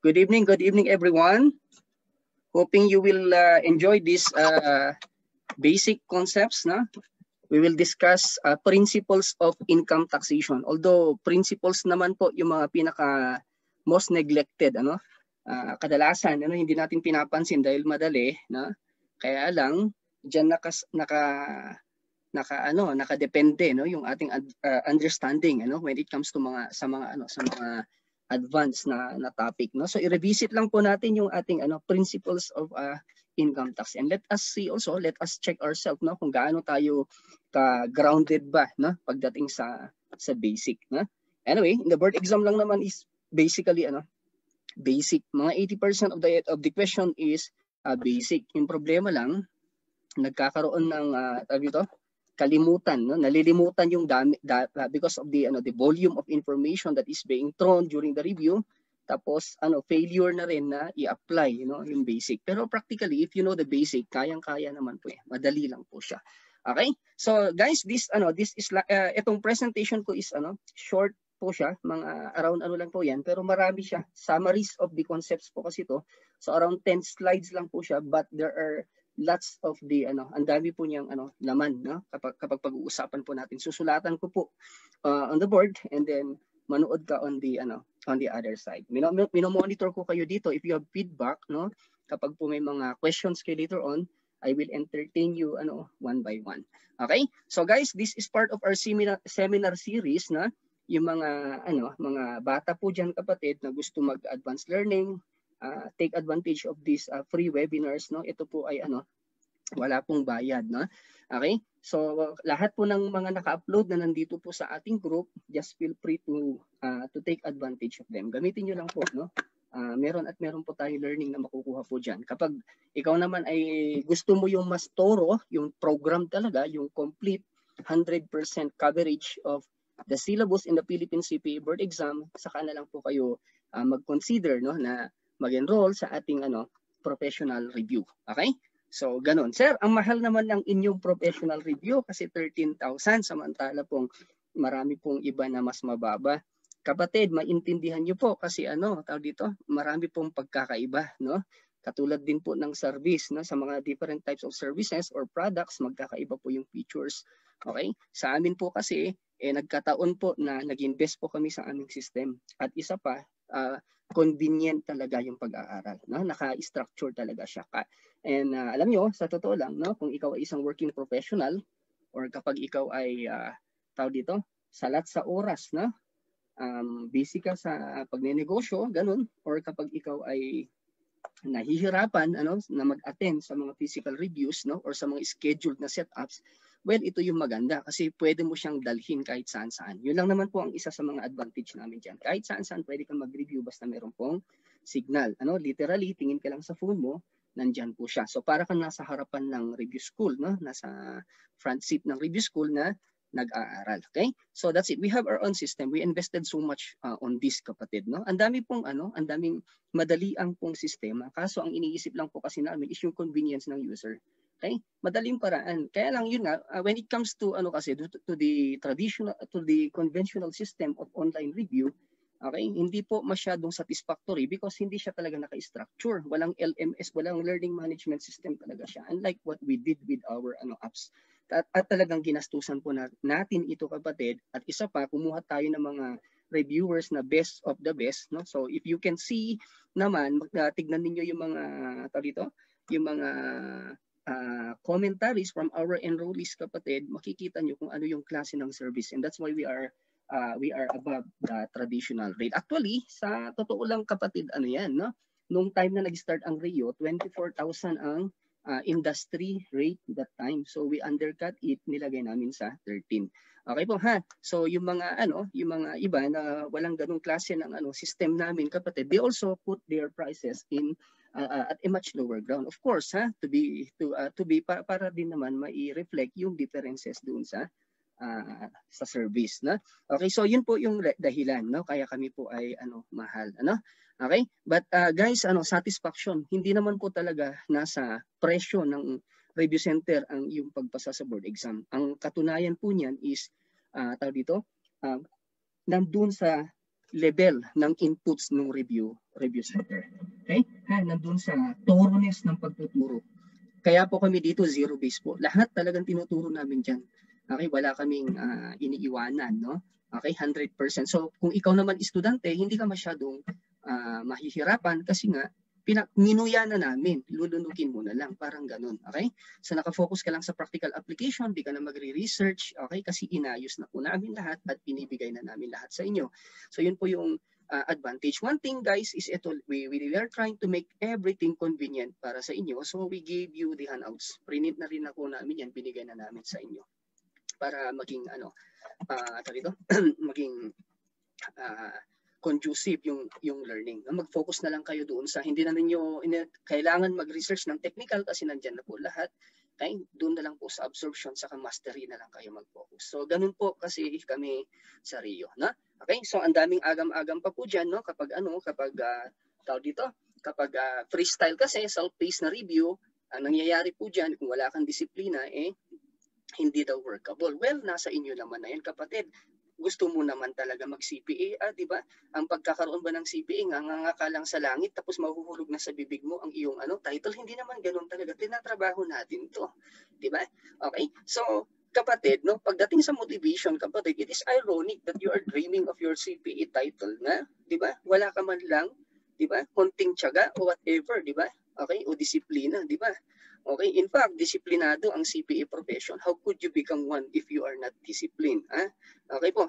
Good evening everyone. Hoping you will enjoy these basic concepts. Na? We will discuss principles of income taxation. Although principles naman po yung mga pinaka most neglected, ano? Kadalasan hindi natin pinapansin dahil madali, na? Kaya lang diyan nakadepende yung ating understanding when it comes to sa mga advanced na topic, no? So i-revisit lang po natin yung ating principles of income tax, and let us check ourselves, no, kung gaano tayo ka grounded ba, no, pagdating sa basic, no? Anyway, in the board exam lang naman is basically basic. Mga 80% of the question is basic. Yung problema lang, nagkakaroon ng kalimutan, no? Nalilimutan yung because of the volume of information that is being thrown during the review. Tapos failure na rin na i-apply yung basic. Pero practically, if you know the basic, kayang-kaya naman po eh. Madali lang po siya. Okay? So guys, this is itong presentation ko is short po siya, mga around lang po yan, pero marami siya. Summaries of the concepts po kasi to. So around 10 slides lang po siya, but there are lots of the ang dami po niyang laman, no? Kapag pag-uusapan po natin, susulatan ko po on the board, and then manood ka on the other side. Mino-monitor ko kayo dito. If you have feedback, no, kapag po may mga questions kayo later on, I will entertain you one by one. Okay? So guys, this is part of our seminar series, na yung mga bata po diyan, kapatid, na gusto mag-advanced learning, take advantage of these free webinars, no? Ito po ay wala pong bayad, no? Okay? So lahat po ng mga naka-upload na nandito po sa ating group, just feel free to take advantage of them. Gamitin niyo lang po, no? Meron po tayo learning na makukuha po diyan. Kapag ikaw naman ay gusto mo yung mas thorough, yung program talaga, yung complete 100% coverage of the syllabus in the Philippine CPA board exam, saka na lang po kayo mag-consider, no, na mag-enroll sa ating professional review. Okay? So ganun. Sir, ang mahal naman ng inyong professional review kasi 13,000, samantala pong marami pong iba na mas mababa. Kapatid, maintindihan niyo po kasi marami pong pagkakaiba, no? Katulad din po ng service, no, sa mga different types of services or products, magkakaiba po yung features. Okay? Sa amin po kasi nagkataon po na nag-invest po kami sa aming system. At isa pa, convenient talaga yung pag-aaral, no? Naka-structure talaga siya. And alam nyo, sa totoo lang, no, kung ikaw ay isang working professional, or kapag ikaw ay salat sa oras, no, busy ka sa pagnenegosyo, ganun, or kapag ikaw ay nahihirapan na mag-attend sa mga physical reviews, no, or sa mga scheduled na setups, well, ito yung maganda kasi pwede mo siyang dalhin kahit saan-saan. Yun lang naman po ang isa sa mga advantage namin dyan. Kahit saan-saan pwede kang mag-review basta meron pong signal. Literally, tingin ka lang sa phone mo, nandyan po siya. So para kang nasa harapan ng review school, no? Nasa front seat ng review school na nag-aaral. Okay? So that's it. We have our own system. We invested so much on this, kapatid, no? Ang daming madaliang pong sistema. Kaso ang iniisip lang po kasi namin is yung convenience ng user. Okay? Madaling paraan. Kaya lang yun nga, when it comes to to the conventional system of online review, okay, hindi po masyadong satisfactory because hindi siya talaga naka-structure. Walang LMS, walang learning management system talaga siya. Unlike what we did with our apps. At talagang ginastusan po natin ito, kapatid. At isa pa, kumuha tayo ng mga reviewers na best of the best, no? So if you can see naman, tignan niyo yung mga commentaries from our enrollees, kapatid, makikita niyo kung ano yung klase ng service, and that's why we are above the traditional rate. Actually, sa totoo lang, kapatid, no? Nung time na nag-start ang RIO, 24,000 ang industry rate that time. So we undercut it, nilagay namin sa 13. Okay po, ha? So yung mga iba na walang ganung klase ng system namin, kapatid, they also put their prices in at a much lower ground. Of course, ha, para din naman mai-reflect yung differences doon sa service, no? Okay, so yun po yung dahilan, no? Kaya kami po ay mahal, Okay? But guys, satisfaction, hindi naman po talaga nasa presyo ng review center ang yung pagpasa sa board exam. Ang katunayan po niyan is nandun sa level ng inputs ng review center. Okay? Nandun sa thoroughness ng pagtuturo. Kaya po kami dito zero-based po. Lahat talagang tinuturo namin dyan. Okay? Wala kaming iniiwanan, no? Okay? 100%. So kung ikaw naman estudyante, hindi ka masyadong mahihirapan kasi nga minuya na namin, lulunukin mo na lang, parang ganun, okay? So nakafocus ka lang sa practical application, di ka na magre-research, okay? Kasi inayos na po namin lahat at pinibigay na namin lahat sa inyo. So yun po yung advantage. One thing guys is ito, we are trying to make everything convenient para sa inyo. So we gave you the handouts. Print na rin na po namin yan, binigay na namin sa inyo. Para maging maging conducive yung learning. Mag-focus na lang kayo doon sa hindi na ninyo kailangan mag-research ng technical kasi nandiyan na po lahat. Okay? Doon na lang po sa absorption saka mastery na lang kayo mag-focus. So ganun po kasi kami sa Rio, na? Okay? So ang daming agam-agam pa po diyan, no? Kapag freestyle kasi self-paced na review, ang nangyayari po diyan kung wala kang disiplina hindi daw workable. Well, nasa inyo naman na yan, kapatid. Gusto mo naman talaga mag-CPA, di ba? Ang pagkakaroon ba ng CPA, nga ka lang sa langit, tapos mahuhulog na sa bibig mo ang iyong title. Hindi naman ganun talaga. Tinatrabaho natin to. Di ba? Okay? So, kapatid, no, pagdating sa motivation, kapatid, it is ironic that you are dreaming of your CPA title na, di ba? Wala ka man lang, di ba? Konting tiyaga o whatever, di ba? Okay? O disiplina, di ba? Okay, in fact, disiplinado ang CPA profession. How could you become one if you are not disciplined? Okay po,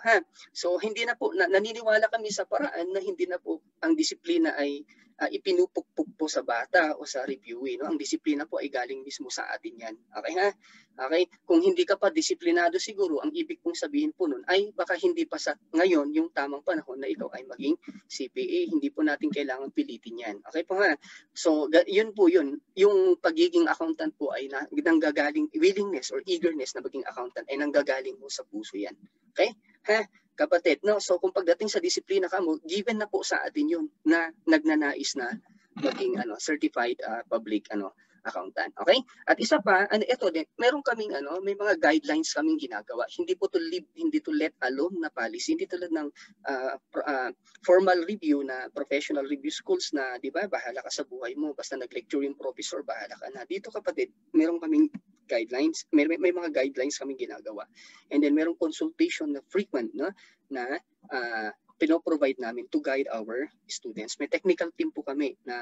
So, hindi na po, naniniwala kami sa paraan na hindi na po ang disiplina ay ipinupukpuk po sa bata o sa reviewee. No? Ang disiplina po ay galing mismo sa atin yan. Okay, Okay? Kung hindi ka pa disiplinado siguro, ang ibig pong sabihin po nun ay baka hindi pa sa ngayon yung tamang panahon na ikaw ay maging CPA. Hindi po natin kailangan pilitin yan. Okay po So, yun po yun. Yung pagiging accountant po ay nanggagaling, willingness or eagerness na maging accountant ay nanggagaling mo sa puso yan. Okay? Kapatid, no? So kung pagdating sa disiplina ka mo, given na po sa atin yun na nagnanais na maging certified public accountant. Okay? At isa pa, ito din, meron kaming may mga guidelines kaming ginagawa. Hindi po to let alone na policy, hindi tulad ng formal review na professional review schools na, 'di ba? Bahala ka sa buhay mo, basta nag-lecture yung professor, bahala ka na. Dito kapatid, meron kaming guidelines, may mga guidelines kaming ginagawa. And then merong consultation na frequent, no, na pinoprovide namin to guide our students. May technical team po kami na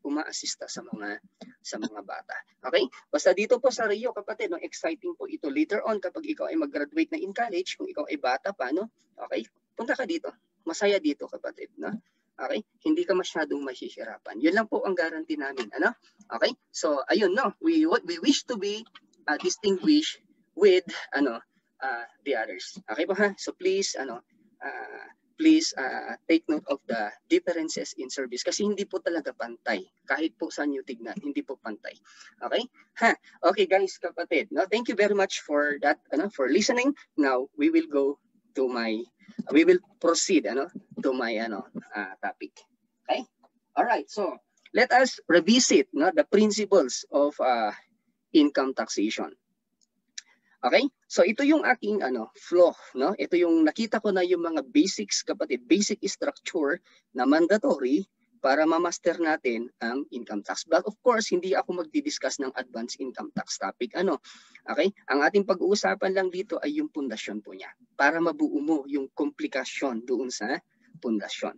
umaasista sa mga bata. Okay? Basta dito po sa Rio, kapatid, no, exciting po ito. Later on, kapag ikaw ay mag-graduate na in college, kung ikaw ay bata pa, no, okay, punta ka dito. Masaya dito, kapatid, no? Okay? Hindi ka masyadong mahihirapan. Yun lang po ang guarantee namin, Okay? So, ayun, no. We wish to be distinguished with the others. Okay po So please take note of the differences in service kasi hindi po talaga pantay. Kahit po saan nyo tignan, hindi po pantay. Okay? Okay guys, kapatid. No, thank you very much for that, for listening. Now, we will proceed to my topic. Okay? All right. So, let us revisit the principles of income taxation. Okay? So ito yung aking flow, no? Ito yung nakita ko na yung mga basics, kapatid, basic structure na mandatory para ma-master natin ang income tax. But of course, hindi ako magdi-discuss ng advanced income tax topic. Okay? Ang ating pag-uusapan lang dito ay yung pundasyon po niya para mabuo mo yung komplikasyon doon sa pundasyon.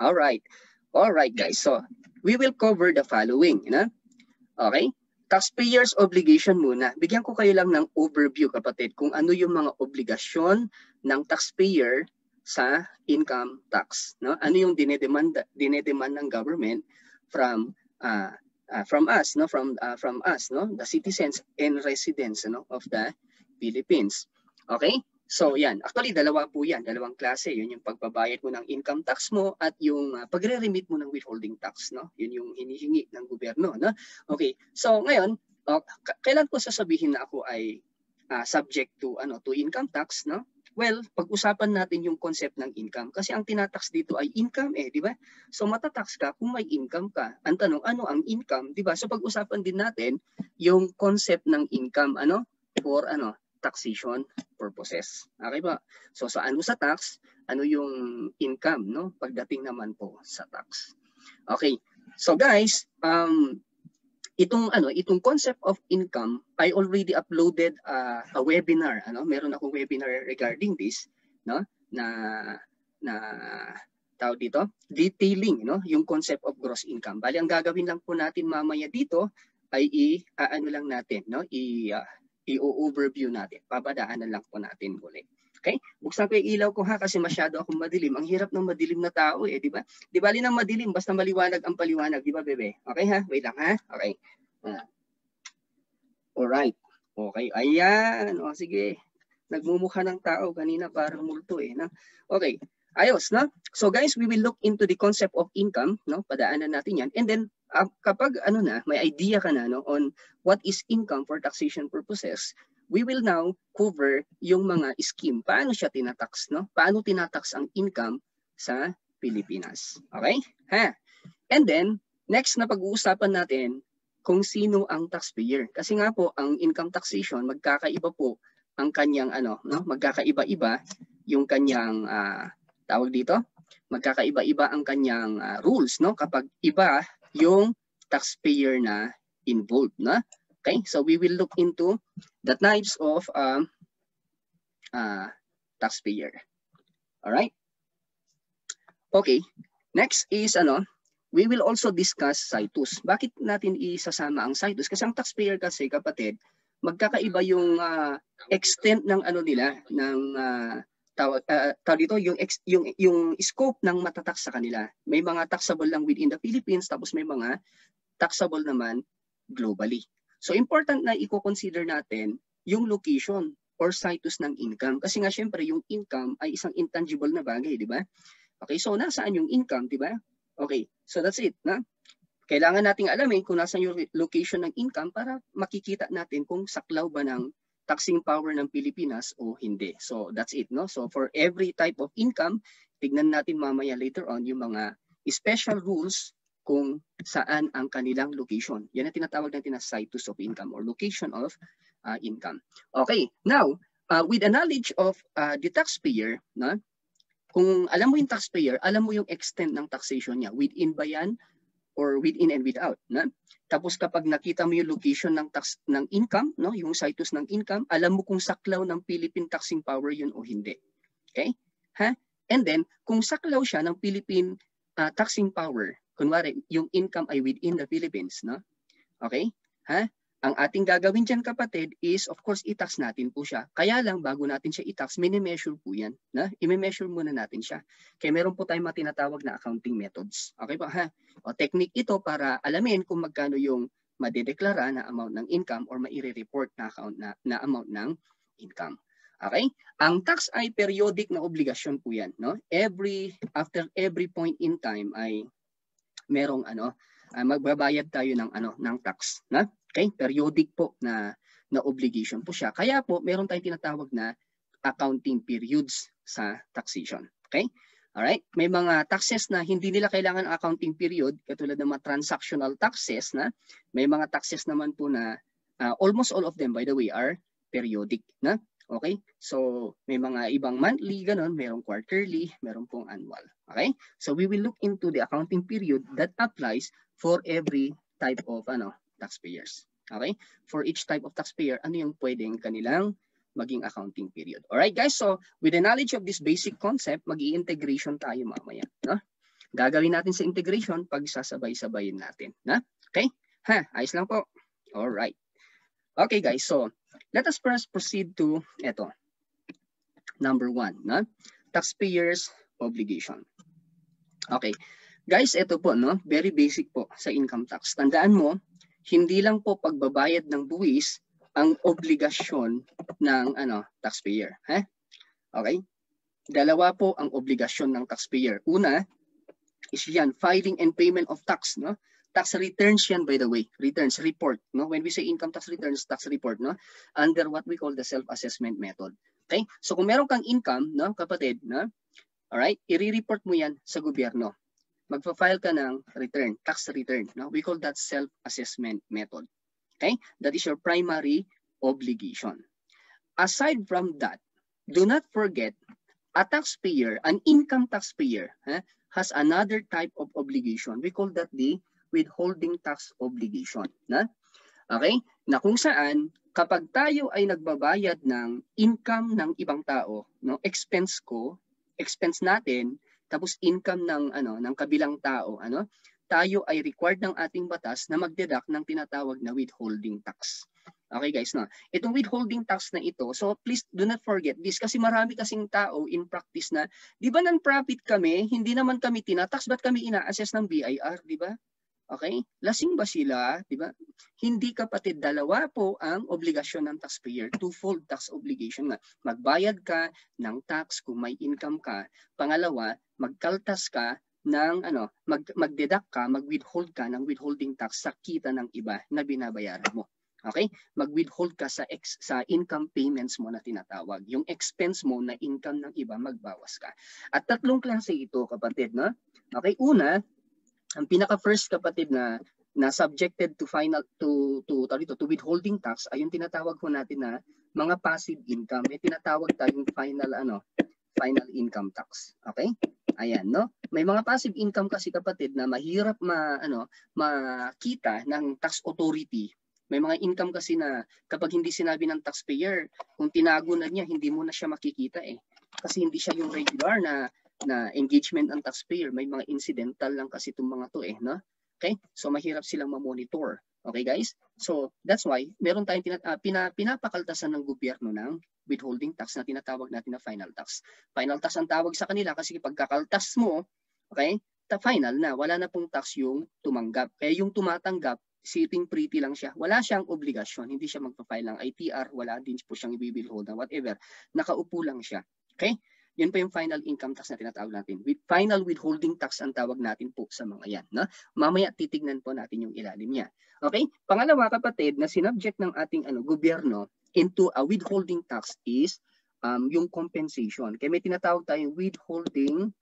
All right. All right, guys. So, we will cover the following, Okay? Taxpayer's obligation muna. Bigyan ko kayo lang ng overview, kapatid, kung ano yung mga obligasyon ng taxpayer sa income tax. No? Ano yung dinedemand ng government from us, no? From us, no? The citizens and residents of the Philippines. Okay? So yan, actually dalawa po yan, dalawang klase. Yun yung pagbabayad mo ng income tax mo at yung pagre-remit mo ng withholding tax, no? Yun yung hinihingi ng gobyerno, no? Okay. So ngayon, kailan ko sasabihin na ako ay subject to income tax, no? Well, pag-usapan natin yung concept ng income kasi ang tinatax dito ay income di ba? So matatax ka kung may income ka. Ang tanong, ano ang income, di ba? So pag-usapan din natin yung concept ng income, for taxation purposes. Okay ba? So sa ano sa tax, ano yung income, no? Pagdating naman po sa tax. Okay. So guys, itong concept of income, I already uploaded a webinar, meron akong webinar regarding this, no? Na tawag dito, detailing, no, yung concept of gross income. Bali ang gagawin lang po natin mamaya dito ay ano lang natin, no? I-overview natin. Babadaanan lang po natin muli. Okay? Buksan ko yung ilaw ko ha kasi masyado akong madilim. Ang hirap ng madilim na tao eh, di ba? Di bali ng madilim basta maliwanag ang paliwanag, di ba, bebe? Okay ha? Wait lang ha. Okay. Alright. Okay. Ayan. O sige. Nagmumukha ng tao kanina parang multo eh, no? Okay. Ayos, no? So guys, we will look into the concept of income, no? Padaanan natin 'yan. And then kapag may idea ka na, no, on what is income for taxation purposes, we will now cover yung mga scheme. Paano siya tinatax, no? Paano tinatax ang income sa Pilipinas? Okay? Ha. And then next na pag-uusapan natin kung sino ang taxpayer. Kasi nga po ang income taxation magkakaiba po ang kanyang magkakaiba-iba yung kanyang tawag dito, magkakaiba-iba ang kanyang rules, no? Kapag iba yung taxpayer na involved, na. Okay? So we will look into the types of taxpayer. All right? Okay. Next is we will also discuss situs. Bakit natin isasama ang situs? Kasi ang taxpayer kasi, kapatid, magkakaiba yung extent ng nila, ng tawag dito, yung scope ng matatax sa kanila. May mga taxable lang within the Philippines, tapos may mga taxable naman globally. So important na i-consider natin yung location or situs ng income. Kasi nga syempre yung income ay isang intangible na bagay, di ba? Okay, so nasaan yung income, di ba? Okay, so that's it, na? Kailangan nating alamin kung nasaan yung location ng income para makikita natin kung saklaw ba ng taxing power ng Pilipinas o hindi. So that's it, no? So for every type of income, tignan natin mamaya later on yung mga special rules kung saan ang kanilang location. Yan ang tinatawag natin na situs of income or location of income. Okay, now with the knowledge of the taxpayer, no? Kung alam mo yung taxpayer, alam mo yung extent ng taxation niya, within ba yan or within and without, no? Tapos kapag nakita mo yung location ng tax ng income, no, yung situs ng income, alam mo kung saklaw ng Philippine taxing power yun o hindi. Okay? Ha? And then kung saklaw siya ng Philippine taxing power, kunwari yung income ay within the Philippines, no? Okay? Ha? Ang ating gagawin diyan, kapatid, is of course i-tax natin po siya. Kaya lang bago natin siya i-tax, mini-measure po yan, na? I-measure muna natin siya. Kaya meron po tayong tinatawag na accounting methods. Okay ba ha? O technique ito para alamin kung magkano yung madedeklara na amount ng income or maire-report na account na amount ng income. Okay? Ang tax ay periodic na obligasyon po yan, no? After every point in time ay merong magbabayad tayo ng tax, na? Okay? Periodic po na obligation po siya. Kaya po meron tayong tinatawag na accounting periods sa taxation. Okay? All right? May mga taxes na hindi nila kailangan accounting period, katulad ng mga transactional taxes, na may mga taxes naman po na almost all of them, by the way, are periodic, na? Okay? So may mga ibang monthly, ganun, merong quarterly, meron pong annual. Okay? So we will look into the accounting period that applies for every type of taxpayers. Okay? For each type of taxpayer, ano yung pwedeng kanilang maging accounting period. Alright guys, so with the knowledge of this basic concept, mag-i-integration tayo mamaya. No? Gagawin natin sa integration pag sasabay-sabayin natin. Na? Okay? Ha? Ayos lang po. Alright. Okay guys, so let us first proceed to ito. Number 1, no? Taxpayers obligation. Okay. Guys, ito po, no? Very basic po sa income tax. Tandaan mo, hindi lang po pagbabayad ng buwis ang obligasyon ng taxpayer. Okay? Dalawa po ang obligasyon ng taxpayer. Una is yan, filing and payment of tax, no? Tax returns yan, by the way. Returns, report, no? When we say income tax returns, tax report, no? Under what we call the self-assessment method. Okay? So kung meron kang income, no, kapatid, no? Alright? I-report mo yan sa gobyerno. Magpa-file ka ng return, tax return, no? We call that self-assessment method. Okay? That is your primary obligation. aside from that, do not forget, a taxpayer, an income taxpayer, has another type of obligation. We call that the withholding tax obligation. Okay? Na kung saan, kapag tayo ay nagbabayad ng income ng ibang tao, no, expense natin, tapos income ng kabilang tao, tayo ay required ng ating batas na magdeduct ng tinatawag na withholding tax. Okay guys, no? Itong withholding tax na ito, so please do not forget this kasi marami kasing tao in practice na, di ba non-profit kami, hindi naman kami tinatax, ba't kami ina-assess ng BIR, di ba? Okay? Lasing ba sila, di ba? Hindi kapatid, dalawa po ang obligasyon ng taxpayer, twofold tax obligation na. Magbayad ka ng tax kung may income ka. Pangalawa, magkaltas ka ng mag-deduct ka, mag-withhold ka ng withholding tax sa kita ng iba na binabayaran mo. Okay? Mag-withhold ka sa income payments mo na tinatawag. Yung expense mo na income ng iba, magbawas ka. At tatlong klase ito, kapatid, no? Okay, una, ang pinaka-first, kapatid, na subjected to withholding tax ay yung tinatawag ko natin na mga passive income. May tinatawag tayong final income tax. Okay? Ayan, no? May mga passive income kasi, kapatid, na mahirap makita ng tax authority. May mga income kasi na kapag hindi sinabi ng taxpayer, kung tinago na niya, hindi mo na siya makikita eh. Kasi hindi siya yung regular na engagement ng taxpayer. May mga incidental lang kasi itong mga to eh. No? Okay? So mahirap silang ma-monitor. Okay guys? So that's why meron tayong pinapakaltasan ng gobyerno ng withholding tax na tinatawag natin na final tax. Final tax ang tawag sa kanila kasi pagkakaltas mo, okay, final na. Wala na pong tax yung tumanggap. Kaya yung tumatanggap, sitting pretty lang siya. Wala siyang obligasyon. Hindi siya magpa-file ng ITR. Wala din po siyang i-withhold na whatever. Nakaupo lang siya. Okay? Yun po yung final income tax na tinatawag natin. Final withholding tax ang tawag natin po sa mga yan. No? Mamaya titignan po natin yung ilalim niya. Okay? Pangalawa, kapatid, na sinubject ng ating gobyerno into a withholding tax is yung compensation. Kaya may tinatawag tayong withholding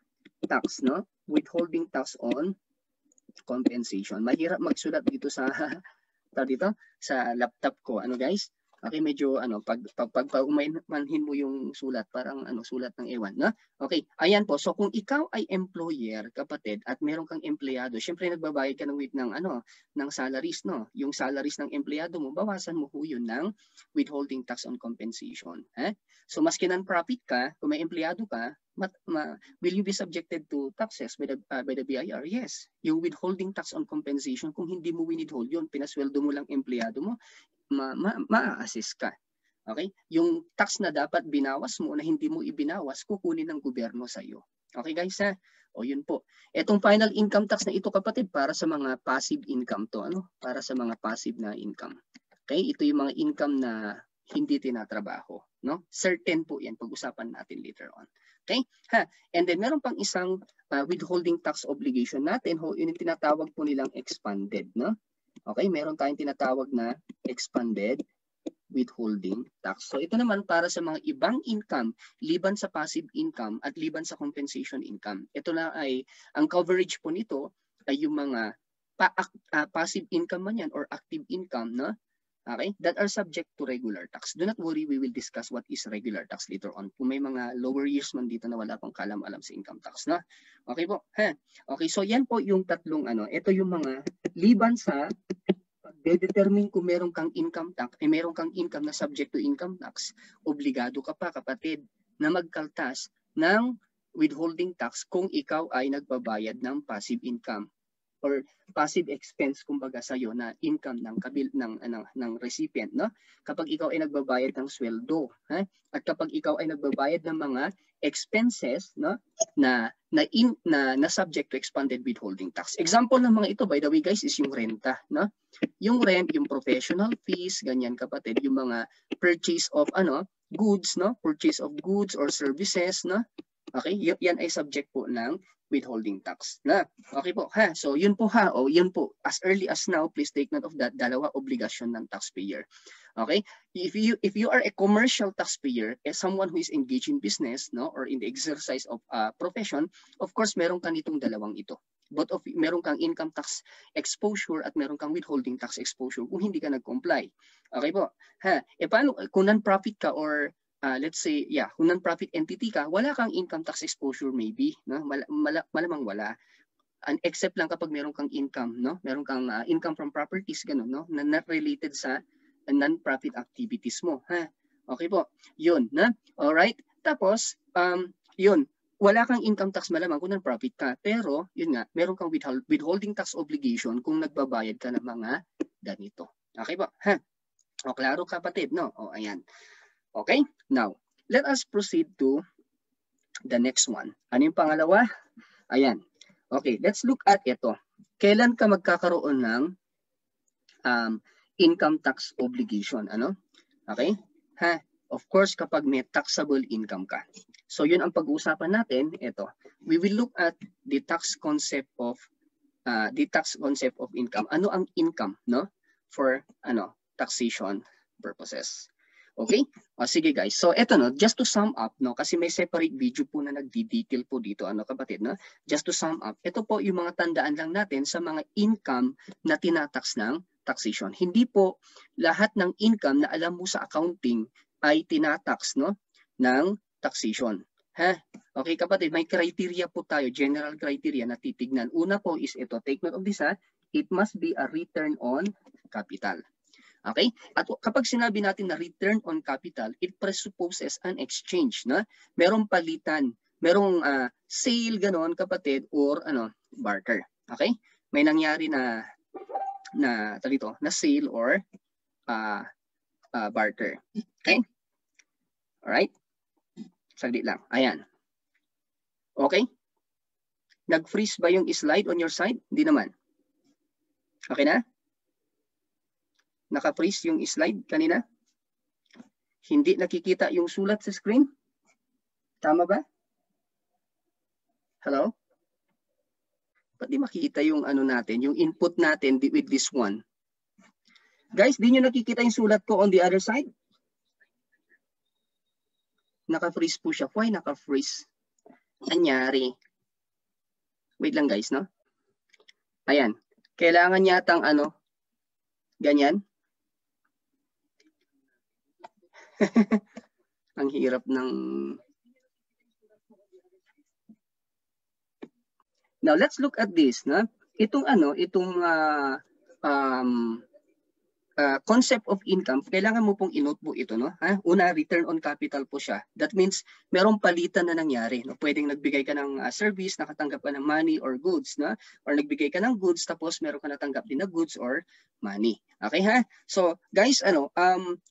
tax. No? Withholding tax on compensation. Mahirap magsulat dito sa laptop ko. Guys? Okay, medyo pag umanhin mo yung sulat, parang sulat ng ewan, no? Okay, ayan po. So kung ikaw ay employer, kapatid, at meron kang empleyado, syempre nagbabayad ka ng salaries, no? Yung salaries ng empleyado mo, bawasan mo po yun ng withholding tax on compensation. So maski non-profit ka, kung may empleyado ka, will you be subjected to taxes by the BIR? Yes. Yung withholding tax on compensation, kung hindi mo withhold yun, pinasweldo mo lang empleyado mo, ma-assist ka. Okay? Yung tax na dapat binawas mo na hindi mo ibinawas, kukunin ng gobyerno sa iyo. Okay guys ha? O yun po. Etong final income tax na ito, kapatid, para sa mga passive income to. Para sa mga passive na income. Okay? Ito yung mga income na hindi tinatrabaho. No? Certain po yan. Pag-usapan natin later on. Okay? And then meron pang isang withholding tax obligation natin. Yun yung tinatawag po nilang expanded. No? Okay, meron tayong tinatawag na expanded withholding tax. So ito naman para sa mga ibang income, liban sa passive income at liban sa compensation income. Ito na ay, ang coverage po nito ay yung mga passive income man yan or active income, no? Okay, that are subject to regular tax. Do not worry, we will discuss what is regular tax later on. Kung may mga lower years man dito na wala pang kalam-alam sa income tax, no? Okay po. Okay, so yan po yung tatlong ito yung mga liban sa pag-determine kung meron kang income tax, meron kang income na subject to income tax, obligado ka pa, kapatid, na magkaltas ng withholding tax kung ikaw ay nagbabayad ng passive income or passive expense kumbaga sa iyo na income ng recipient, no? Kapag ikaw ay nagbabayad ng sweldo, at kapag ikaw ay nagbabayad ng mga expenses, no, na subject to expanded withholding tax. Example ng mga ito, by the way guys, is yung renta, no? Yung rent, yung professional fees, ganyan kapatid, yung mga purchase of goods, no? Purchase of goods or services, no? Okay? Yan ay subject po ng withholding tax. Na, okay po, ha? So, yun po ha, o yun po. As early as now, please take note of that. Dalawa obligasyon ng taxpayer. Okay? If you are a commercial taxpayer, as someone who is engaged in business, no, or in the exercise of profession, of course, meron ka nitong dalawang ito. Both of meron kang income tax exposure at meron kang withholding tax exposure kung hindi ka nag-comply. Okay po? Ha? Paano kung non-profit ka or let's say, yeah, kung non-profit entity ka, wala kang income tax exposure maybe, no? Malamang wala. And except lang kapag meron kang income, no? Meron kang income from properties ganun, no? Na not related sa non-profit activities mo, ha? Okay po. 'Yun, na? All right? Tapos yun, wala kang income tax malamang kung non-profit ka, pero yun nga, meron kang withholding tax obligation kung nagbabayad ka ng mga ganito. Okay po? Ha? O klaro kapatid, no? O ayan. Okay? Now, let us proceed to the next one. Ano yung pangalawa? Ayan. Okay, let's look at ito. Kailan ka magkakaroon ng income tax obligation? Ano? Okay? Ha? Of course, kapag may taxable income ka. So, yun ang pag-uusapan natin. Ito. We will look at the tax concept of income. Ano ang income, no? For taxation purposes. Okay? O sige guys. So eto no, just to sum up no, kasi may separate video po na nagdi-detail po dito kapatid no. Just to sum up, ito po yung mga tandaan lang natin sa mga income na tinatax ng taxation. Hindi po lahat ng income na alam mo sa accounting ay tinatax no ng taxation. Ha? Okay kapatid, may criteria po tayo, general criteria na titignan. Una po is ito, take note of this ha. It must be a return on capital. Okay? At kapag sinabi natin na return on capital, it presupposes an exchange, na merong palitan, merong sale ganon kapatid or barter. Okay? May nangyari na sale or barter. Okay? All right? Saglit lang. Ayan. Okay? Nag-freeze ba yung slide on your side? Hindi naman. Okay na? Naka-freeze yung slide kanina? Hindi nakikita yung sulat sa screen? Tama ba? Hello? Ba't di makikita yung natin, yung input natin with this one? Guys, di nyo nakikita yung sulat ko on the other side? Naka-freeze po siya. Why naka-freeze? Anyari? Wait lang guys, no? Ayan. Kailangan yatang ganyan. Ang hirap ng... Now, let's look at this. Na? Itong concept of income, kailangan mo pong i-note po ito. No? Ha? Una, return on capital po siya. That means, merong palitan na nangyari. No? Pwedeng nagbigay ka ng service, nakatanggap ka ng money or goods. No? Or nagbigay ka ng goods, tapos meron ka natanggap din na goods or money. Okay ha? So, guys,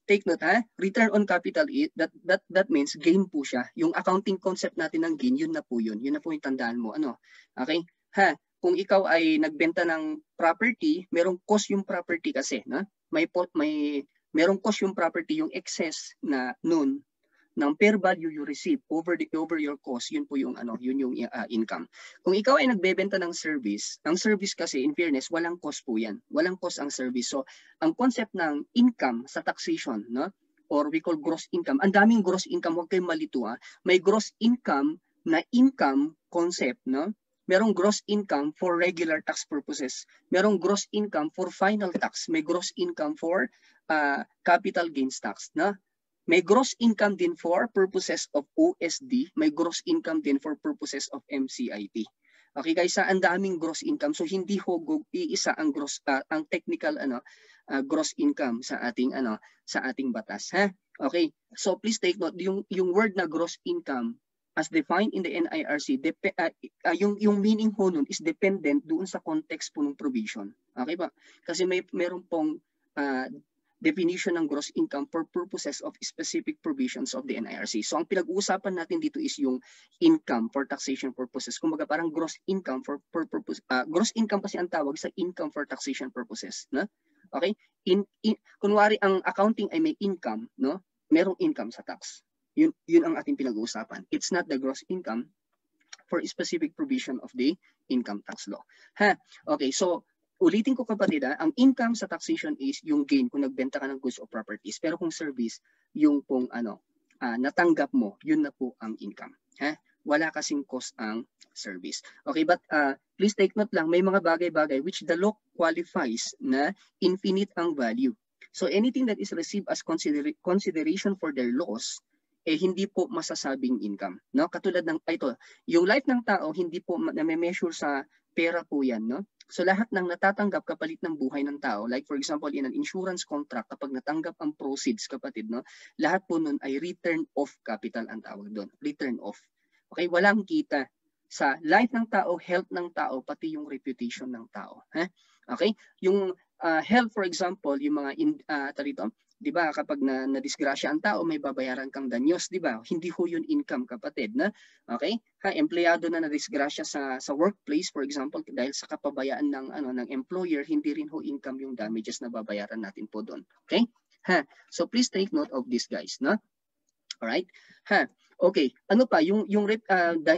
take note ha? Return on capital, that means gain po siya. Yung accounting concept natin ng gain, yun na po yun. Yun na po yung tandaan mo. Okay? Ha? Kung ikaw ay nagbenta ng property, merong cost yung property kasi. Na? Merong cost yung property, yung excess na nun ng per value you receive over your cost, yun po yung income. Kung ikaw ay nagbebenta ng service, ang service kasi in fairness walang cost po yan. Walang cost ang service. So ang concept ng income sa taxation, no? Or we call gross income. Ang daming gross income, huwag kayong malito ha. May gross income na income concept, no? Merong gross income for regular tax purposes. Merong gross income for final tax. May gross income for capital gains tax. Na? May gross income din for purposes of OSD. May gross income din for purposes of MCIT. Okay guys, ang daming gross income. So hindi iisa ang ang technical gross income sa ating batas, ha? Okay. So please take note yung word na gross income as defined in the NIRC, yung meaning ho nun is dependent doon sa context po ng provision. Okay ba? Kasi meron pong definition ng gross income for purposes of specific provisions of the NIRC. So ang pinag-uusapan natin dito is yung income for taxation purposes. Kumbaga parang gross income for purpose. Gross income kasi ang tawag sa income for taxation purposes. No? Okay? Kunwari ang accounting ay may income, no? Merong income sa tax. Yun ang ating pinag-uusapan. It's not the gross income for a specific provision of the income tax law. Okay, so ulitin ko kapatid, ang income sa taxation is yung gain kung nagbenta ka ng goods or properties. Pero kung service, yung pong natanggap mo, yun na po ang income. Wala kasing cost ang service. Okay, but please take note lang, may mga bagay-bagay which the law qualifies na infinite ang value. So anything that is received as consideration for their loss, hindi po masasabing income. No? Katulad ng ito, yung life ng tao, hindi po na-measure sa pera po yan. No? So lahat ng natatanggap kapalit ng buhay ng tao, like for example in an insurance contract, kapag natanggap ang proceeds kapatid, no? Lahat po nun ay return of capital ang tawag doon. Return of. Okay, walang kita sa life ng tao, health ng tao, pati yung reputation ng tao. Okay? Yung health, for example, yung mga tarito, 'di ba, kapag na-disgrasya ang tao, may babayaran kang danyos, 'di ba? Hindi ho yun income, kapatid, na. Okay? Empleyado na na-disgrasya sa workplace, for example, dahil sa kapabayaan ng employer, hindi rin ho income yung damages na babayaran natin po doon. Okay? So please take note of this, guys, no? All right? Okay, ano pa yung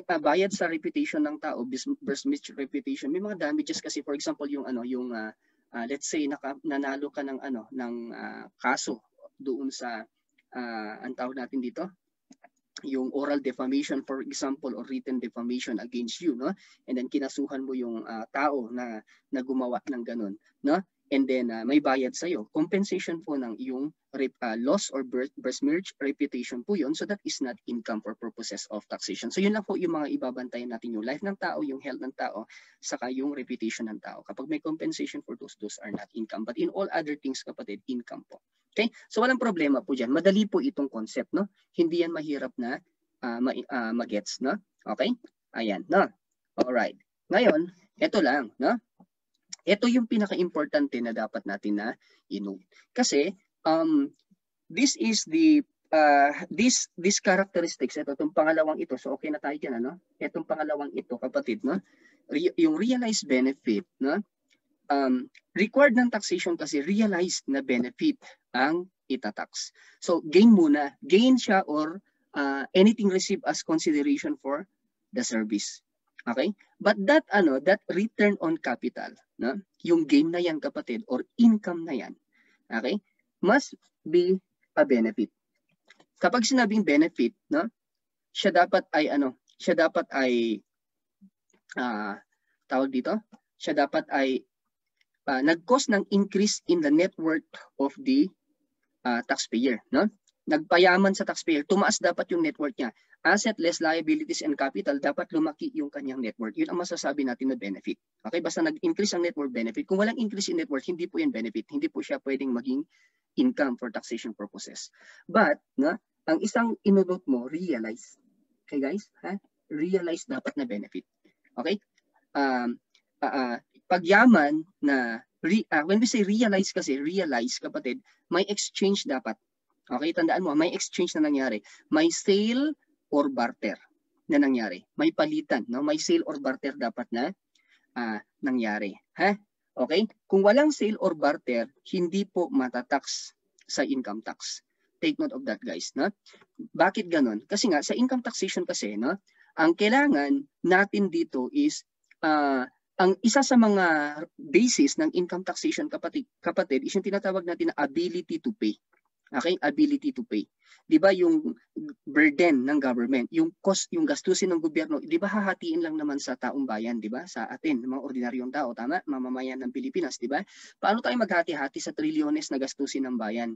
bayad sa reputation ng tao, besmirch reputation. May mga damages kasi, for example, yung let's say nanalo ka ng kaso doon sa ang tawag natin dito, yung oral defamation, for example, or written defamation against you, no? And then kinasuhan mo yung tao na gumawa ng ganun, no? And then may bayad sa iyo. Compensation po ng iyong loss or besmirch reputation po yun. So that is not income for purposes of taxation. So yun lang po yung mga ibabantayan natin, yung life ng tao, yung health ng tao, saka yung reputation ng tao. Kapag may compensation for those are not income. But in all other things, kapatid, income po. Okay? So walang problema po dyan. Madali po itong concept, no? Hindi yan mahirap na magets, no? Okay? Ayan, no? Alright. Ngayon, ito lang, no? Ito yung pinaka-importante na dapat natin na i-note. Kasi this is the these characteristics, itong pangalawang ito. So okay na tayo diyan, ano? Itong pangalawang ito, kapatid, no? Yung realized benefit, no? Required ng taxation kasi realized na benefit ang itatax. So gain muna, gain siya or anything received as consideration for the service. Okay? But that return on capital, no? Yung gain na yan, kapatid, or income na yan, okay? Must be a benefit. Kapag sinabing benefit, no? Siya dapat ay tawag dito, siya dapat ay nag-cause ng increase in the net worth of the taxpayer, no? Nagpayaman sa taxpayer, tumaas dapat yung net worth niya. Asset less liabilities and capital, dapat lumaki yung kanyang net worth. Yun ang masasabi natin na benefit. Okay, basta nag-increase ang net worth, benefit. Kung walang increase in net worth, hindi po yan benefit. Hindi po siya pwedeng maging income for taxation purposes. But, ang isang inunod mo, realize. Okay guys? Realize dapat na benefit. Okay? Pagyaman na, when we say realize kasi, realize, kapatid, may exchange dapat. Okay, tandaan mo, may exchange na nangyari. May sale or barter na nangyari. May palitan, no? May sale or barter dapat na nangyari. Okay? Kung walang sale or barter, hindi po matatax sa income tax. Take note of that, guys, no? Bakit ganun? Kasi nga sa income taxation kasi, no, ang kailangan natin dito is ang isa sa mga basis ng income taxation, kapatid, is yung tinatawag natin na ability to pay. Okay, ability to pay. 'Di ba yung burden ng government, yung cost, yung gastusin ng gobyerno, 'di ba hahatiin lang naman sa taong bayan, 'di ba? Sa atin, mga ordinaryong tao, tama? Mamamayan ng Pilipinas, 'di ba? Paano tayo maghati-hati sa trilyones na gastusin ng bayan?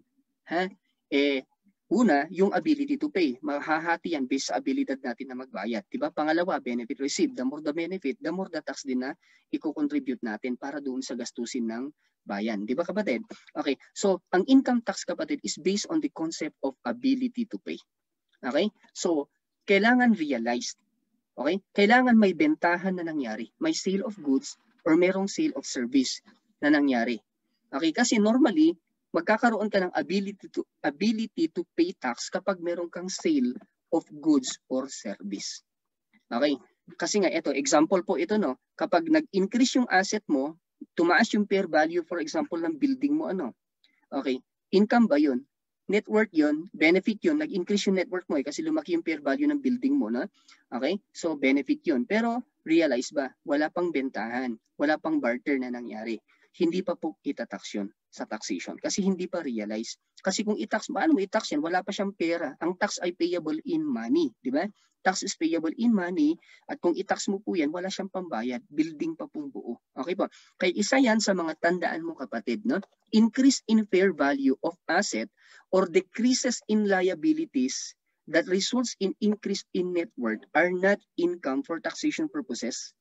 Una, yung ability to pay. Mahahati yan based sa abilidad natin na magbayad. Diba? Pangalawa, benefit received. The more the benefit, the more the tax din na i-contribute natin para doon sa gastusin ng bayan. Diba, kapatid? Okay, so ang income tax, kapatid, is based on the concept of ability to pay. Okay? So, kailangan realized. Okay? Kailangan may bentahan na nangyari. May sale of goods or merong sale of service na nangyari. Okay? Kasi normally, magkakaroon ka ng ability to pay tax kapag meron kang sale of goods or service. Okay? Kasi nga ito, example po ito, no? Kapag nag-increase yung asset mo, tumaas yung fair value, for example, ng building mo, ano? Okay? Income ba yun? net worth yun, benefit yun, nag-increase yung net worth mo kasi lumaki yung fair value ng building mo, no? Okay? So, benefit yun. Pero, realize ba, wala pang bentahan, wala pang barter na nangyari. Hindi pa po itatax yun sa taxation kasi hindi pa realize. Kasi kung i-tax, paano mo i-tax yan? Wala pa siyang pera. Ang tax ay payable in money, di ba? Tax is payable in money at kung i-tax mo po yan, wala siyang pambayad. Building pa pong buo. Okay po? Kaya isa yan sa mga tandaan mo kapatid, no? Increase in fair value of asset or decreases in liabilities that results in increase in net worth are not income for taxation purposes.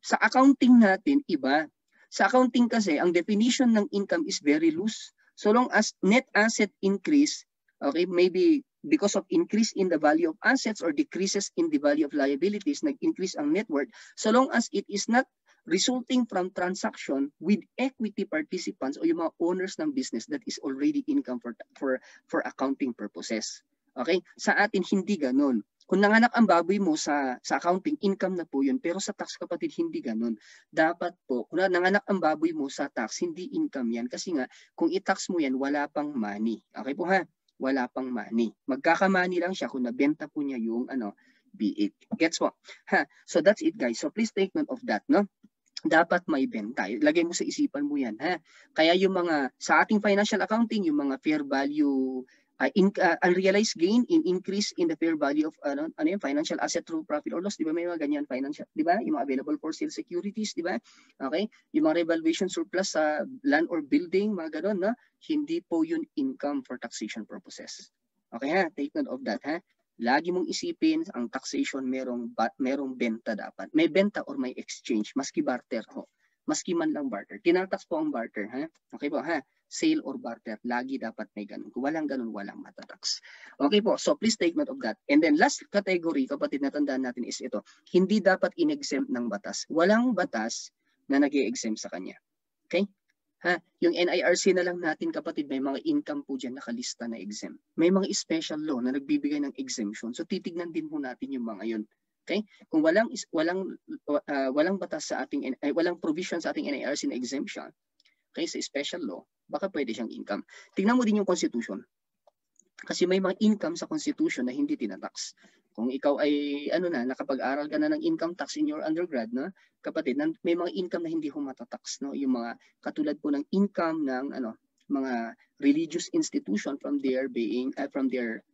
Sa accounting natin, iba. Sa accounting kasi, ang definition ng income is very loose. So long as net asset increase, okay, maybe because of increase in the value of assets or decreases in the value of liabilities, nag-increase ang net worth, so long as it is not resulting from transaction with equity participants o yung mga owners ng business, that is already income for accounting purposes. Okay? Sa atin, hindi ganun. Kung nanganak ang baboy mo sa accounting, income na po yun. Pero sa tax, kapatid, hindi ganun. Dapat po, kung nanganak ang baboy mo sa tax, hindi income yan. Kasi nga, kung i-tax mo yan, wala pang money. Okay po ha? Wala pang money. Magkakamani lang siya kung nabenta po niya yung B8. Gets po? Ha? So that's it guys. So please take note of that, no? Dapat may benta. Lagay mo sa isipan mo yan, ha? Kaya yung mga, sa ating financial accounting, yung mga fair value, unrealized gain in increase in the fair value of yung financial asset through profit or loss, di ba may mga ganyan financial, di ba? Yung mga available for sale securities, di ba? Okay? Yung mga revaluation surplus sa land or building, mga ganon, no? Hindi po yun income for taxation purposes. Okay ha? Take note of that, ha? Lagi mong isipin, ang taxation merong benta dapat. May benta or may exchange, maski barter ho. Maski man lang barter. Tinatax po ang barter, ha? Okay po, ha? Sale or barter, lagi dapat may ganun. Kung walang ganun, walang matatax. Okay po, so please take note of that. And then last category, kapatid, na tandaan natin is ito. Hindi dapat in-exempt ng batas. Walang batas na nag-e-exempt sa kanya. Okay? Ha? Yung NIRC na lang natin, kapatid, may mga income po dyan nakalista na exempt. May mga special law na nagbibigay ng exemption. So titignan din po natin yung mga yun. Okay? Kung walang batas sa ating walang provision sa ating NIRC na exemption, okay, sa special law, baka pwede siyang income. Tingnan mo din yung Constitution. Kasi may mga income sa Constitution na hindi tinatax. Kung ikaw ay nakapag-aral ka na ng income tax in your undergrad, no? Kapatid, may mga income na hindi ho matatax, no? Yung mga katulad po ng income ng mga religious institution from their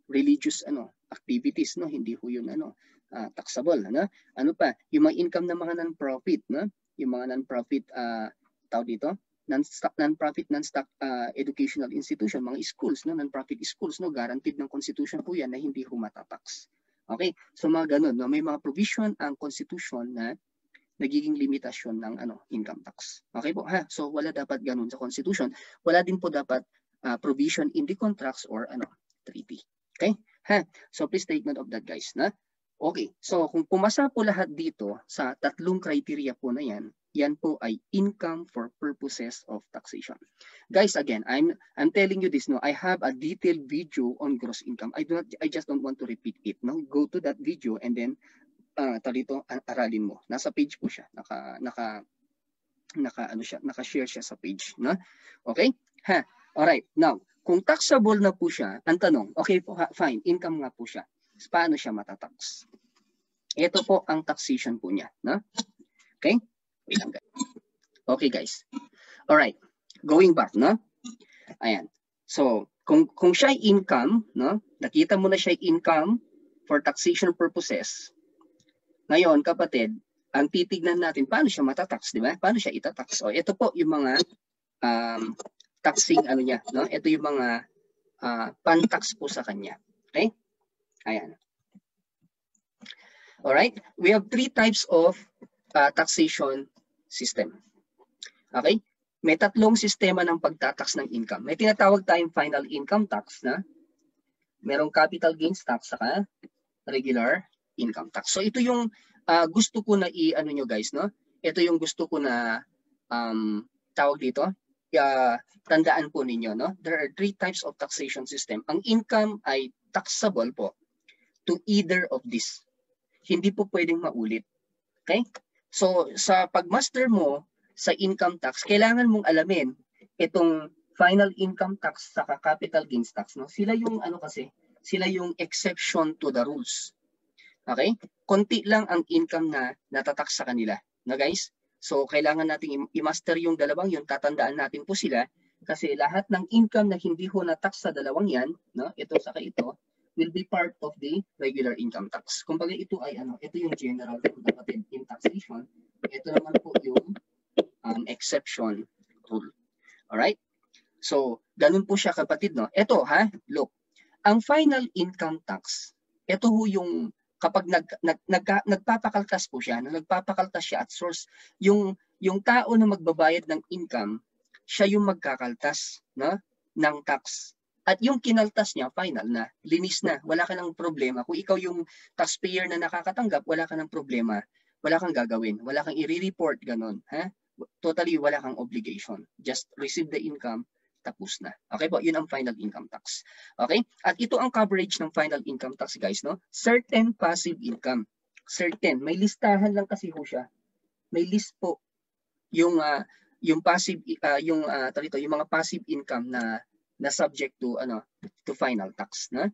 religious activities, no? Hindi ho yun taxable, no? Ano pa? Yung mga income ng mga non-profit, no? Yung mga non-profit tawag dito, non-profit, non-stock educational institution, mga schools, no, non-profit schools, no, guaranteed ng Constitution po yan na hindi ho matatax. Okay? So mga ganun, no, may mga provision ang Constitution na nagiging limitasyon ng income tax. Okay po, ha? So wala dapat ganun sa Constitution. Wala din po dapat provision in the contracts or treaty. Okay? Ha? So please take note of that, guys, na. Okay. So kung pumasa po lahat dito sa tatlong criteria po na yan, yan po ay income for purposes of taxation. Guys, again, I'm telling you this, no, I have a detailed video on gross income. I just don't want to repeat it, no. Go to that video and then aralin mo. Nasa page po siya. Naka-share siya sa page, no? Okay? Ha. All right. Now, kung taxable na po siya, ang tanong, okay po, fine, income nga po siya. Paano siya matatax? Ito po ang taxation po niya, no? Okay? Wait lang, guys. Okay, guys. All right. Going back, no? Ayan. So, kung siya ay income, no? Nakita mo na siya ay income for taxation purposes. Ngayon, kapatid, ang titignan natin, paano siya matatax, di ba? Paano siya itatax? O, ito po yung mga taxing niya, no? Ito yung mga pan-tax po sa kanya. Okay? Ayan. All right? We have 3 types of taxation system. Okay? May 3 sistema ng pagtatax ng income. May tinatawag tayong final income tax na merong capital gains tax saka regular income tax. So ito yung gusto ko na nyo guys, no? Ito yung gusto ko na tawag dito. Tandaan po ninyo, no? There are 3 types of taxation system. Ang income ay taxable po to either of these. Hindi po pwedeng maulit. Okay? So, sa pagmaster mo sa income tax, kailangan mong alamin itong final income tax saka capital gains tax, no? Sila yung ano kasi, sila yung exception to the rules. Okay? Konti lang ang income na natatax sa kanila, na guys. So kailangan nating i-master yung dalawang yun, tatandaan natin po sila kasi lahat ng income na hindi ho na-tax sa dalawang yan, no? Ito saka ito will be part of the regular income tax. Kumbaga ito ay ano, ito yung general rule kapatid in taxation. Ito naman po yung exception rule. Alright? So, ganun po siya kapatid, no? Ito ha, look. Ang final income tax, ito ho yung kapag nagpapakaltas po siya, nagpapakaltas siya at source, yung tao na magbabayad ng income, siya yung magkakaltas, no? Ng tax. At yung kinaltas niya, final na, linis na, wala ka ng problema. Kung ikaw yung taxpayer na nakakatanggap, wala ka ng problema. Wala kang gagawin, wala kang i-report, ganun. Ha? Totally wala kang obligation. Just receive the income, tapos na. Okay po, yun ang final income tax. Okay? At ito ang coverage ng final income tax, guys, no? Certain passive income. Certain, may listahan lang kasi ho siya. May list po yung passive yung mga passive income na subject to to final tax, na.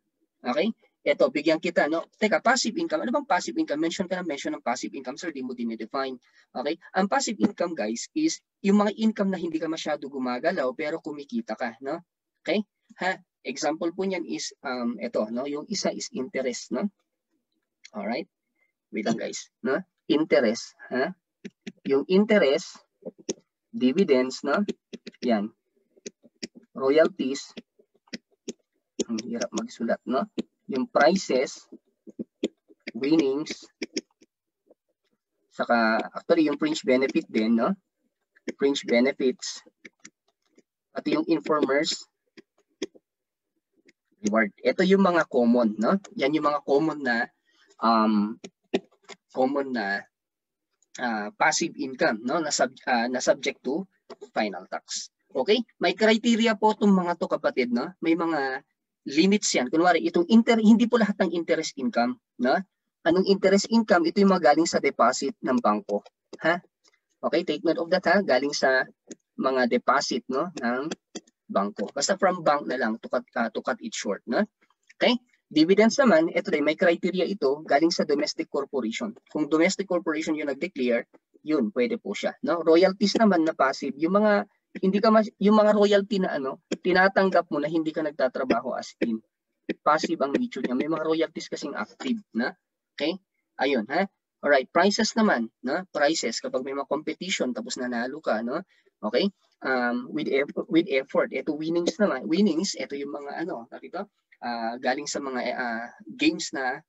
Okay? Ito, bigyan kita, no? Teka, passive income. Ano bang passive income? Mention ng passive income, sir. Di mo dinedefine. Okay? Ang passive income, guys, is yung mga income na hindi ka masyado gumagalaw pero kumikita ka, no? Okay? Ha? Example po niyan is, ito, no? Yung isa is interest, no? Alright? Wait lang, guys. No? Interest, ha? Yung interest, dividends, no? Yan. Royalties. Ang hirap magsulat, no? Yung prices, winnings, saka actually yung fringe benefit din, no? Fringe benefits, pati yung informers reward. Ito yung mga common, no? Yan yung mga common na passive income, no? Na subject to final tax. Okay? May criteria po itong mga to, kapatid, no? May mga limits yan. Kunwari, itong hindi po lahat ng interest income, no? Anong interest income? Ito yung mga galing sa deposit ng bangko. Ha? Okay, take note of that, ha? Galing sa mga deposit, no, ng bangko. Basta from bank na lang to cut it short, no? Okay? Dividends naman, ito din, may criteria ito, galing sa domestic corporation. Kung domestic corporation yung nag-declare, yun, pwede po siya, no? Royalties naman na passive, yung mga royalty na tinatanggap mo na hindi ka nagtatrabaho as in. Passive ang nature niya. May mga royalties kasing active, na. Okay? Ayun, ha? Alright, prices naman, no? Prices kapag may mga competition tapos nanalo ka, no? Okay? With effort. Ito winnings naman. Winnings, ito yung mga dito, galing sa mga games na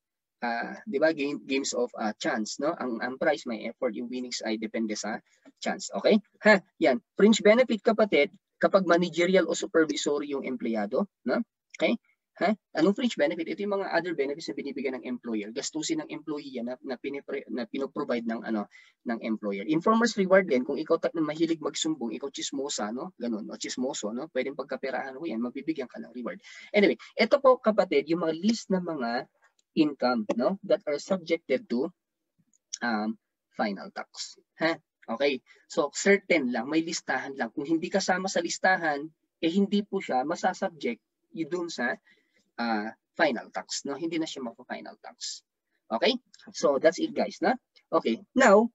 di ba, games of chance, no? Ang prize may effort, yung winnings ay depende sa chance. Okay? Ha, yan. Fringe benefit, kapatid, kapag managerial o supervisory yung empleyado, no? Okay? Ha? Anong fringe benefit? Ito yung mga other benefits na binibigyan ng employer. Gastusin ng employee yan na pinoprovide ng ng employer. Informers reward din, kung ikaw mahilig magsumbong, ikaw chismosa, no? Ganun, o chismoso, no? Pwedeng pagkaperahan mo yan, mabibigyan ka ng reward. Anyway, ito po, kapatid, yung mga list ng mga income, no, that are subjected to final tax. Ha? Okay. So certain lang, may listahan lang. Kung hindi kasama sa listahan, hindi po siya masasubject doon sa final tax, no? Hindi na siya mapa-final tax. Okay? So that's it, guys, na. Okay. Now,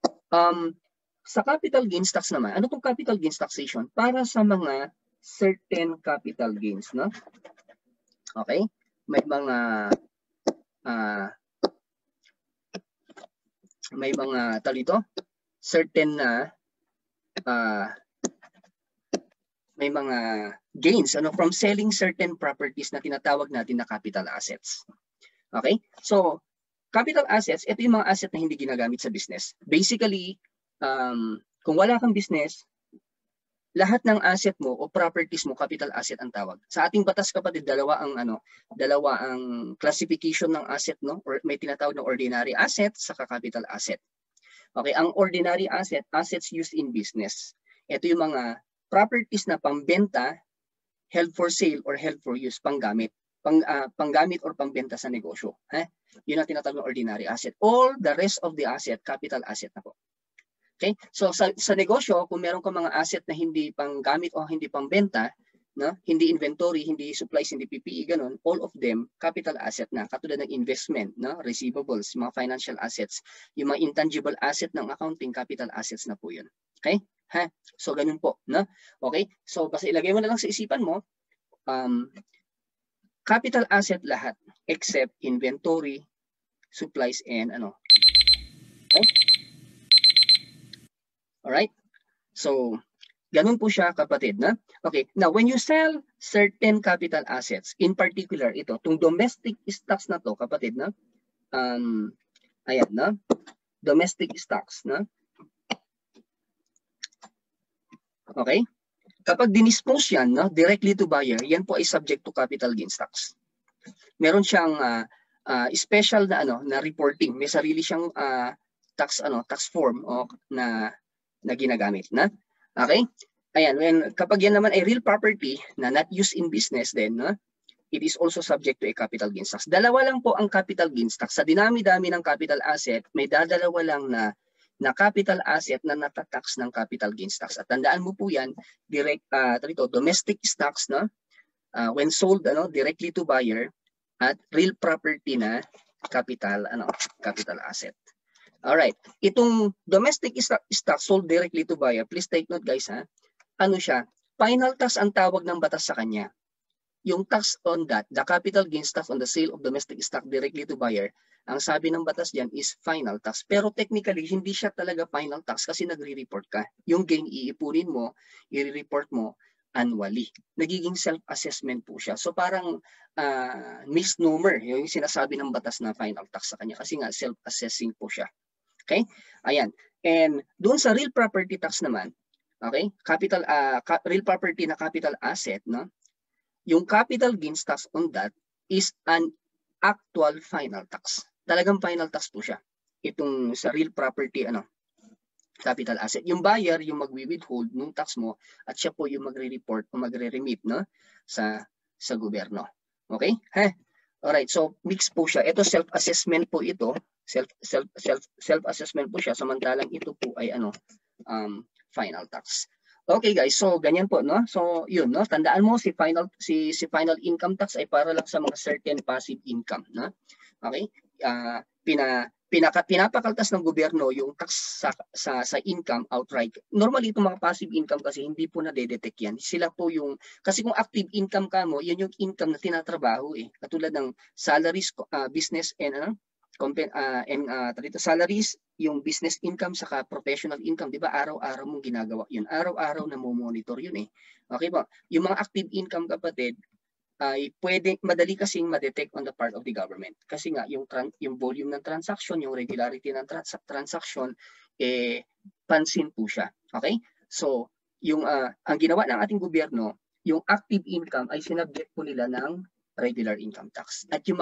sa capital gains tax naman, ano tong capital gains taxation? Para sa mga certain capital gains, no? Okay? May mga certain na may mga gains from selling certain properties na tinatawag natin na capital assets. Okay? So, capital assets, ito yung mga asset na hindi ginagamit sa business. Basically, kung wala kang business, lahat ng asset mo o properties mo, capital asset ang tawag. Sa ating batas, kapatid, dalawa ang classification ng asset, no? Or may tinatawag na ordinary asset saka capital asset. Okay, ang ordinary asset, assets used in business. Ito yung mga properties na pambenta, held for sale or held for use, panggamit. Panggamit or pambenta sa negosyo. Yun ang tinatawag na ordinary asset. All the rest of the asset, capital asset na po. Okay? So sa negosyo, kung meron ka mga asset na hindi panggamit o hindi pangbenta, no? Hindi inventory, hindi supplies, hindi PPE, ganun, all of them capital asset na, katulad ng investment, no? Receivables, mga financial assets, yung mga intangible asset ng accounting, capital assets na po yun. Okay? Ha? So ganun po, no? Okay? So basta ilagay mo na lang sa isipan mo, capital asset lahat except inventory, supplies, and ano. Okay? Alright? So, ganun po siya, kapatid, na? Okay, now when you sell certain capital assets, in particular ito, itong domestic stocks na to, kapatid, na? Ayan, na? Domestic stocks, na? Okay? Kapag dinispose yan, no, directly to buyer, yan po ay subject to capital gains tax. Meron siyang special na ano na reporting, may sarili siyang tax form na ginagamit, na. Okay? Ayan, kapag yan naman ay real property na not used in business, then it is also subject to a capital gains tax. Dalawa lang po ang capital gains tax. Sa dinami-dami ng capital asset, may dadalawa lang na capital asset na natatax ng capital gains tax. At tandaan mo po yan, domestic stocks, no? When sold directly to buyer, at real property na capital asset. Alright, itong domestic stock sold directly to buyer, please take note guys, ha? Ano siya? Final tax ang tawag ng batas sa kanya. Yung tax on that, the capital gains tax on the sale of domestic stock directly to buyer, ang sabi ng batas diyan is final tax. Pero technically, hindi siya talaga final tax kasi nagre-report ka. Yung gain iipunin mo, i-report mo annually. Nagiging self-assessment po siya. So parang misnomer, yung sinasabi ng batas na final tax sa kanya kasi nga self-assessing po siya. Okay? Ayan. And doon sa real property tax naman, okay? Real property na capital asset, no? Yung capital gains tax on that is an actual final tax. Talagang final tax po siya. Itong sa real property capital asset. Yung buyer yung magwi-withhold ng tax mo at siya po yung magre-report o magre-remit, no, sa gobyerno. Okay? Alright, so mix po siya. Ito self-assessment po ito. Self-assessment po siya, samantalang ito po ay final tax. Okay guys, so ganyan po, no? So yun, no? Tandaan mo si final income tax ay para lang sa mga certain passive income, no? Okay? Pinapakaltas ng gobyerno yung tax sa income outright. Normally itong mga passive income kasi hindi po na-detect yan. Sila po yung, kasi kung active income ka mo, yun yung income na tinatrabaho eh. Katulad ng salaries, business and salaries, yung business income saka professional income, di ba? Araw-araw mong ginagawa yun. Araw-araw na mo monitor yun eh. Okay ba? Yung mga active income, kapatid, ay madali kasing ma-detect on the part of the government. Kasi nga yung volume ng transaction, yung regularity ng transaction, pansin po siya. Okay? So, yung ang ginawa ng ating gobyerno, yung active income ay sinabject po nila ng regular income tax. At yung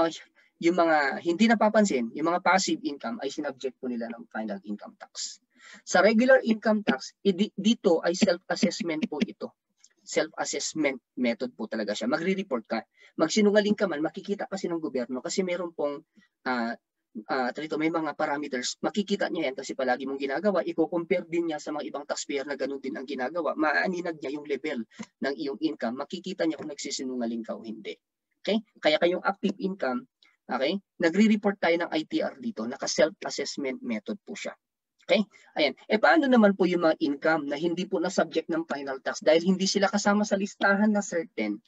mga hindi napapansin, yung mga passive income ay sinabject po nila ng final income tax. Sa regular income tax, dito ay self-assessment po ito. Self-assessment method po talaga siya. Magre-report ka. Magsinungaling ka man, makikita kasi ng gobyerno kasi meron pong may mga parameters. Makikita niya yan kasi palagi mong ginagawa. I-compare din niya sa mga ibang taxpayer na ganun din ang ginagawa. Maaninag niya yung level ng iyong income. Makikita niya kung nagsisinungaling ka o hindi. Okay? Kaya kayong active income, okay? Nagre-report tayo ng ITR dito. Naka-self-assessment method po siya. Okay? Ayan. Paano naman po yung mga income na hindi po na subject ng final tax dahil hindi sila kasama sa listahan na certain?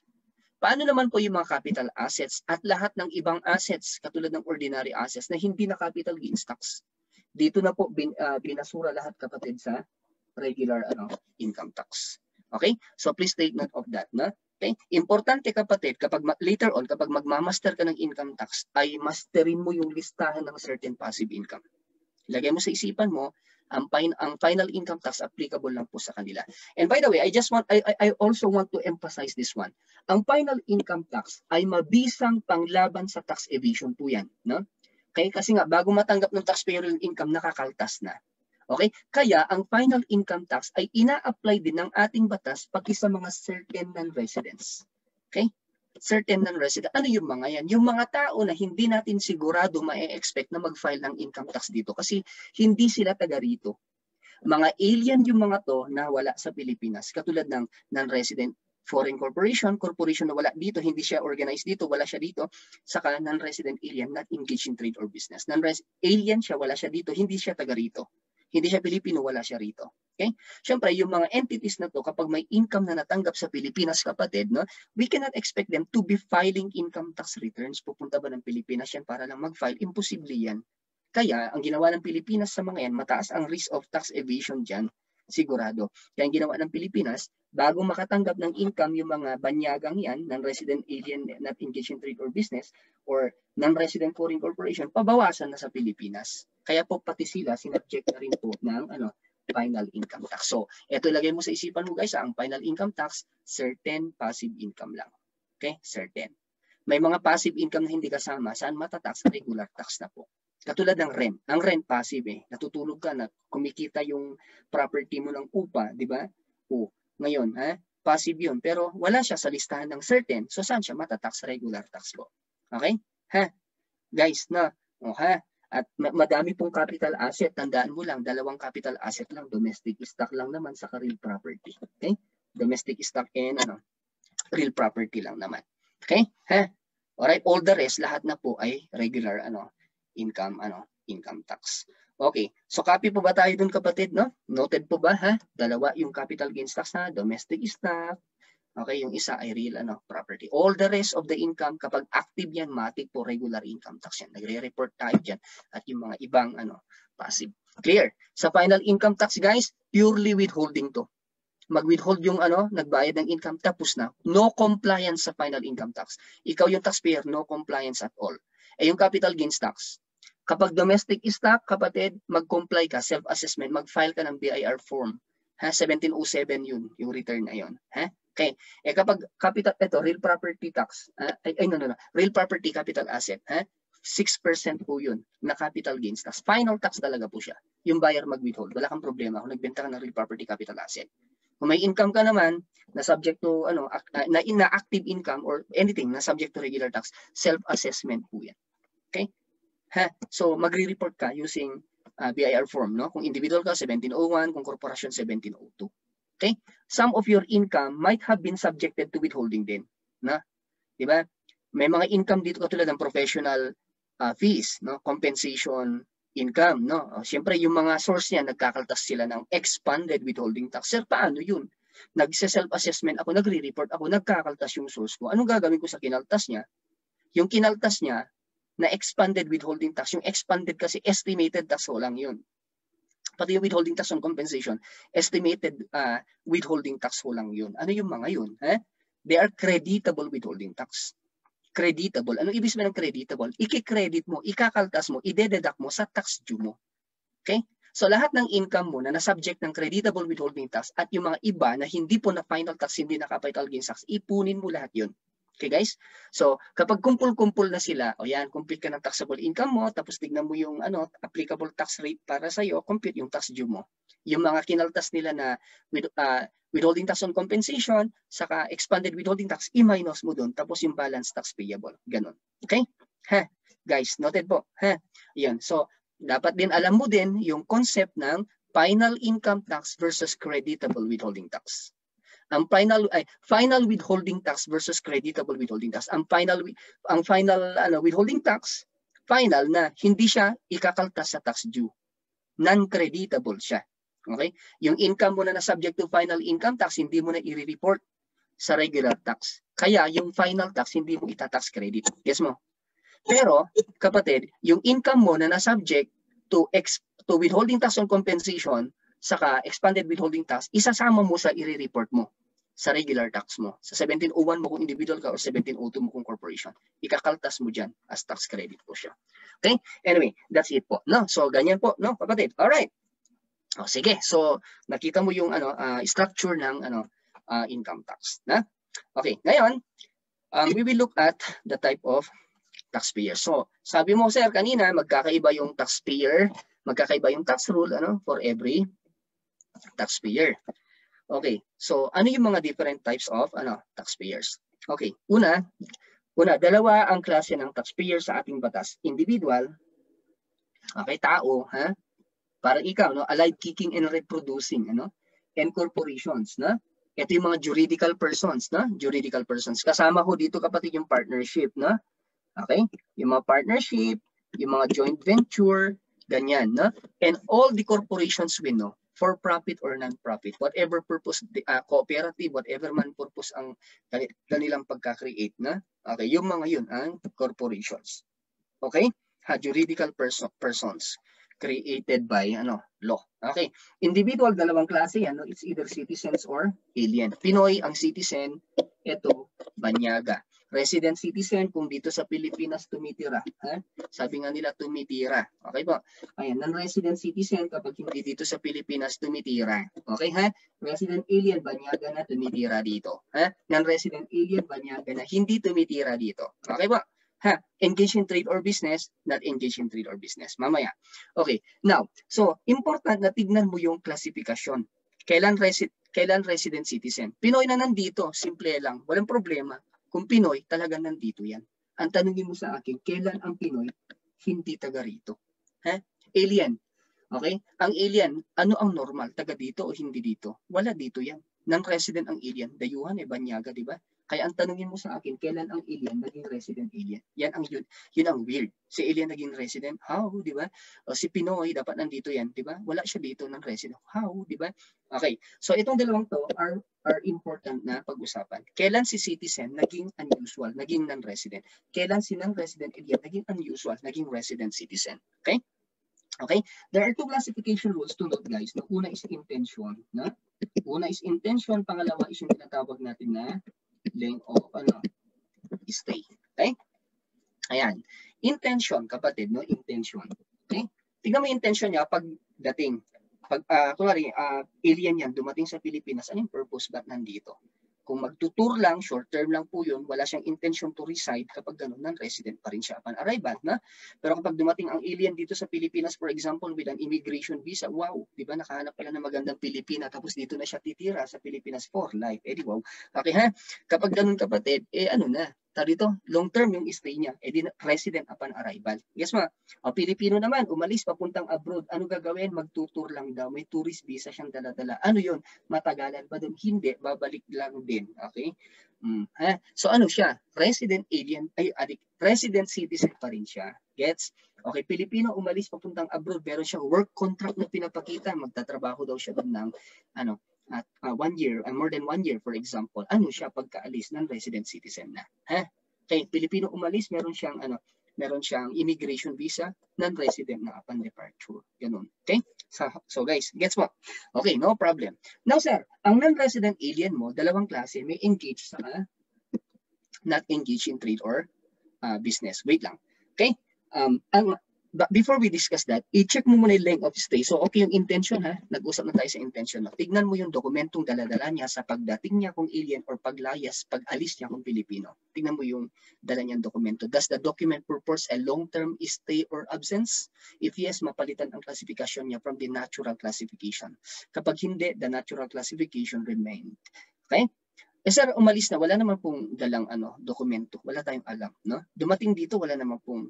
Paano naman po yung mga capital assets at lahat ng ibang assets katulad ng ordinary assets na hindi na capital gains tax? Dito na po binasura lahat, kapatid, sa regular income tax. Okay? So please take note of that, na? Okay? Importante, kapatid, kapag later on kapag magmamaster ka ng income tax ay masterin mo yung listahan ng certain passive income. Lagay mo sa isipan mo, ang final income tax applicable lang po sa kanila. And by the way, I also want to emphasize this one. Ang final income tax ay mabisang panglaban sa tax evasion po yan, no? Okay? Kasi nga bago matanggap ng taxpayer yung income, nakakaltas na. Okay? Kaya ang final income tax ay ina-apply din ng ating batas pati sa mga certain non-residents. Okay? Certain non-resident. Ano yung mga yan? Yung mga tao na hindi natin sigurado ma-expect na mag-file ng income tax dito kasi hindi sila taga rito. Mga alien yung mga to na wala sa Pilipinas, katulad ng non-resident foreign corporation, corporation na wala dito, hindi siya organized dito, wala siya dito, saka non-resident alien not engaged in trade or business. Non-alien siya, wala siya dito, hindi siya taga rito. Hindi siya Pilipino, wala siya rito. Okay? Siyempre, yung mga entities na to, kapag may income na natanggap sa Pilipinas, kapatid, no, we cannot expect them to be filing income tax returns. Pupunta ba ng Pilipinas yan para lang mag-file? Imposible yan. Kaya, ang ginawa ng Pilipinas sa mga yan, mataas ang risk of tax evasion dyan. Sigurado. Kaya ang ginawa ng Pilipinas, bago makatanggap ng income yung mga banyagang yan, non-resident alien not engaged in trade or business, or non-resident foreign corporation, pabawasan na sa Pilipinas. Kaya po pati sila, sinabject na rin po ng final income tax. So, ito ilagay mo sa isipan mo guys, ang final income tax, certain passive income lang. Okay? Certain. May mga passive income na hindi kasama, saan matatax? Regular tax na po. Katulad ng rent. Ang rent passive eh. Natutulog ka na kumikita yung property mo ng upa, di ba? O, ngayon, passive yun. Pero wala siya sa listahan ng certain. So saan siya matatax? Regular tax po. Okay? Guys, na. At madami pong capital asset. Tandaan mo lang, 2 capital asset lang. Domestic stock lang naman sa real property. Okay? Domestic stock and real property lang naman. Okay? Alright, all the rest, lahat na po ay regular income tax. Okay, so copy po ba tayo dun kapatid, no? Noted po ba, Dalawa yung capital gains tax na domestic stock. Okay, yung isa ay real property. All the rest of the income, kapag active yan, matik po regular income tax yan. Nagre-report tayo dyan. At yung mga ibang passive. Clear? Sa final income tax, guys, purely withholding to. Mag-withhold yung nagbayad ng income, tapos na. No compliance sa final income tax. Ikaw yung taxpayer, no compliance at all. Yung capital gains tax, kapag domestic stock, kapatid, mag-comply ka, self-assessment, mag-file ka ng BIR form. 1707 yun, yung return na yun. Okay. Kapag capital, real property tax, real property capital asset, 6% po yun na capital gains tax. Final tax talaga po siya. Yung buyer mag-withhold. Wala kang problema kung nagbenta ka ng real property capital asset. Kung may income ka naman, na subject to, na active income or anything na subject to regular tax, self-assessment po yan. Okay? So, magre-report ka using BIR form, no? Kung individual ka, 1701, kung corporation, 1702. Okay? Some of your income might have been subjected to withholding din. Na? Diba? May mga income dito katulad ng professional fees, no? Compensation income, no? Siyempre, yung mga source niya, nagkakaltas sila ng expanded withholding tax. Sir, paano yun? Nag-self-assessment ako, nagre-report ako, nagkakaltas yung source ko. Anong gagawin ko sa kinaltas niya? Yung kinaltas niya, na expanded withholding tax. Yung expanded kasi estimated tax ko lang yun. Pati yung withholding tax on compensation, estimated withholding tax ko lang yun. Ano yung mga yun? They are creditable withholding tax. Creditable. Ano ibig sabihin ng creditable? Iki-credit mo, ikakaltas mo, ide-deduct mo sa tax due mo. Okay? So lahat ng income mo na na-subject ng creditable withholding tax at yung mga iba na hindi po na final tax, hindi na capital gains tax, ipunin mo lahat yun. Okay guys? So kapag kumpul-kumpul na sila, o yan, compute ka ng taxable income mo, tapos tignan mo yung applicable tax rate para sa'yo, compute yung tax due mo. Yung mga kinaltas nila na withholding tax on compensation, saka expanded withholding tax, i-minus mo doon, tapos yung balance tax payable. Ganon. Okay? Guys, noted po. Yan. So, dapat din alam mo din yung concept ng final income tax versus creditable withholding tax. Ang final withholding tax versus creditable withholding tax. Ang final withholding tax, final na hindi siya ikakaltas sa tax due. Non-creditable siya. Okay? Yung income mo na subject to final income tax, hindi mo na i-report sa regular tax. Kaya yung final tax, hindi mo itatax credit. Yes mo? Pero, kapatid, yung income mo na subject to withholding tax on compensation, saka expanded withholding tax, isasama mo sa i-report mo sa regular tax mo. Sa 1701 mo kung individual ka or 1702 mo kung corporation. Ikakaltas mo dyan as tax credit po siya. Okay? Anyway, that's it po. No? So, ganyan po, no, kapatid? Alright. O, sige. So, nakita mo yung structure ng income tax. Na? Okay. Ngayon, we will look at the type of taxpayer. So, sabi mo, sir, kanina, magkakaiba yung taxpayer, magkakaiba yung tax rule for every taxpayer. Okay. So, ano yung mga different types of taxpayers? Okay. Una, dalawa ang klase ng taxpayer sa ating batas. Individual, okay, tao, Parang ikaw, alive, kicking, and reproducing, and corporations, Ito yung mga juridical persons, no? Juridical persons. Kasama ho dito kapatid yung partnership, no? Okay? Yung mga partnership, yung mga joint venture, ganyan, no? And all the corporations we know, for profit or non-profit, whatever purpose, cooperative, whatever man purpose ang kanilang pagka-create, na? Okay, yung mga yun ang corporations. Okay? Juridical persons created by law. Okay. Individual, dalawang klase yan. It's either citizens or alien. Pinoy ang citizen, ito banyaga. Resident citizen kung dito sa Pilipinas tumitira. Sabi nga nila tumitira. Okay po? Ayan, non-resident citizen kapag hindi dito sa Pilipinas tumitira. Okay ha? Resident alien, banyaga na tumitira dito. Non-resident alien, banyaga na hindi tumitira dito. Okay po? Engage in trade or business, not engage in trade or business. Mamaya. Okay. Now, so, important na tignan mo yung klasifikasyon. Kailan resident citizen? Pinoy na nandito, simple lang. Walang problema. Kung Pinoy, talagang nandito yan. Ang tanungin mo sa akin, kailan ang Pinoy hindi taga rito? Alien. Okay? Ang alien, ano ang normal? Taga dito o hindi dito? Wala dito yan. Non-resident ang alien. Dayuhan banyaga, di ba? Kaya ang tanungin mo sa akin, kailan ang alien naging resident alien? Yan ang yun ang weird. Si alien naging resident, how, di ba? O si Pinoy, dapat nandito yan, di ba? Wala siya dito ng resident. How, di ba? Okay. So itong dalawang to are important na pag-usapan. Kailan si citizen naging unusual, naging non-resident? Kailan si non-resident alien naging unusual, naging resident citizen? Okay? Okay? There are two classification rules to note, guys. No? Una is intention. No? Una is intention. Pangalawa is yung tinatawag natin na length of stay. Okay? Ayan. Intention, kapatid, no? Intention. Okay? Tignan mo yung intention niya pag dating. Pag, kunwari, alien yan, dumating sa Pilipinas, anong purpose ba't nandito? Kung magtutur lang, short term lang po yun, wala siyang intention to reside, kapag ganun, non-resident pa rin siya upon arrival. Na? Pero kapag dumating ang alien dito sa Pilipinas, for example, with an immigration visa, wow, di ba, nakahanap pala ng magandang Pilipina, tapos dito na siya titira sa Pilipinas for life. Di wow. Okay ha? Kapag ganun kapatid, ano na, dito, long term yung stay niya, di resident upon arrival. Yes ma, Pilipino naman, umalis, papuntang abroad, ano gagawin? Magtutur lang daw, may tourist visa siyang dala-dala. Ano yun? Matagalan ba doon? Hindi, babalik lang din. Okay? So ano siya? Resident alien, resident citizen pa rin siya. Gets? Okay, Pilipino umalis papuntang abroad, meron siyang work contract na pinapakita, magtatrabaho daw siya doon ng 1 year, more than 1 year for example. Ano siya pagkaalis ng resident citizen na? Okay, Pilipino umalis, meron siyang immigration visa, non-resident na upon departure. Ganun. Okay? So guys, gets mo? Okay, no problem. Now sir, ang non-resident alien mo, dalawang klase, may engage sa not engage in trade or business. Wait lang. Okay? But before we discuss that, i-check mo muna yung length of stay. So okay yung intention ha, nag-usap na tayo sa intention. No? Tignan mo yung dokumentong daladala niya sa pagdating niya kung alien or paglayas, pag-alis niya kung Pilipino. Tignan mo yung dala niyang dokumento. Does the document purpose a long-term stay or absence? If yes, mapalitan ang classification niya from the natural classification. Kapag hindi, the natural classification remained. Okay? Sir, umalis na, wala naman pong dalang dokumento. Wala tayong alam. No? Dumating dito, wala naman pong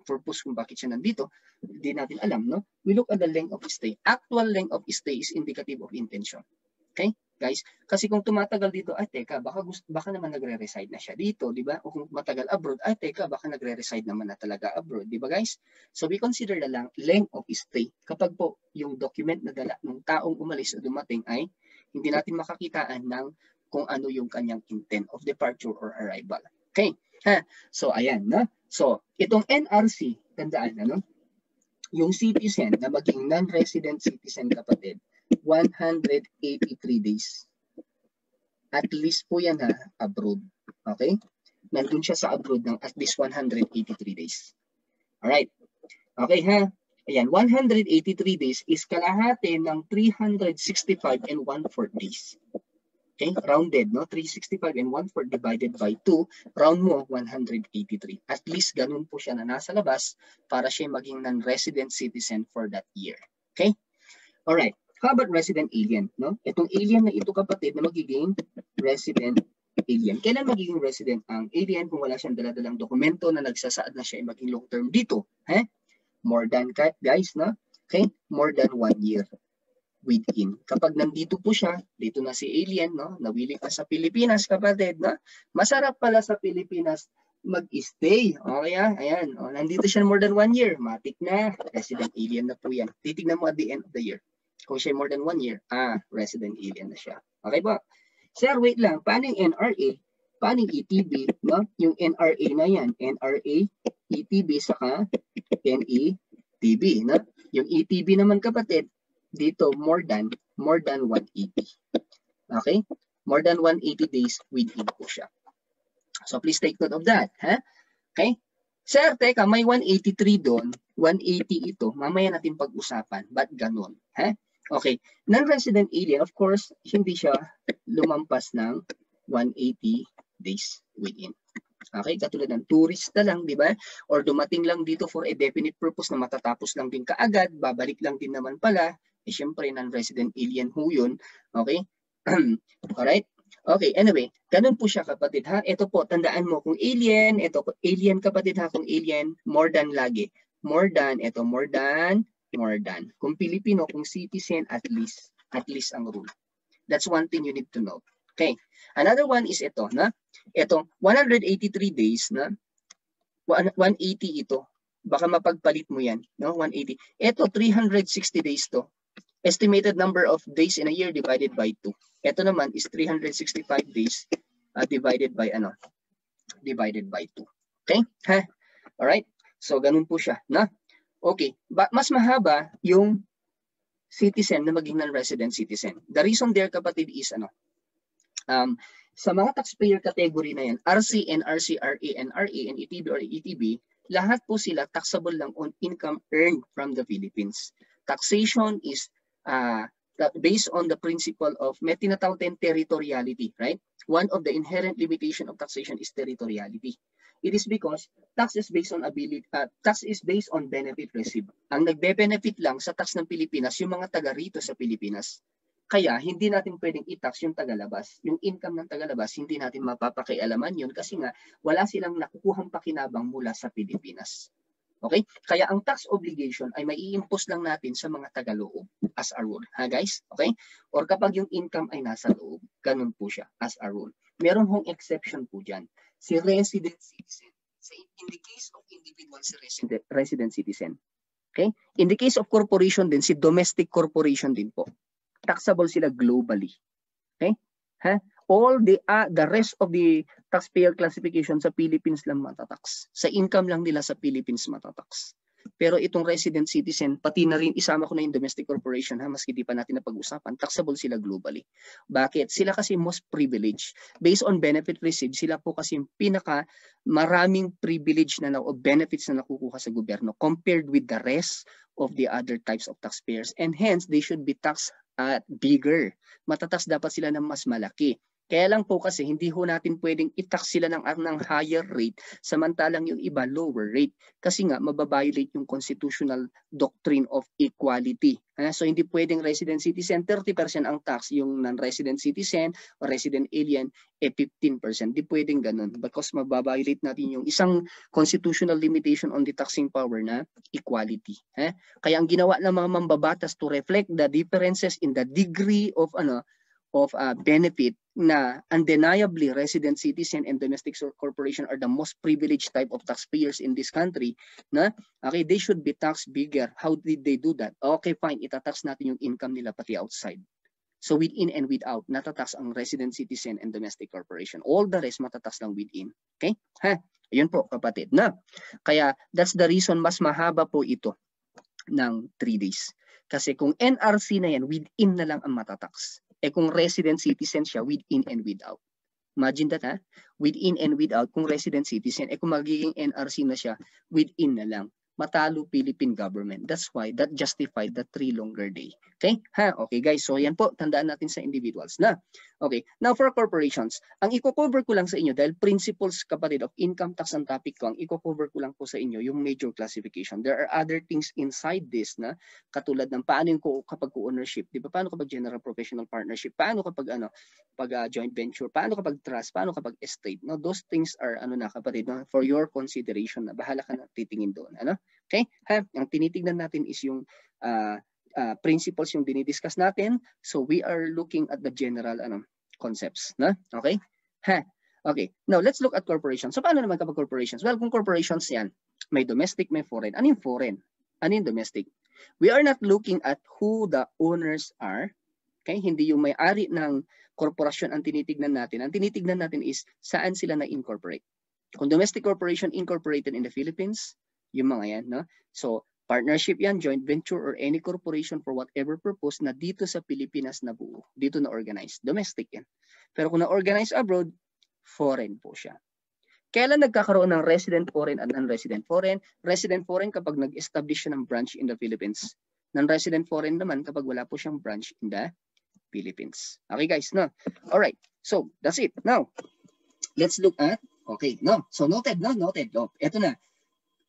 purpose kung bakit siya nandito, hindi natin alam, no? We look at the length of stay. Actual length of stay is indicative of intention. Okay? Guys, kasi kung tumatagal dito, teka, baka naman nagre-reside na siya dito, di ba? O kung matagal abroad, teka, baka nagre-reside naman na talaga abroad, di ba guys? So we consider na lang length of stay. Kapag po yung document na dala ng taong umalis o dumating ay hindi natin makakitaan ng kung ano yung kanyang intent of departure or arrival. Okay? So ayan, no? So, itong NRC, tandaan, yung citizen na maging non-resident citizen, kapatid, 183 days. At least po yan abroad. Okay? Nandun siya sa abroad ng at least 183 days. Alright. Okay Ayan, 183 days is kalahati ng 365 and 1/4 days. Okay, rounded, no? 365 and 1/4 divided by 2, round mo, 183. At least ganun po siya na nasa labas para siya maging non-resident citizen for that year. Okay? Alright. How about resident alien, no? Itong alien na ito, kapatid, na magiging resident alien. Kailan magiging resident ang alien kung wala siyang daladalang dokumento na nagsasaad na siya ay maging long term dito? More than, guys, no? Okay? More than 1 year. within. Kapag nandito po siya, dito na si alien, no? Nawili ka sa Pilipinas, kapatid, no? Masarap pala sa Pilipinas mag-stay. Okay, ayan. O, nandito siya more than 1 year. Matik na. Resident alien na po yan. Titignan mo at the end of the year. Kung siya more than 1 year, resident alien na siya. Okay po? Sir, wait lang. Paano yung NRA? Paano yung ETB? No? Yung NRA na yan. NRA, ETB, saka NETB. No? Yung ETB naman, kapatid, dito more than 180. Okay? More than 180 days within po siya. So please take note of that. Ha? Okay? Sir, teka, may 183 doon. 180 ito. Mamaya natin pag-usapan. Ba't ganun? Ha? Okay. Non-resident alien, of course, hindi siya lumampas ng 180 days within. Okay? Katulad ng turista lang, di ba? Or dumating lang dito for a definite purpose na matatapos lang din kaagad, babalik lang din naman pala. Eh, syempre, non-resident alien ho yun. Okay? Alright? Okay, anyway, ganun po siya, kapatid, ha? Ito po, tandaan mo, kung alien, ito, alien, kapatid, ha? Kung alien, more than lagi. More than, ito, more than. Kung Pilipino, kung citizen, at least ang rule. That's one thing you need to know. Okay. Another one is ito, na? Ito, 183 days, na? 180 ito. Baka mapagpalit mo yan, no? 180. Ito, 360 days to. Estimated number of days in a year divided by 2. Ito naman is 365 days divided by 2. Okay? Ha? Alright? So, ganun po siya, na? Okay, mas mahaba yung citizen na maging non-resident citizen. The reason there, kapatid, is sa mga taxpayer category na yan, RC, NRC, RA, NRA, and ETB or ETB, lahat po sila taxable lang on income earned from the Philippines. Taxation is based on the principle of may tinatawag tayong territoriality, right? One of the inherent limitation of taxation is territoriality. It is because tax is based on benefit received. Ang nagbe-benefit lang sa tax ng Pilipinas yung mga taga rito sa Pilipinas. Kaya hindi natin pwedeng i-tax yung tagalabas. Yung income ng tagalabas, hindi natin mapapakialaman yun kasi nga wala silang nakukuhang pakinabang mula sa Pilipinas. Okay? Kaya ang tax obligation ay may i-impose lang natin sa mga taga-loob as a rule. Ha guys? Okay? Or kapag yung income ay nasa loob, ganun po siya as a rule. Meron hong exception po dyan. Si resident citizen. In the case of individual, si resident citizen. Okay? In the case of corporation din, si domestic corporation din po. Taxable sila globally. Okay? Ha? All the rest of the taxpayer classification sa Philippines lang matatax. Sa income lang nila sa Philippines matatax. Pero itong resident citizen, pati na rin isama ko na yung domestic corporation, ha, maski di pa natin napag-usapan, taxable sila globally. Bakit? Sila kasi most privileged. Based on benefit received, sila po kasi yung pinaka maraming privilege na o benefits na nakukuha sa gobyerno compared with the rest of the other types of taxpayers. And hence, they should be taxed at bigger. Matatax dapat sila ng mas malaki. Kaya lang po kasi hindi ho natin pwedeng i-tax sila ng higher rate samantalang yung iba lower rate kasi nga mababiolate yung constitutional doctrine of equality. So hindi pwedeng resident citizen 30% ang tax, yung non-resident citizen o resident alien 15%. Hindi pwedeng ganun because mababiolate natin yung isang constitutional limitation on the taxing power na equality. Kaya ang ginawa ng mga mambabatas to reflect the differences in the degree of benefit na undeniably resident citizen and domestic corporation are the most privileged type of taxpayers in this country, na okay, they should be taxed bigger. How did they do that? Okay, fine, itatax natin yung income nila pati outside. So within and without, natatax ang resident citizen and domestic corporation. All the rest matatax lang within. Okay? Ayun po, kapatid. Na, kaya that's the reason mas mahaba po ito ng 3 days. Kasi kung NRC na yan, within na lang ang matatax. Kung resident citizen siya, within and without. Imagine that, ha? Within and without, kung resident citizen, kung magiging NRC na siya, within na lang. Matalo Philippine government. That's why that justified the 3 longer day. Okay? Okay guys, so yan po, tandaan natin sa individuals na. Okay, now for corporations, ang i-cover ko lang sa inyo dahil principles, kapatid, of income tax ang topic ko, ang i-cover ko lang po sa inyo yung major classification. There are other things inside this na katulad ng paano yung kapag co-ownership, di ba? Paano kapag general professional partnership, paano kapag joint venture, paano kapag trust, paano kapag estate. No, those things are kapatid, no? For your consideration na bahala ka na titingin doon, Okay? Ang tinitingnan natin is yung principles yung dinidiscuss natin. So we are looking at the general concepts, na? Okay? Okay. Now let's look at corporations. So paano naman kapag corporations? Well, kung corporations yan, may domestic, may foreign. Ano yung foreign? Ano yung domestic? We are not looking at who the owners are. Okay? Hindi yung may-ari ng korporasyon ang tinitignan natin. Ang tinitignan natin is saan sila na-incorporate. Kung domestic corporation incorporated in the Philippines, yung mga yan, no? So, partnership yan, joint venture, or any corporation for whatever purpose na dito sa Pilipinas na buo. Dito na organized. Domestic yan. Pero kung na-organized abroad, foreign po siya. Kailan nagkakaroon ng resident foreign at non-resident foreign? Resident foreign kapag nag-establish siya ng branch in the Philippines. Non-resident foreign naman kapag wala po siyang branch in the Philippines. Okay guys, no? Alright, so that's it. Now, let's look at, okay, no? So noted, no? Noted. Oh, ito na.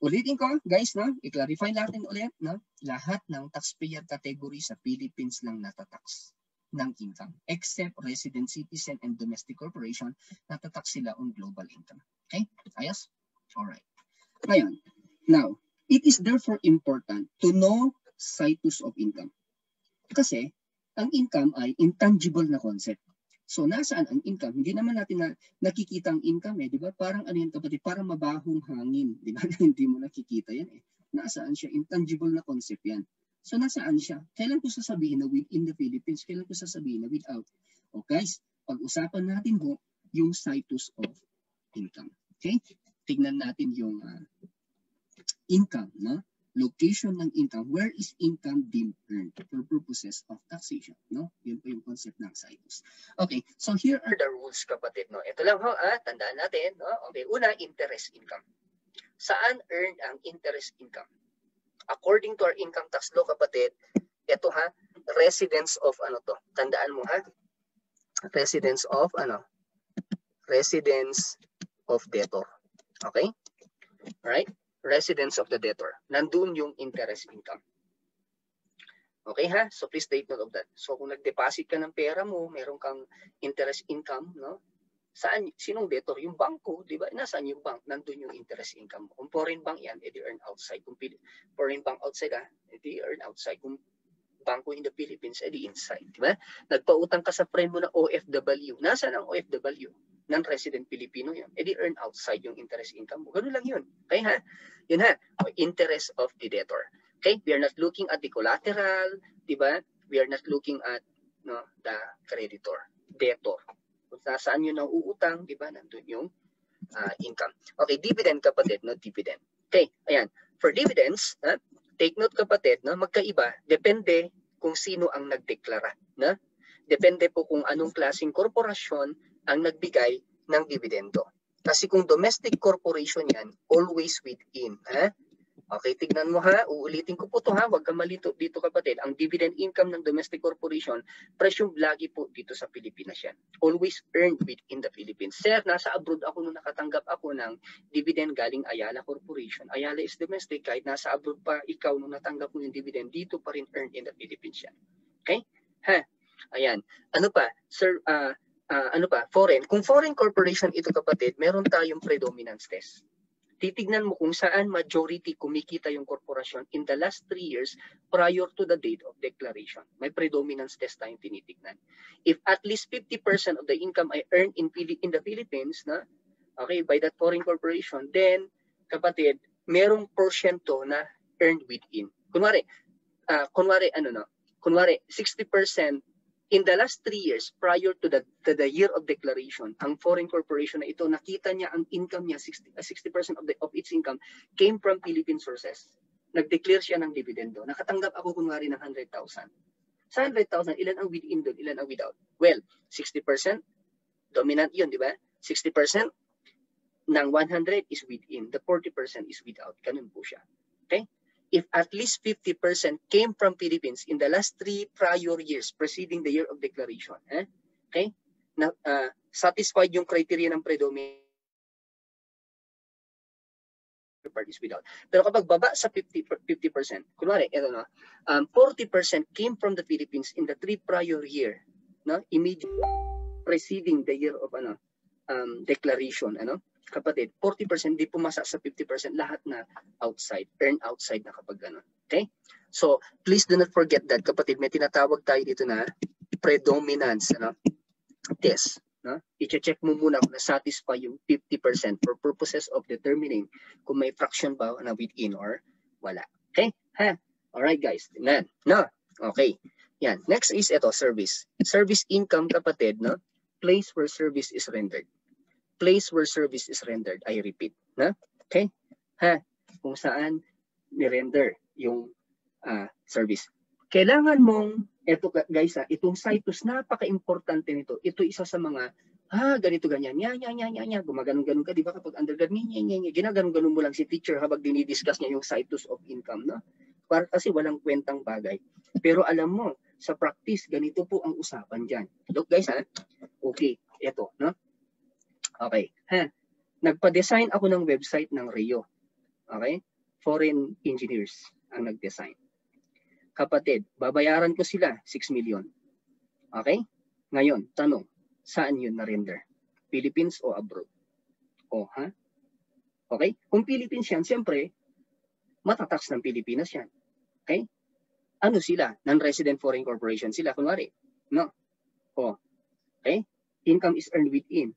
Ulitin ko, guys, no? I-clarify natin ulit, no? Lahat ng taxpayer category sa Philippines lang natatax ng income, except resident, citizen, and domestic corporation, natatax sila on global income. Okay? Ayos? Alright. Ngayon, now, it is therefore important to know situs of income. Kasi, ang income ay intangible na concept. So, nasaan ang income? Hindi naman natin nakikita ang income di ba? Parang ano yan kapatid? Parang mabahong hangin, di ba? Hindi mo nakikita yan Nasaan siya? Intangible na concept yan. So, nasaan siya? Kailan ko sasabihin na within the Philippines? Kailan ko sasabihin na without? O guys, pag-usapan natin yung situs of income. Okay? Tignan natin yung income, no? Location ng income. Where is income being earned for purposes of taxation? No? Yun po yung concept ng situs. Okay, so here are the rules, kapatid. No? Ito lang tandaan natin. No? Okay, una, interest income. Saan earned ang interest income? According to our income tax law, kapatid, ito residence of tandaan mo residence of residence of debtor. Okay? Alright? Residence of the debtor. Nandun yung interest income. Okay So please take note of that. So kung nag-deposit ka ng pera mo, meron kang interest income, no? Sinong debtor? Yung bangko, di ba? Nasaan yung bank? Nandun yung interest income mo. Kung foreign bank yan, edi earn outside. Kung foreign bank outside edi earn outside. Kung bangko in the Philippines, edi inside. Di ba? Nagpautang ka sa friend mo na OFW. Nasaan ang OFW? Non-resident Filipino yan. Edi earn outside yung interest income mo. Ganun lang yun. Okay Yun interest of the debtor. Okay? We are not looking at the collateral. Di ba? We are not looking at the creditor. Debtor. Kung nasaan yun ang uutang, di ba? Nandun yung income. Okay, dividend kapatid, no? Dividend. Okay, ayan. For dividends, take note kapatid, no? Magkaiba. Depende kung sino ang nagdeklara. Na? Depende po kung anong klaseng korporasyon ang nagbigay ng dividendo. Kasi kung domestic corporation yan, always within. Okay, tignan mo uulitin ko po to huwag ka malito dito kapatid. Ang dividend income ng domestic corporation, presumed lagi po dito sa Pilipinas yan. Always earned within the Philippines. Sir, nasa abroad ako nung nakatanggap ako ng dividend galing Ayala Corporation. Ayala is domestic, kahit nasa abroad pa ikaw nung natanggap mo yung dividend, dito pa rin earned in the Philippines yan. Okay? Ayan. Ano pa? Sir, foreign. Kung foreign corporation ito kapatid, meron tayong predominance test. Titignan mo kung saan majority kumikita yung korporasyon in the last 3 years prior to the date of declaration. May predominance test tayong tinitignan. If at least 50% of the income ay earned in the Philippines, by that foreign corporation, then, kapatid, merong porsyento na earned within. Kunwari, 60% in the last 3 years prior to the year of declaration, ang foreign corporation na ito, nakita niya ang income niya, 60% of its income came from Philippine sources. Nag-declare siya ng dividendo. Nakatanggap ako kunwari ng 100,000. Sa 100,000, ilan ang within doon, ilan ang without? Well, 60%, dominant yun, di ba? 60% ng 100 is within. The 40% is without. Ganun po siya. Okay? If at least 50% came from Philippines in the last 3 prior years preceding the year of declaration, okay? Na, satisfied yung criteria ng predominant part is without. Pero kapag baba sa 50%, kunwari, 40% came from the Philippines in the 3 prior year, immediately preceding the year of declaration, kapatid, 40% di pumasa sa 50%, lahat na outside, earn outside na kapag Okay? So, please do not forget that, kapatid, may tinatawag tayo dito na predominance test. No? I-check mo muna kung na-satisfy yung 50% for purposes of determining kung may fraction ba na within or wala. Okay? Ha? Alright guys, tingnan. No? Okay. Yan. Next is ito, service. Service income, kapatid, no? Place where service is rendered. Place where service is rendered. I repeat. No? Okay? Ha? Kung saan ni-render yung service. Kailangan mong, eto guys, itong Citus, napaka-importante nito. Ito isa sa mga, ganito ganyan, gumaganon-ganon ka, di ba kapag undergrad, ginaganon-ganon mo lang si teacher habang dinidiscuss niya yung Citus of income, no? Para kasi walang kwentang bagay. Pero alam mo, sa practice, ganito po ang usapan dyan. Look guys, okay, eto, no? Okay, nagpa-design ako ng website ng Rio. Okay? Foreign engineers ang nag-design. Kapatid, babayaran ko sila 6 million. Okay? Ngayon, tanong, saan yun na-render? Philippines o abroad? Okay? Kung Philippines yan, siyempre, matatax ng Pilipinas yan. Okay? Ano sila? Non-resident foreign corporation sila, kunwari. No? Okay? Income is earned within.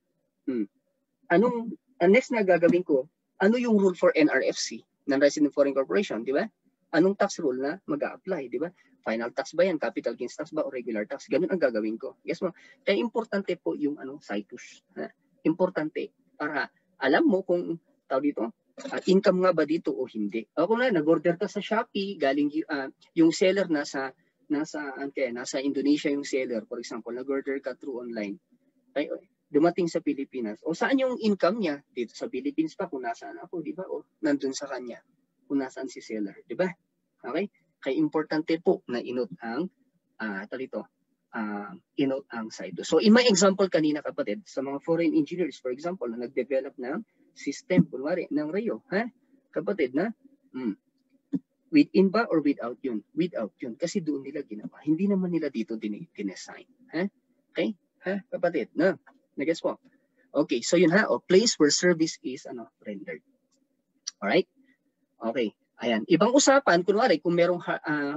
Next na gagawin ko, ano yung rule for NRFC? Non-resident foreign corporation, di ba? Anong tax rule na mag-a-apply, di ba? Final tax ba yan? Capital gains tax ba o regular tax? Ganun ang gagawin ko. Yes mo. Kaya importante po yung Citus. Importante para alam mo kung income nga ba dito o hindi. Kung nag-order ka sa Shopee, galing yung seller nasa Indonesia yung seller, for example, nag-order ka through online. Okay, dumating sa Pilipinas. O saan yung income niya? Dito sa Philippines pa, kung nasaan ako, di ba? O nandun sa kanya. Kung nasaan si seller, di ba? Okay? Kaya importante po na inote ang inote ang Citus. So in my example kanina, kapatid, sa mga foreign engineers, for example, na nag-develop ng system, kunwari, ng Rio, kapatid na, within ba or without yun? Without yun. Kasi doon nila ginawa. Hindi naman nila dito dinesign. Okay? Kapatid, na? Nag-guess po? Okay, so yun place where service is rendered. Alright? Okay. Ayan. Ibang usapan, kunwari, kung merong,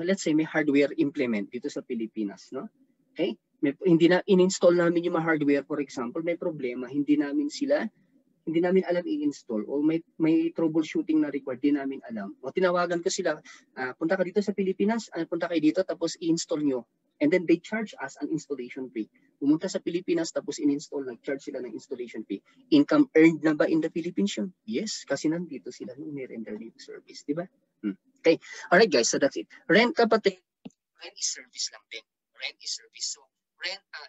let's say, may hardware implement dito sa Pilipinas, no? Okay? Hindi na in-install namin yung mga hardware, for example, may problema, hindi namin alam i-install o may troubleshooting na required, di namin alam. O tinawagan ko sila, punta ka dito sa Pilipinas, punta kayo dito, tapos i-install nyo. And then they charge us an installation fee. Pumunta sa Pilipinas, tapos in-install, nag-charge sila ng installation fee. Income earned na ba in the Philippines yun? Yes, kasi nandito sila nung ni-render yung service, di ba? Okay, alright guys, so that's it. Rent, kapatid, rent is service lang din. Rent is service. So,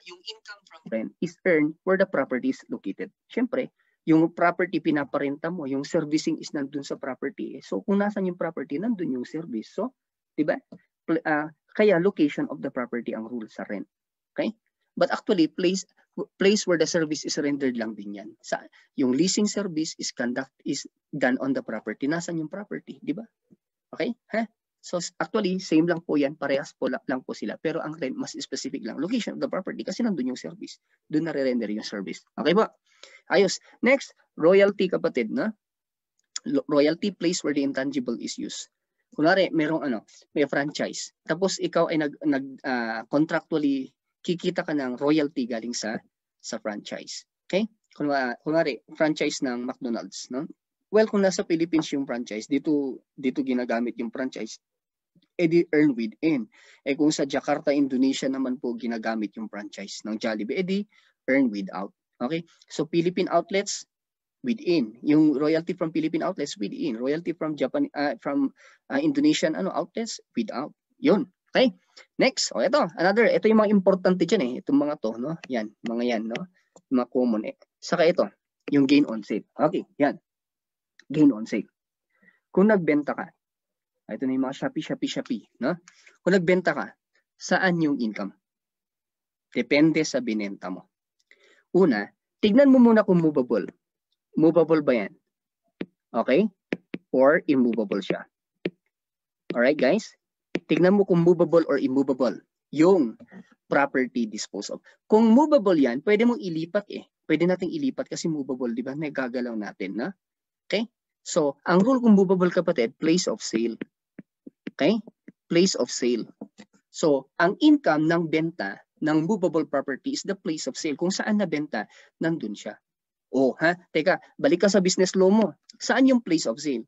yung income from rent is earned where the property is located. Siyempre, yung property pinaparenta mo, yung servicing is nandun sa property. So, kung nasan yung property, nandun yung service. So, di ba? Kaya location of the property ang rule sa rent. Okay? But actually, place where the service is rendered lang din yan. Yung leasing service is done on the property. Nasan yung property? Di ba? Okay? So actually, same lang po yan. Parehas po lang po sila. Pero ang rent, mas specific lang. Location of the property kasi nandun yung service. Doon na-render yung service. Okay ba? Ayos. Next, royalty, kapatid. Na? Royalty, place where the intangible is used. Kunwari, may franchise. Tapos ikaw ay contractually kikita ka ng royalty galing sa franchise. Okay? Kunwari, franchise ng McDonald's, no? Well, kung nasa Philippines yung franchise, dito ginagamit yung franchise, di earn within. Kung sa Jakarta, Indonesia naman po ginagamit yung franchise ng Jollibee, di earn without. Okay? So Philippine outlets, within. Yung royalty from Philippine outlets, within. Royalty from Indonesian outlets, without. Yun. Okay? Next, ito yung mga importante dyan itong mga to, no? Yan, mga yan, no? Mga common Saka ito, yung gain on sale. Okay, yan. Gain on sale. Kung nagbenta ka, ito na yung mga Shopee, no? Kung nagbenta ka, saan yung income? Depende sa binenta mo. Una, tignan mo muna kung movable. Movable ba yan? Okay? Or immovable siya. Alright, guys? Tignan mo kung movable or immovable yung property disposal. Kung movable yan, pwede mong ilipat Pwede nating ilipat kasi movable, di ba? Nagagalaw natin, na? Okay? So, ang rule kung movable, kapatid, place of sale. Okay? Place of sale. So, ang income ng benta ng movable property is the place of sale. Kung saan nabenta, nandun siya. Oh, teka, balik ka sa business law mo. Saan yung place of sale?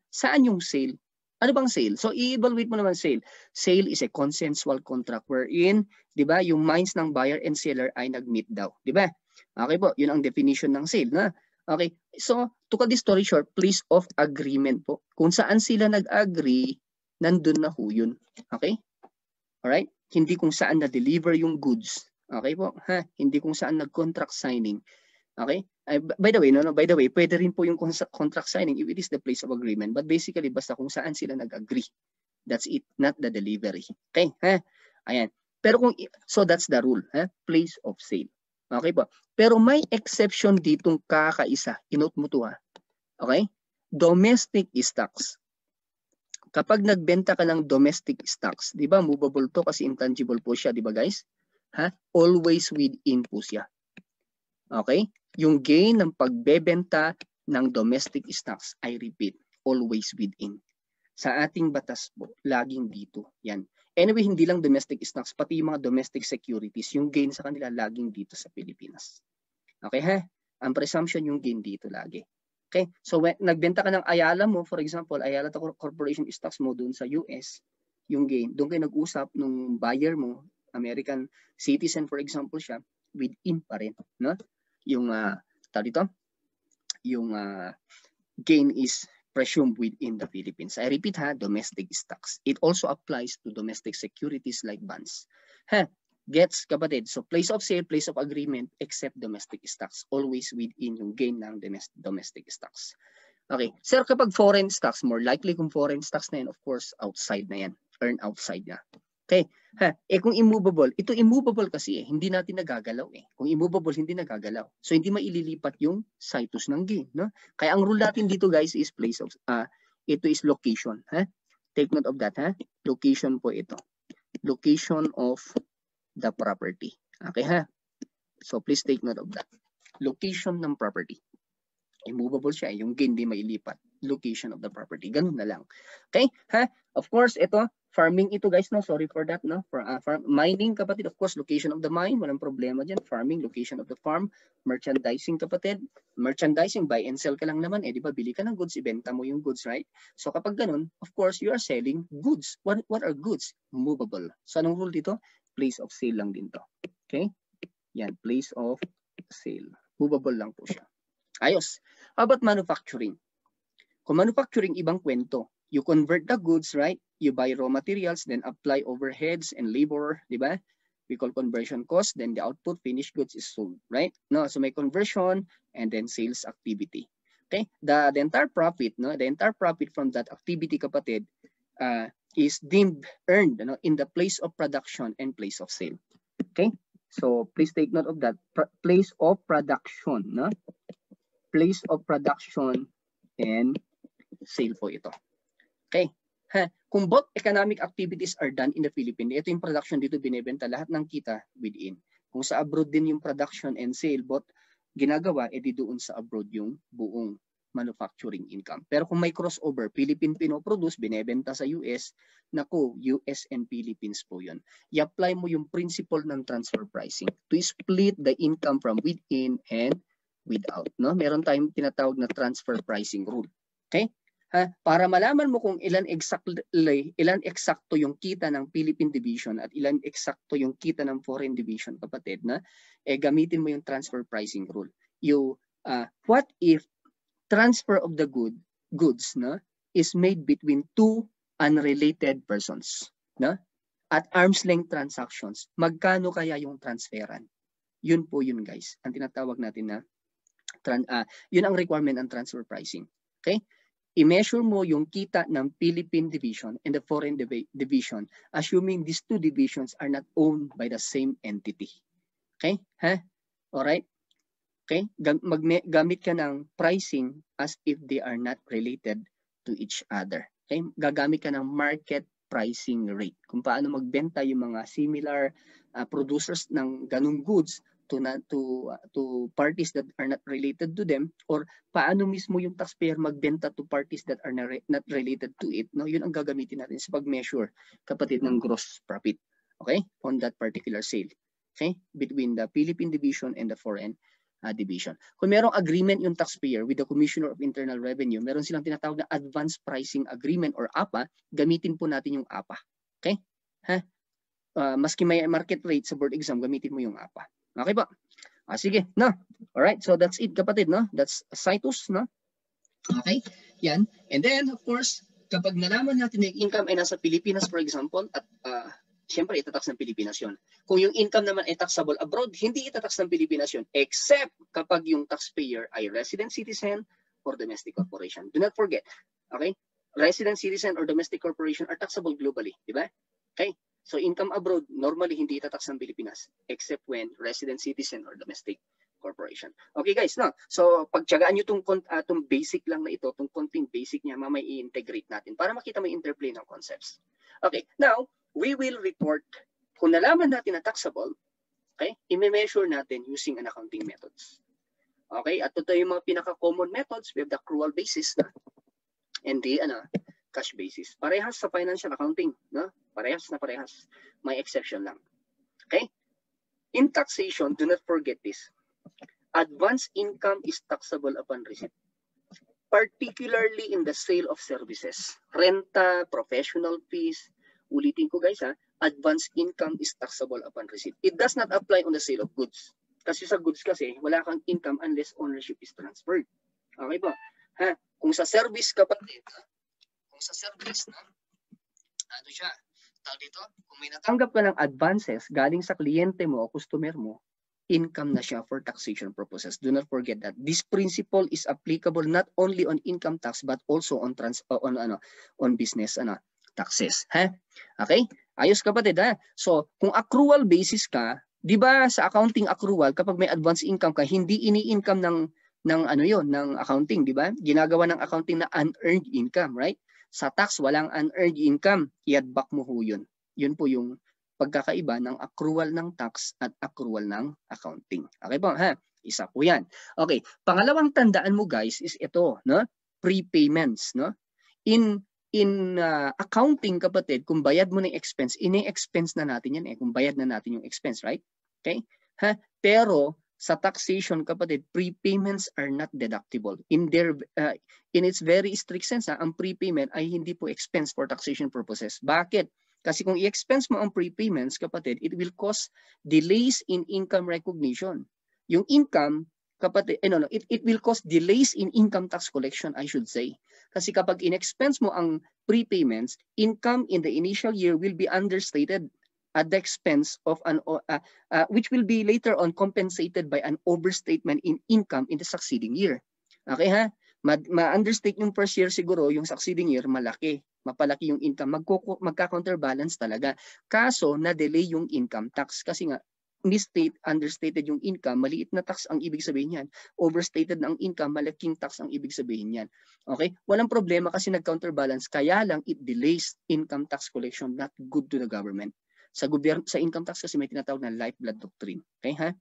Saan yung sale? Ano bang sale? So, i-evaluate mo naman sale. Sale is a consensual contract wherein, di ba, yung minds ng buyer and seller ay nag-meet daw. Di ba? Okay po, yun ang definition ng sale. Na? Okay, so, to cut this story short, place of agreement po. Kung saan sila nag-agree, nandun na ho yun. Okay? Alright? Hindi kung saan na-deliver yung goods. Okay po? Hindi kung saan nag-contract signing. Okay? By the way, pwede rin po yung contract signing if it is the place of agreement. But basically, basta kung saan sila nag-agree. That's it, not the delivery. Okay? Ayan. Pero so that's the rule. Place of sale. Okay po? Pero may exception ditong kakaisa. Inote mo to Okay? Domestic stocks. Kapag nagbenta ka ng domestic stocks, di ba, movable to kasi intangible po siya, di ba guys? Always within po siya. Okay? Yung gain ng pagbebenta ng domestic stocks, I repeat, always within. Sa ating batas po, laging dito. Yan. Anyway, hindi lang domestic stocks, pati yung mga domestic securities, yung gain sa kanila laging dito sa Pilipinas. Okay Ang presumption yung gain dito lagi. Okay, so when nagbenta ka ng Ayala mo, for example, Ayala Corporation stocks mo doon sa US, yung gain, doon kayo nag-usap nung buyer mo, American citizen for example siya, within pa rin, no? Yung yung gain is presumed within the Philippines. I repeat domestic stocks. It also applies to domestic securities like bonds. Gets, kapatid? So, place of sale, place of agreement, except domestic stocks. Always within yung gain ng domestic stocks. Okay. Sir, kapag foreign stocks, more likely kung foreign stocks na yan, of course, outside na yan. Earn outside na. Okay. Kung immovable, ito immovable kasi hindi natin nagagalaw Kung immovable, hindi nagagalaw. So, hindi maililipat yung situs ng gain. No? Kaya ang rule natin dito, guys, is place of, ito is location. Take note of that. Location po ito. Location of the property. Okay So please take note of that. Location ng property. Immovable siya. Yung gain di mailipat. Location of the property. Ganun na lang. Okay Of course, ito, farming ito guys, no? Sorry for that, no? For mining, kapatid, of course, location of the mine. Walang problema dyan. Farming, location of the farm. Merchandising, kapatid. Merchandising, buy and sell ka lang naman. Di ba? Bili ka ng goods, ibenta mo yung goods, right? So kapag ganun, of course, you are selling goods. What are goods? Movable. So anong rule dito? Place of sale lang din to. Okay? Yan, place of sale. Movable lang po siya. Ayos. How about manufacturing? Kung manufacturing, ibang kwento. You convert the goods, right? You buy raw materials, then apply overheads and labor, di ba? We call conversion cost, then the output finished goods is sold, right? No, so may conversion and then sales activity. Okay? The entire profit, no? The entire profit from that activity, kapatid, is deemed earned in the place of production and place of sale. Okay? So please take note of that. Place of production, no? Place of production and sale po ito. Okay? Kung both economic activities are done in the Philippines, ito yung production dito binebenta, lahat ng kita within. Kung sa abroad din yung production and sale, both ginagawa, edi doon sa abroad yung buong manufacturing income. Pero kung may crossover, Philippine pinoproduce, binebenta sa US, naku, US and Philippines po yun. I-apply mo yung principle ng transfer pricing to split the income from within and without. No? Meron tayong tinatawag na transfer pricing rule. Okay? Para malaman mo kung ilan eksakto yung kita ng Philippine division at ilan eksakto yung kita ng foreign division, kapatid, na gamitin mo yung transfer pricing rule. What if transfer of the goods is made between two unrelated persons, at arm's length transactions? Magkano kaya yung transferan? Yun po yun, guys. Ang tinatawag natin na yun ang requirement ng transfer pricing. Okay? I-measure mo yung kita ng Philippine division and the foreign division, assuming these two divisions are not owned by the same entity. Okay? Alright? Okay? Gamit ka ng pricing as if they are not related to each other. Okay? Gagamit ka ng market pricing rate. Kung paano magbenta yung mga similar producers ng ganung goods to parties that are not related to them, or paano mismo yung taxpayer magbenta to parties that are not related to it, no? Yun ang gagamitin natin sa pag-measure, kapatid, ng gross profit, okay, on that particular sale, okay, between the Philippine division and the foreign division. Kung merong agreement yung taxpayer with the Commissioner of Internal Revenue, meron silang tinatawag na Advanced Pricing Agreement or APA, gamitin po natin yung APA, okay? Maski may market rate sa board exam, gamitin mo yung APA. Okay po. Sige, no. Alright, so that's it, kapatid, no? That's Citus, no? Okay, yan. And then, of course, kapag nalaman natin na yung income ay nasa Pilipinas, for example, at siyempre, itatax ng Pilipinas yun. Kung yung income naman ay taxable abroad, hindi itatax ng Pilipinas yun, except kapag yung taxpayer ay resident citizen or domestic corporation. Do not forget, okay? Resident citizen or domestic corporation are taxable globally, di ba? Okay? So income abroad, normally hindi itatax ng Pilipinas except when resident citizen or domestic corporation. Okay guys, no? So pagtiyagaan nyo itong basic lang na ito, itong konting basic niya, mamay i-integrate natin para makita mo yung interplay ng concepts. Okay, now, we will report kung nalaman natin na taxable, okay, i-measure natin using an accounting methods. Okay, at ito yung mga pinaka-common methods. We have the accrual basis na, and the cash basis. Parehas sa financial accounting, no? Parehas na parehas. May exception lang. Okay? In taxation, do not forget this. Advance income is taxable upon receipt. Particularly in the sale of services. Renta, professional fees. Ulitin ko guys ha, advance income is taxable upon receipt. It does not apply on the sale of goods. Kasi sa goods kasi, wala kang income unless ownership is transferred. Okay ba? Ha? Kung sa service kapatid, sa service, no? Ano siya? Tawag dito, kung may natanggap ka ng advances galing sa kliyente mo o customer mo, income na siya for taxation purposes. Do not forget that this principle is applicable not only on income tax but also on business taxes. Ha? Okay? Ayos kapatid ha? So, kung accrual basis ka, 'di ba sa accounting accrual kapag may advance income ka, hindi ini-income ng accounting, 'di ba? Ginagawa ng accounting na unearned income, right? Sa tax, walang unearned income. I-add back mo ho yun. Yun po yung pagkakaiba ng accrual ng tax at accrual ng accounting. Okay po, ha? Isa po yan. Okay. Pangalawang tandaan mo guys is ito, no? Prepayments, no? In accounting, kapatid, kung bayad mo ng expense, ini-expense na natin yan eh. Kung bayad na natin yung expense, right? Okay? Ha? Pero, sa taxation, kapatid, prepayments are not deductible. In its very strict sense, ang prepayment ay hindi po expense for taxation purposes. Bakit? Kasi kung i-expense mo ang prepayments, kapatid, it will cause delays in income recognition. Yung income, kapatid, it will cause delays in income tax collection, I should say. Kasi kapag in-expense mo ang prepayments, income in the initial year will be understated at the expense of which will be later on compensated by an overstatement in income in the succeeding year. Okay ha? Ma-understate yung first year siguro, yung succeeding year malaki. Mapalaki yung income. Magka-counterbalance talaga. Kaso, na-delay yung income tax kasi nga understated yung income, maliit na tax ang ibig sabihin yan. Overstated na ang income, malaking tax ang ibig sabihin yan. Okay? Walang problema kasi nag-counterbalance, kaya lang it delays income tax collection, not good to the government. Sa income tax kasi may tinatawag na lifeblood doctrine. Okay ha?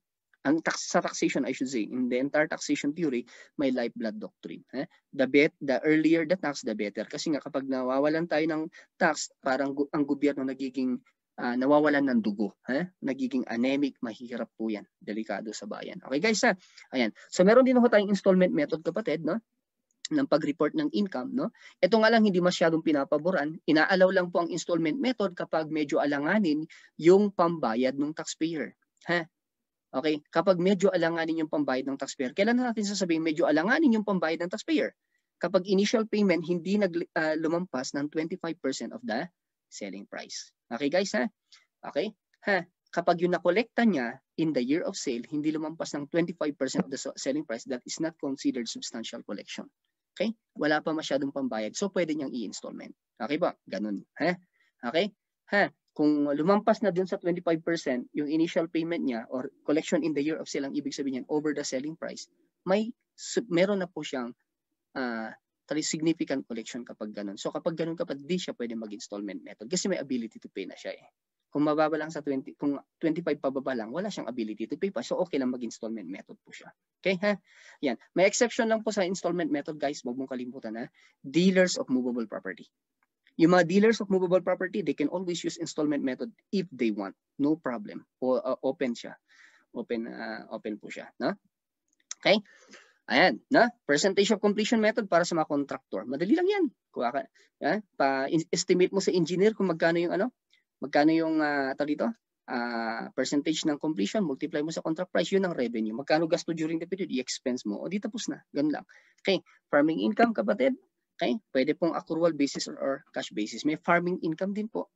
Sa taxation, I should say, in the entire taxation theory, may lifeblood doctrine. Ha? The earlier the tax, the better. Kasi nga kapag nawawalan tayo ng tax, parang ang gobyerno nagiging nawawalan ng dugo. Ha? Nagiging anemic, mahirap po yan. Delikado sa bayan. Okay guys ha? Ayan. So meron din ako tayong installment method kapatid, no? Ng pag-report ng income, no? Ito nga lang hindi masyadong pinapaboran. Inaalaw lang po ang installment method kapag medyo alanganin yung pambayad ng taxpayer. Ha? Okay? Kapag medyo alanganin yung pambayad ng taxpayer, kailan na natin sasabihin medyo alanganin yung pambayad ng taxpayer? Kapag initial payment hindi lumampas ng 25% of the selling price. Okay guys, ha? Okay? Ha? Kapag yung nakolekta niya in the year of sale, hindi lumampas ng 25% of the selling price, that is not considered substantial collection. Okay? Wala pa masyadong pambayad. So, pwede niyang i-installment. Okay ba? Ganun. Ha? Okay? Ha? Kung lumampas na dun sa 25%, yung initial payment niya or collection in the year of sale, ang ibig sabihin niyan, over the selling price, meron na po siyang significant collection kapag ganun. So, kapag ganun, di siya pwede mag-installment method kasi may ability to pay na siya eh. Kung mababa lang sa 20, kung 25 pababa lang, wala siyang ability to pay pa. So okay lang mag-installment method po siya. Okay ha? Yan. May exception lang po sa installment method guys. Huwag mong kalimutan ha. Dealers of movable property. Yung mga dealers of movable property, they can always use installment method if they want. No problem. O open siya. Open po siya. No? Okay? Ayan, na percentage of completion method para sa mga contractor. Madali lang 'yan. Kuha ka, pa-estimate mo sa engineer kung magkano yung dito? Percentage ng completion, multiply mo sa contract price, yun ang revenue. Magkano gasto during the period, i-expense mo. O di tapos na. Ganun lang. Okay, farming income kapatid. Okay, pwede pong accrual basis or cash basis. May farming income din po.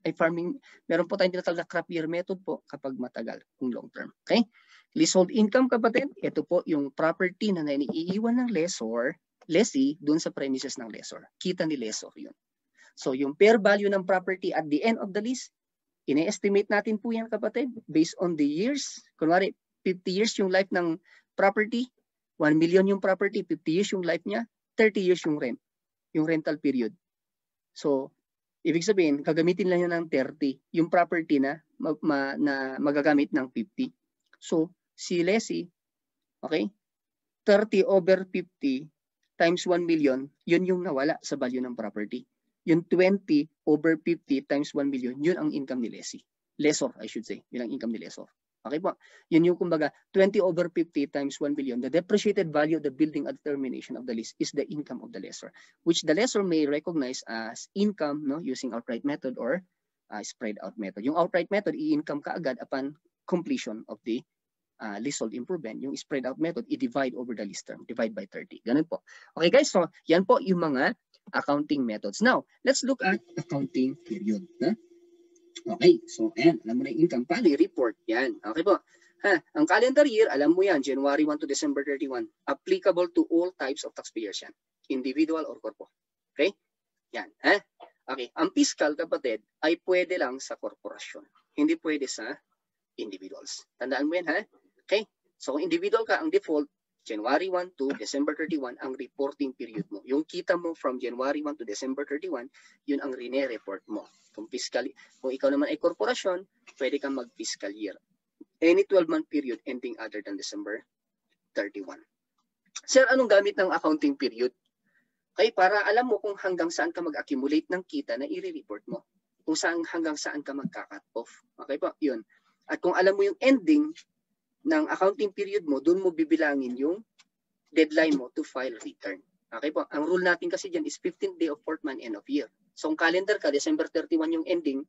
Meron po tayong tinatawag na crop year method po kapag matagal, kung long term. Okay? Leasehold income kapatid, ito po yung property na naiiwan ng lessee dun sa premises ng lessor. Kita ni lessor yun. So yung fair value ng property at the end of the lease, ine-estimate natin po yan kapatid based on the years. Kunwari, 50 years yung life ng property, 1 million yung property, 50 years yung life niya, 30 years yung rent, yung rental period. So, ibig sabihin, gagamitin lang yun ng 30, yung property na magagamit ng 50. So, si lessee, okay, 30 over 50 times 1 million, yun yung nawala sa value ng property. Yung 20 over 50 times 1 million, yun ang income ni lessee. Lessor, I should say. Yun ang income ni lessor. Okay po? Yun yung kumbaga, 20 over 50 times 1 million, the depreciated value of the building at termination of the lease is the income of the lessor, which the lessor may recognize as income, no, using outright method or spread out method. Yung outright method, i-income ka agad upon completion of the leasehold improvement. Yung spread out method, i-divide over the lease term, divide by 30. Ganun po. Okay guys, so yan po yung mga accounting methods. Now, let's look at accounting period. Okay, so ayan, alam mo na yung income value report. Yan, okay po. Ang calendar year, alam mo yan, January 1 to December 31. Applicable to all types of taxpayers yan. Individual or corpo. Okay? Yan. Okay, ang fiscal kapatid ay pwede lang sa korporasyon. Hindi pwede sa individuals. Tandaan mo yan, ha? Okay? So, kung individual ka, ang default, January 1 to December 31, ang reporting period mo. Yung kita mo from January 1 to December 31, yun ang rine-report mo. Kung ikaw naman ay korporasyon, pwede kang mag-fiscal year. Any 12-month period ending other than December 31. Sir, anong gamit ng accounting period? Okay, para alam mo kung hanggang saan ka mag-accumulate ng kita na i-report mo. Kung hanggang saan ka magka-cut off. Okay po, yun. At kung alam mo yung ending ng accounting period mo, doon mo bibilangin yung deadline mo to file return. Okay po, ang rule natin kasi dyan is 15th day of fourth month end of year. So kung calendar ka, December 31 yung ending,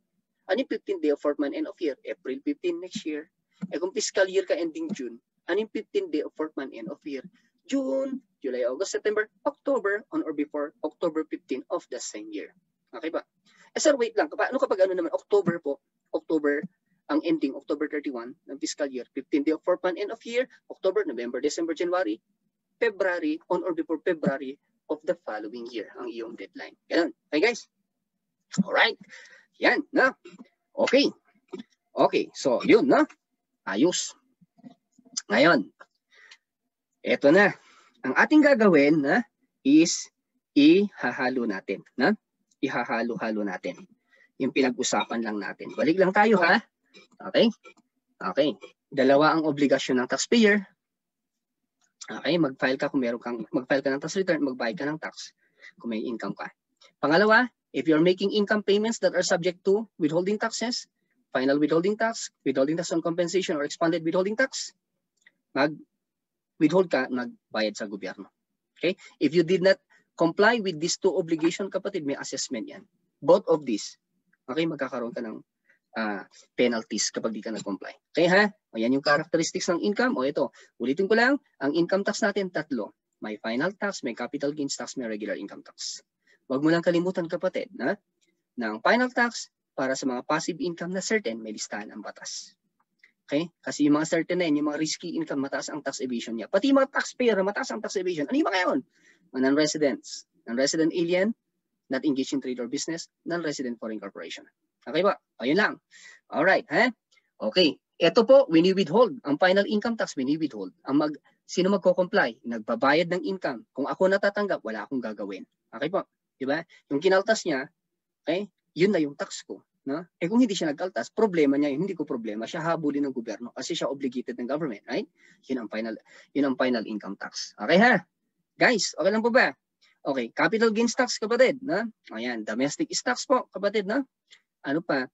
ano yung 15th day of fourth month end of year? April 15 next year. Kung fiscal year ka ending June, ano yung 15th day of fourth month end of year? June, July, August, September, October, on or before October 15 of the same year. Okay ba? Sir, wait lang. Ano kapag ano naman? October po. October, ang ending, October 31 ng fiscal year. 15th day of fourth month end of year, October, November, December, January, February, on or before February of the following year, ang iyong deadline. Ganun. Okay, guys? Alright. Yan, na? Okay. Okay, so yun, na? Ayos. Ngayon, eto na. Ang ating gagawin na is ihahalo natin. Na? Ihahalo-halo natin. Yung pinag-usapan lang natin. Balik lang tayo, ha? Okay? Okay. Dalawa ang obligasyon ng taxpayer. Okay, mag-file ka kung mag-file ka ng tax return, magbayad ka ng tax kung may income ka. Pangalawa, if you're making income payments that are subject to withholding taxes, final withholding tax on compensation or expanded withholding tax, mag-withhold ka, magbayad sa gobyerno. Okay? If you did not comply with these two obligations, kapatid, may assessment yan. Both of these, okay, magkakaroon ka ng penalties kapag di ka nag-comply. Okay ha? O yan yung characteristics ng income. O ito, ulitin ko lang, ang income tax natin tatlo. May final tax, may capital gains tax, may regular income tax. Huwag mo lang kalimutan kapatid na ng final tax para sa mga passive income na certain, may listahan ang batas. Okay? Kasi yung mga certain na yun, yung mga risky income, mataas ang tax evasion niya. Pati yung mga taxpayer, mataas ang tax evasion. Ano yung mga yun? Non-residents, non-resident alien, not engaged in trade or business, non-resident foreign corporation. Okay ba? Ayun lang. Alright, ha? Okay. Ito po, wini-withhold. Ang final income tax, wini-withhold. Sino magko-comply? Nagbabayad ng income. Kung ako natatanggap, wala akong gagawin. Okay po? Diba? Yung kinaltas niya, okay? Yun na yung tax ko. no? Kung hindi siya nagkaltas, problema niya yun, hindi ko problema. Siya habulin ng gobyerno kasi siya obligated ng government, right? Yun ang final income tax. Okay ha? Guys, okay lang po ba? Okay, capital gains tax, kapatid, no? Ayan, domestic tax po, kapatid, no? Ano pa?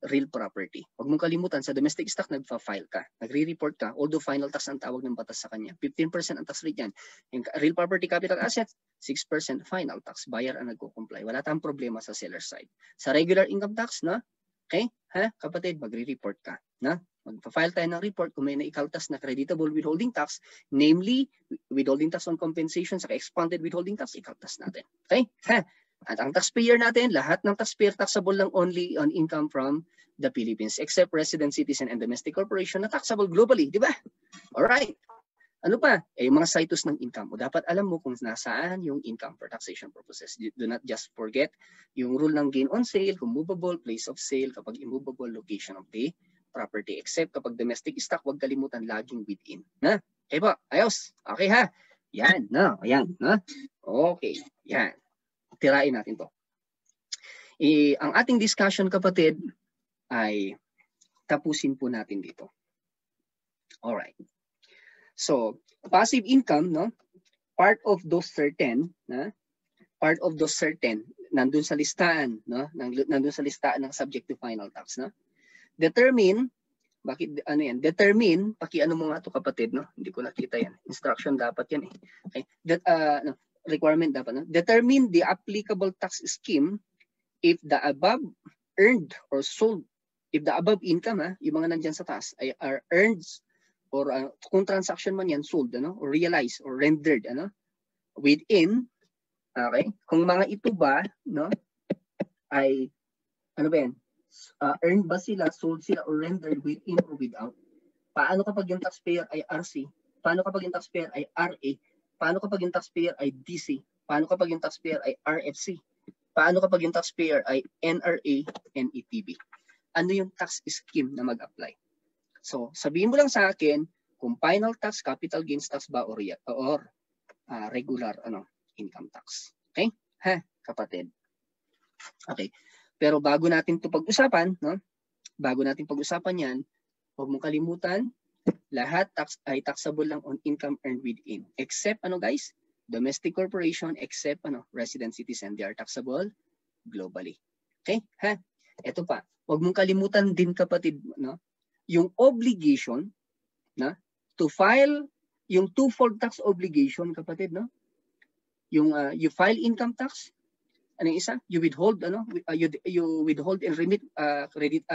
Real property. Huwag mong kalimutan, sa domestic stock, nagfa-file ka. Nagre-report ka, although final tax ang tawag ng batas sa kanya. 15% ang tax rate yan. Yung real property capital assets, 6% final tax. Buyer ang nagko-comply. Wala tayong problema sa seller side. Sa regular income tax, no? Okay? Ha? Kapatid, magre-report ka. Na? Magpa-file tayo ng report kung may naikaltas na creditable withholding tax, namely, withholding tax on compensation sa expanded withholding tax, ikaltas natin. Okay? Ha? At ang taxpayer natin, lahat ng taxpayer taxable lang only on income from the Philippines, except resident, citizen, and domestic corporation na taxable globally, di ba? Alright. Ano pa? Yung mga situs ng income. O dapat alam mo kung nasaan yung income for taxation purposes. Do not just forget yung rule ng gain on sale, kung movable, place of sale, kapag immovable, location of the property. Except kapag domestic stock, huwag kalimutan laging within. Na? Okay po? Ayos. Okay ha? Yan. No? Ayan. No? Okay. Yan. Tirain natin to. Ang ating discussion, kapatid, ay tapusin po natin dito. Alright. So, passive income, no? Part of those certain, nandun sa listahan, no? Nandun sa listahan ng subject to final tax, no? Determine, determine, paki-ano mo nga to, kapatid, no? Hindi ko nakita yan. Instruction dapat yan eh. Okay. Requirement dapat, no? Determine the applicable tax scheme if the above earned or sold, if the above income, yung mga nandyan sa taas, are earned or kung transaction man yan, sold, ano, or realized or rendered, ano, within, okay, kung mga ito ba, no, ay, ano ba yan, earned ba sila, sold sila, or rendered within or without? Paano kapag yung taxpayer ay RC? Paano kapag yung taxpayer ay RA? Paano kapag yung taxpayer ay DC? Paano kapag yung taxpayer ay RFC? Paano kapag yung taxpayer ay NRA and ETB? Ano yung tax scheme na mag-apply? So, sabihin mo lang sa akin kung final tax, capital gains tax ba or regular income tax. Okay? Ha, kapatid. Okay. Pero bago natin 'to pag-usapan, no? Bago natin pag-usapan 'yan, huwag mong kalimutan, lahat tax ay taxable lang on income earned within. Except guys? Domestic corporation, except resident citizen, they are taxable globally. Okay? Ha? Ito pa. Huwag mong kalimutan din, kapatid, no? Yung obligation na to file yung twofold tax obligation, kapatid, no? Yung you file income tax, ano yung isa? You withhold you withhold and remit credit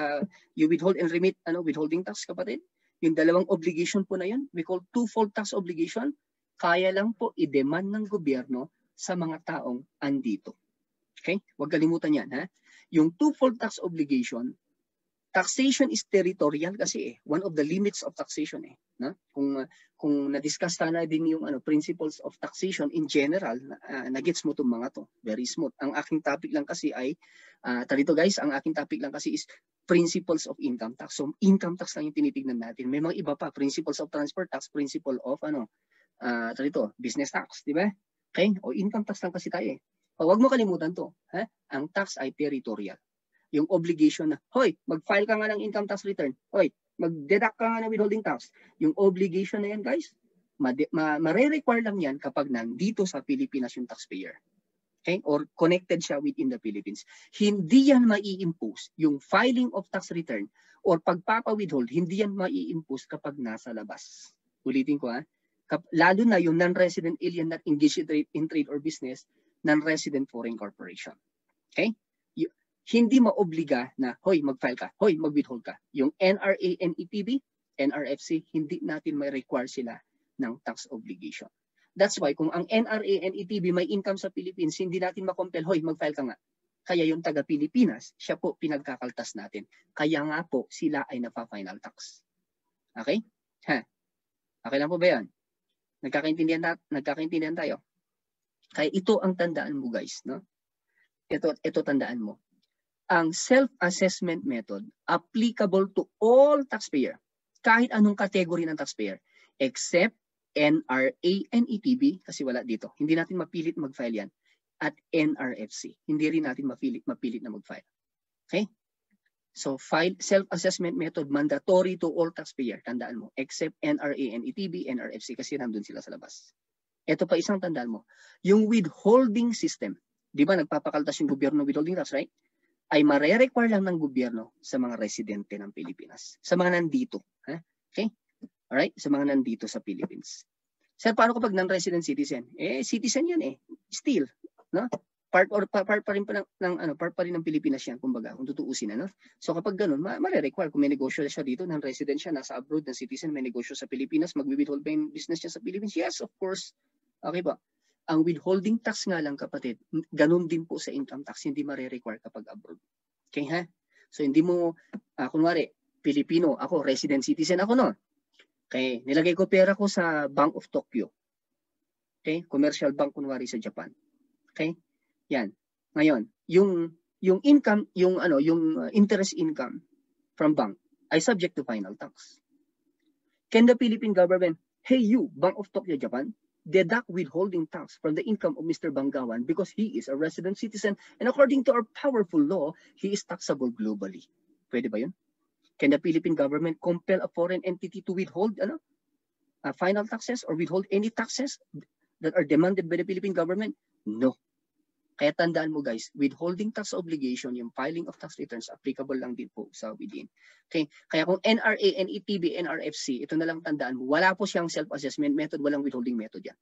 you withhold and remit withholding tax, kapatid. Yung dalawang obligation po na yun, we call twofold tax obligation. Kaya lang po i-demand ng gobyerno sa mga taong andito. Okay? Huwag kalimutan yan, ha? Yung twofold tax obligation, taxation is territorial kasi one of the limits of taxation no? Kung na-discuss na din yung principles of taxation in general, na-gets mo 'tong mga to. Very smooth. Ang aking topic lang kasi ay tarito guys, ang aking topic lang kasi is principles of income tax. So income tax lang yung tinitingnan natin. May mga iba pa, principles of transfer tax, principle of business tax, di ba? Okay? O income tax lang kasi tayo eh. O, wag mo kalimutan to, ha? Ang tax ay territorial. Yung obligation na, hoy, mag-file ka nga ng income tax return. Hoy, mag-deduct ka nga ng withholding tax. Yung obligation na yan, guys, mare-require lang yan kapag nandito sa Pilipinas yung taxpayer. Okay? Or connected siya within the Philippines. Hindi yan mai-impose. Yung filing of tax return or pagpapa-withhold, hindi yan mai-impose kapag nasa labas. Ulitin ko, ha? Lalo na yung non-resident alien not engaged in trade or business, non-resident foreign corporation. Okay? Hindi maobliga na, hoy, mag-file ka, hoy, mag-withhold ka. Yung NRA and ETB, NRFC, hindi natin may require sila ng tax obligation. That's why, kung ang NRA and ETB may income sa Philippines, hindi natin makompel, hoy, mag-file ka nga. Kaya yung taga-Pilipinas, siya po pinagkakaltas natin. Kaya nga po, sila ay napa-final tax. Okay? Ha? Okay lang po ba yan? Nagkakaintindihan tayo? Kaya ito ang tandaan mo, guys, no? Ito tandaan mo. Ang self-assessment method applicable to all taxpayer, kahit anong category ng taxpayer, except NRA and ETB, kasi wala dito. Hindi natin mapilit mag-file yan. At NRFC, hindi rin natin mapilit na mag-file. Okay? So self-assessment method mandatory to all taxpayer. Tandaan mo, except NRA, NETB, NRFC kasi nandun sila sa labas. Ito pa isang tandaan mo. Yung withholding system, di ba nagpapakaltas yung gobyerno withholding tax, right? Ay mare-require lang ng gobyerno sa mga residente ng Pilipinas. Sa mga nandito. Okay? Alright? Sa mga nandito sa Philippines. Sir, paano kapag non-resident citizen? Citizen yan Still. No? Part pa rin ng Pilipinas yan, kumbaga, kung tutuusin, ano? So kapag ganun, mare-require kung may negosyo siya dito, ng resident siya, nasa abroad, ng citizen, may negosyo sa Pilipinas, mag-withhold ba yung business niya sa Philippines? Yes, of course. Okay ba? Ang withholding tax nga lang, kapatid, ganun din po sa income tax, hindi mare-require kapag abroad. Okay, ha? So hindi mo, kunwari, Pilipino, ako, resident citizen ako, no? Okay, nilagay ko pera ko sa Bank of Tokyo. Okay, commercial bank kunwari sa Japan. Okay? Yan. Ngayon, yung income, yung interest income from bank ay subject to final tax. Can the Philippine government, hey you, Bank of Tokyo, Japan, deduct withholding tax from the income of Mr. Banggawan because he is a resident citizen and according to our powerful law, he is taxable globally. Pwede ba yun? Can the Philippine government compel a foreign entity to withhold final taxes or withhold any taxes that are demanded by the Philippine government? No. Kaya tandaan mo guys, withholding tax obligation, yung filing of tax returns, applicable lang din po sa within. Okay? Kaya kung NRA, NETB, NRFC, ito na lang tandaan mo, wala po siyang self-assessment method, walang withholding method yan.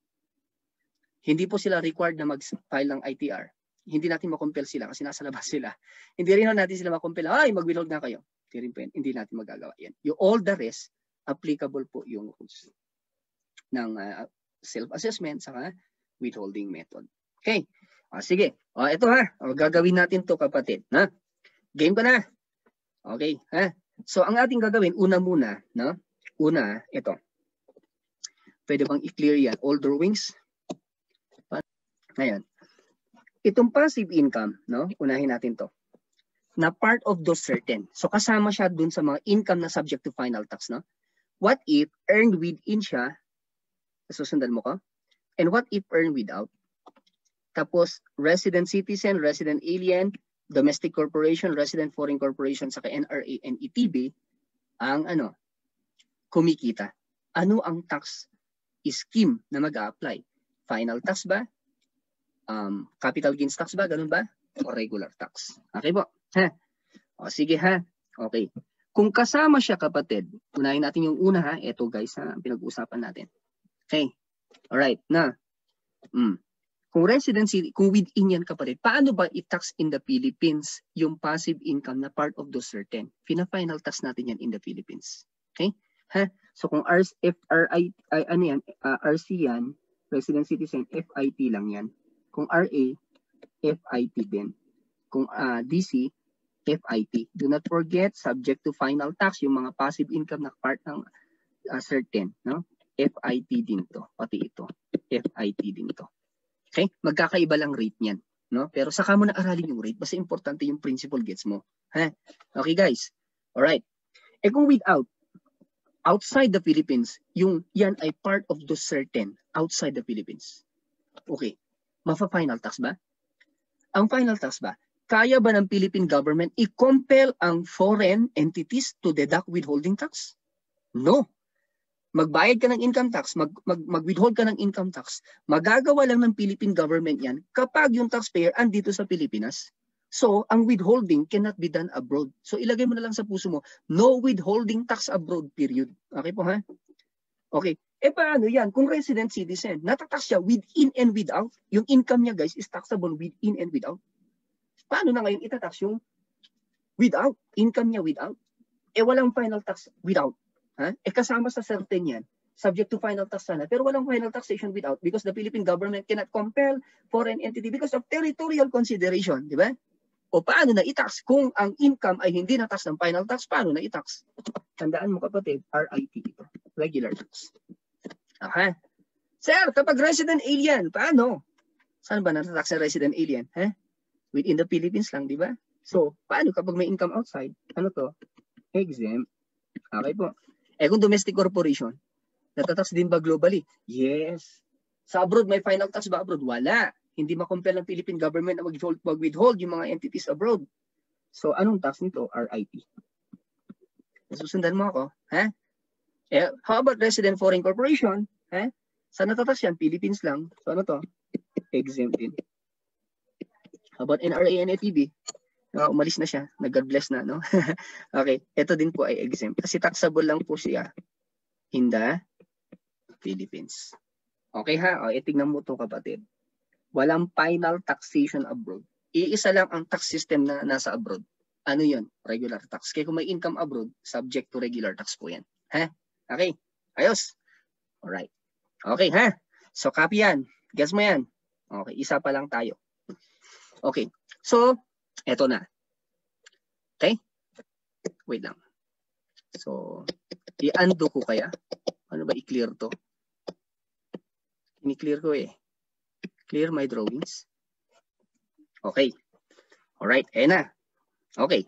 Hindi po sila required na mag-file ng ITR. Hindi natin makompel sila kasi nasa labas sila. Hindi rin natin sila makompel, ay mag-withhold na kayo. Hindi natin magagawa yan. Yung all the rest, applicable po yung rules ng self-assessment saka withholding method. Okay? Sige. Ito ha. Gagawin natin to kapatid. Ha? Game ko na. Okay. Ha? So, ang ating gagawin, una muna. No? Una, ito. Pwede bang i-clear yan? All drawings. Ngayon. Itong passive income, no? Unahin natin to. Na part of those certain. So, kasama siya dun sa mga income na subject to final tax, no? What if earned within siya? Susundan mo ko? And what if earned without? Tapos, resident citizen, resident alien, domestic corporation, resident foreign corporation, saka NRA and ETB, ang kumikita. Ano ang tax scheme na mag-a-apply? Final tax ba? Capital gains tax ba? Ganun ba? O regular tax? Okay po. Ha? Sige ha. Okay. Kung kasama siya kapatid, unahin natin yung una ha. Ito guys ha, pinag-uusapan natin. Okay. Alright. Na. Kung residency, kung within yan kapatid, paano ba i-tax in the Philippines yung passive income na part of those certain? Pina-final tax natin yan in the Philippines. Okay? Ha? So kung RC yan, resident citizen, FIT lang yan. Kung RA, FIT din. Kung DC, FIT. Do not forget, subject to final tax, yung mga passive income na part ng certain. No? FIT din to. Pati ito. FIT din to. Okay? Magkakaiba lang rate niyan, no? Pero saka mo na aralin yung rate, basta importante yung principle gets mo. Ha? Okay guys? All right. Kung without, outside the Philippines, yung yan ay part of the certain outside the Philippines. Okay. Mafa-final tax ba? Ang final tax ba? Kaya ba ng Philippine government i-compel ang foreign entities to deduct withholding tax? No. Magbayad ka ng income tax, mag-withhold ka ng income tax, magagawa lang ng Philippine government yan kapag yung taxpayer andito sa Pilipinas. So, ang withholding cannot be done abroad. So, ilagay mo na lang sa puso mo, no withholding tax abroad, period. Okay po ha? Okay. Paano yan? Kung resident citizen, natatax siya within and without. Yung income niya guys is taxable within and without. Paano na ngayon itatax yung without? Income niya without? Walang final tax without. Ha? Kasama sa certain yan, subject to final tax sana, pero walang final taxation without because the Philippine government cannot compel foreign entity because of territorial consideration, di ba? O paano na i-tax? Kung ang income ay hindi na-tax ng final tax, paano na i-tax? Tandaan mo kapatid, RIT ito, regular tax. Aha. Sir, kapag resident alien, paano? Saan ba na-tax ng resident alien? Ha? Within the Philippines lang, di ba? So, paano kapag may income outside? Ano to? Exempt. Okay po. Kung domestic corporation, natatax din ba globally? Yes. Sa abroad, may final tax ba abroad? Wala. Hindi makompel ng Philippine government na mag-withhold yung mga entities abroad. So, anong tax nito? RIT. Susundan mo ako, ha? Eh, how about resident foreign corporation? Ha? Saan natatax yan? Philippines lang. So, ano to? Exempt din. How about NRA and ATB? Umalis na siya. Nag-God bless na, no? Okay. Ito din po ay exempt. Kasi taxable lang po siya in the Philippines. Okay ha? O, tingnan mo to kapatid. Walang final taxation abroad. Iisa lang ang tax system na nasa abroad. Ano yun? Regular tax. Kaya kung may income abroad, subject to regular tax po yan. Ha? Okay. Ayos. Alright. Okay ha? So copy yan. Guess mo yan. Okay. Isa pa lang tayo. Okay. So, eto na. Okay? Wait lang. So, i-undo ko kaya. Ano ba i-clear to? Ini-clear ko eh. Clear my drawings. Okay. Alright. Ayan na. Okay.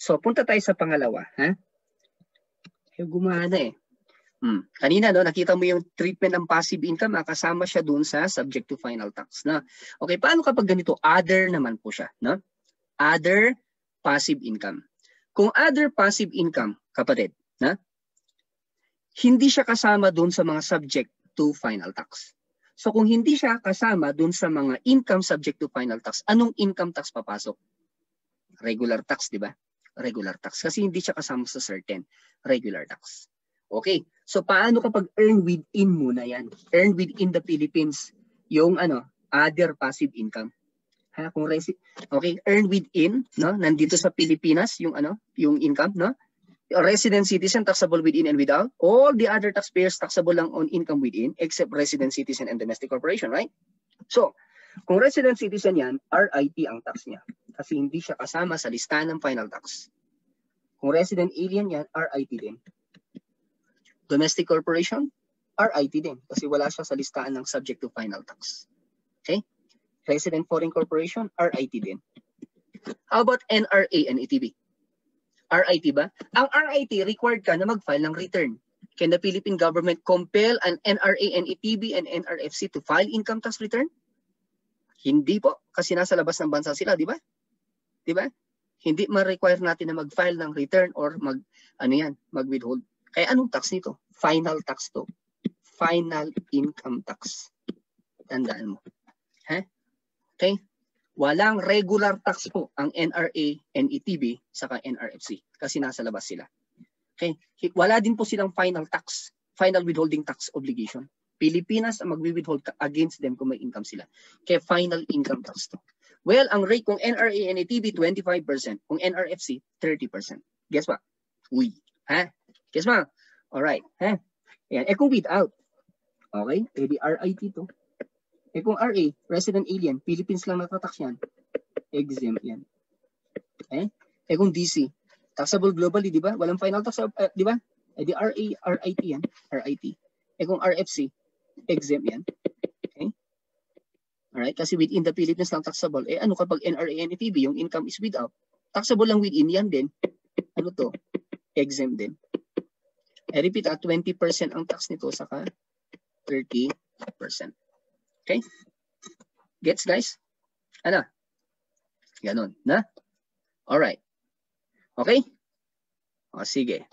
So, punta tayo sa pangalawa. Ha? Gumana eh. Kanina, no, nakita mo yung treatment ng passive income, kasama siya dun sa subject to final tax. Na. Okay, paano kapag ganito? Other naman po siya. No? Other passive income. Kung other passive income, kapatid, na, hindi siya kasama dun sa mga subject to final tax. So kung hindi siya kasama dun sa mga income subject to final tax, anong income tax papasok? Regular tax, di ba? Regular tax. Kasi hindi siya kasama sa certain regular tax. Okay. So paano kapag earn within muna yan? Earn within the Philippines yung other passive income. Ha, kung okay, earn within, no? Nandito sa Pilipinas yung yung income, no? Resident citizen taxable within and without. All the other taxpayers taxable lang on income within except resident citizen and domestic corporation, right? So, kung resident citizen yan, RIT ang tax niya. Kasi hindi siya kasama sa listahan ng final tax. Kung resident alien yan, RIT din. Domestic corporation, RIT din. Kasi wala siya sa listahan ng subject to final tax. Okay? Resident foreign corporation, RIT din. How about NRA and ATB? RIT ba? Ang RIT, required ka na mag-file ng return. Can the Philippine government compel an NRA and ATB and NRFC to file income tax return? Hindi po. Kasi nasa labas ng bansa sila, di ba? Di ba? Hindi ma-require natin na mag-file ng return or mag-withhold. Kaya anong tax nito? Final tax to. Final income tax. Tandaan mo. Ha? Okay? Walang regular tax po ang NRA and ATB saka NRFC kasi nasa labas sila. Okay? Wala din po silang final tax, final withholding tax obligation. Pilipinas ang magwi-withhold against them kung may income sila. Kaya final income tax to. Well, ang rate kung NRA and ATB 25%, kung NRFC 30%. Guess what? Uy. Ha? Guess what? Alright. Ha? Ayan. Kung without. Okay? Edi RIT to. Kung RA, resident alien, Philippines lang natatax yan. Exempt yan. Okay? Kung DC, taxable globally, di ba? Walang final tax, di ba? Di RA, RIT yan. RIT. Kung RFC, exempt yan. Okay? Alright? Kasi within the Philippines lang taxable. Ano kapag NRA and ATB, yung income is without? Taxable lang within yan din. Ano to? Exempt din. Repeat, 20% ang tax nito saka 30%. Okay? Gets, guys? Ano? Ganon, na? Alright. Okay? O, sige.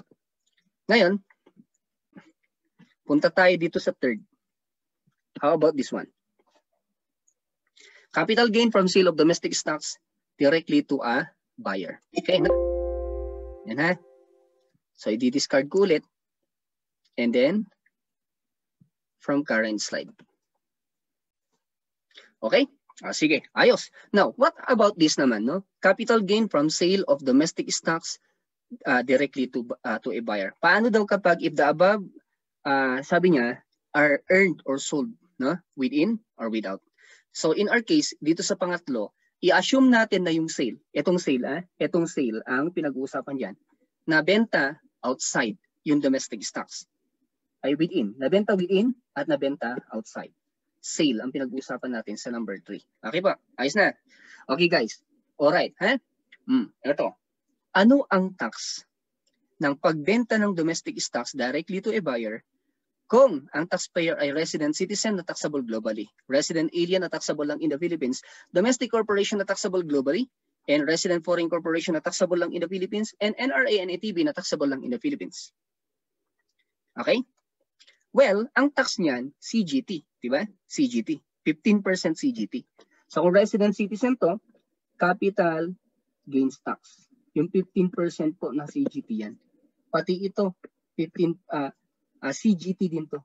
Ngayon, punta tayo dito sa third. How about this one? Capital gain from sale of domestic stocks directly to a buyer. Okay, na? Yan ha? So, i-discard ko ulit. And then, from current slide. Okay? Sige, ayos. Now, what about this naman, no? Capital gain from sale of domestic stocks directly to a buyer. Paano daw kapag if the above, sabi niya, are earned or sold, no? Within or without. So, in our case, dito sa pangatlo, i-assume natin na yung sale, etong sale ang pinag-uusapan diyan, na benta outside yung domestic stocks. Ay within. Nabenta within at nabenta outside. Sale ang pinag-uusapan natin sa number 3. Okay ba? Ayos na. Okay guys. Alright. Ha? Ito. Ano ang tax ng pagbenta ng domestic stocks directly to a buyer kung ang taxpayer ay resident citizen na taxable globally, resident alien na taxable lang in the Philippines, domestic corporation na taxable globally, and resident foreign corporation na taxable lang in the Philippines, and NRA and ATB na taxable lang in the Philippines. Okay? Well, ang tax niyan, CGT, di ba? CGT, 15% CGT. So kung resident citizen to, capital gains tax. Yung 15% po na CGT yan. Pati ito, CGT din to.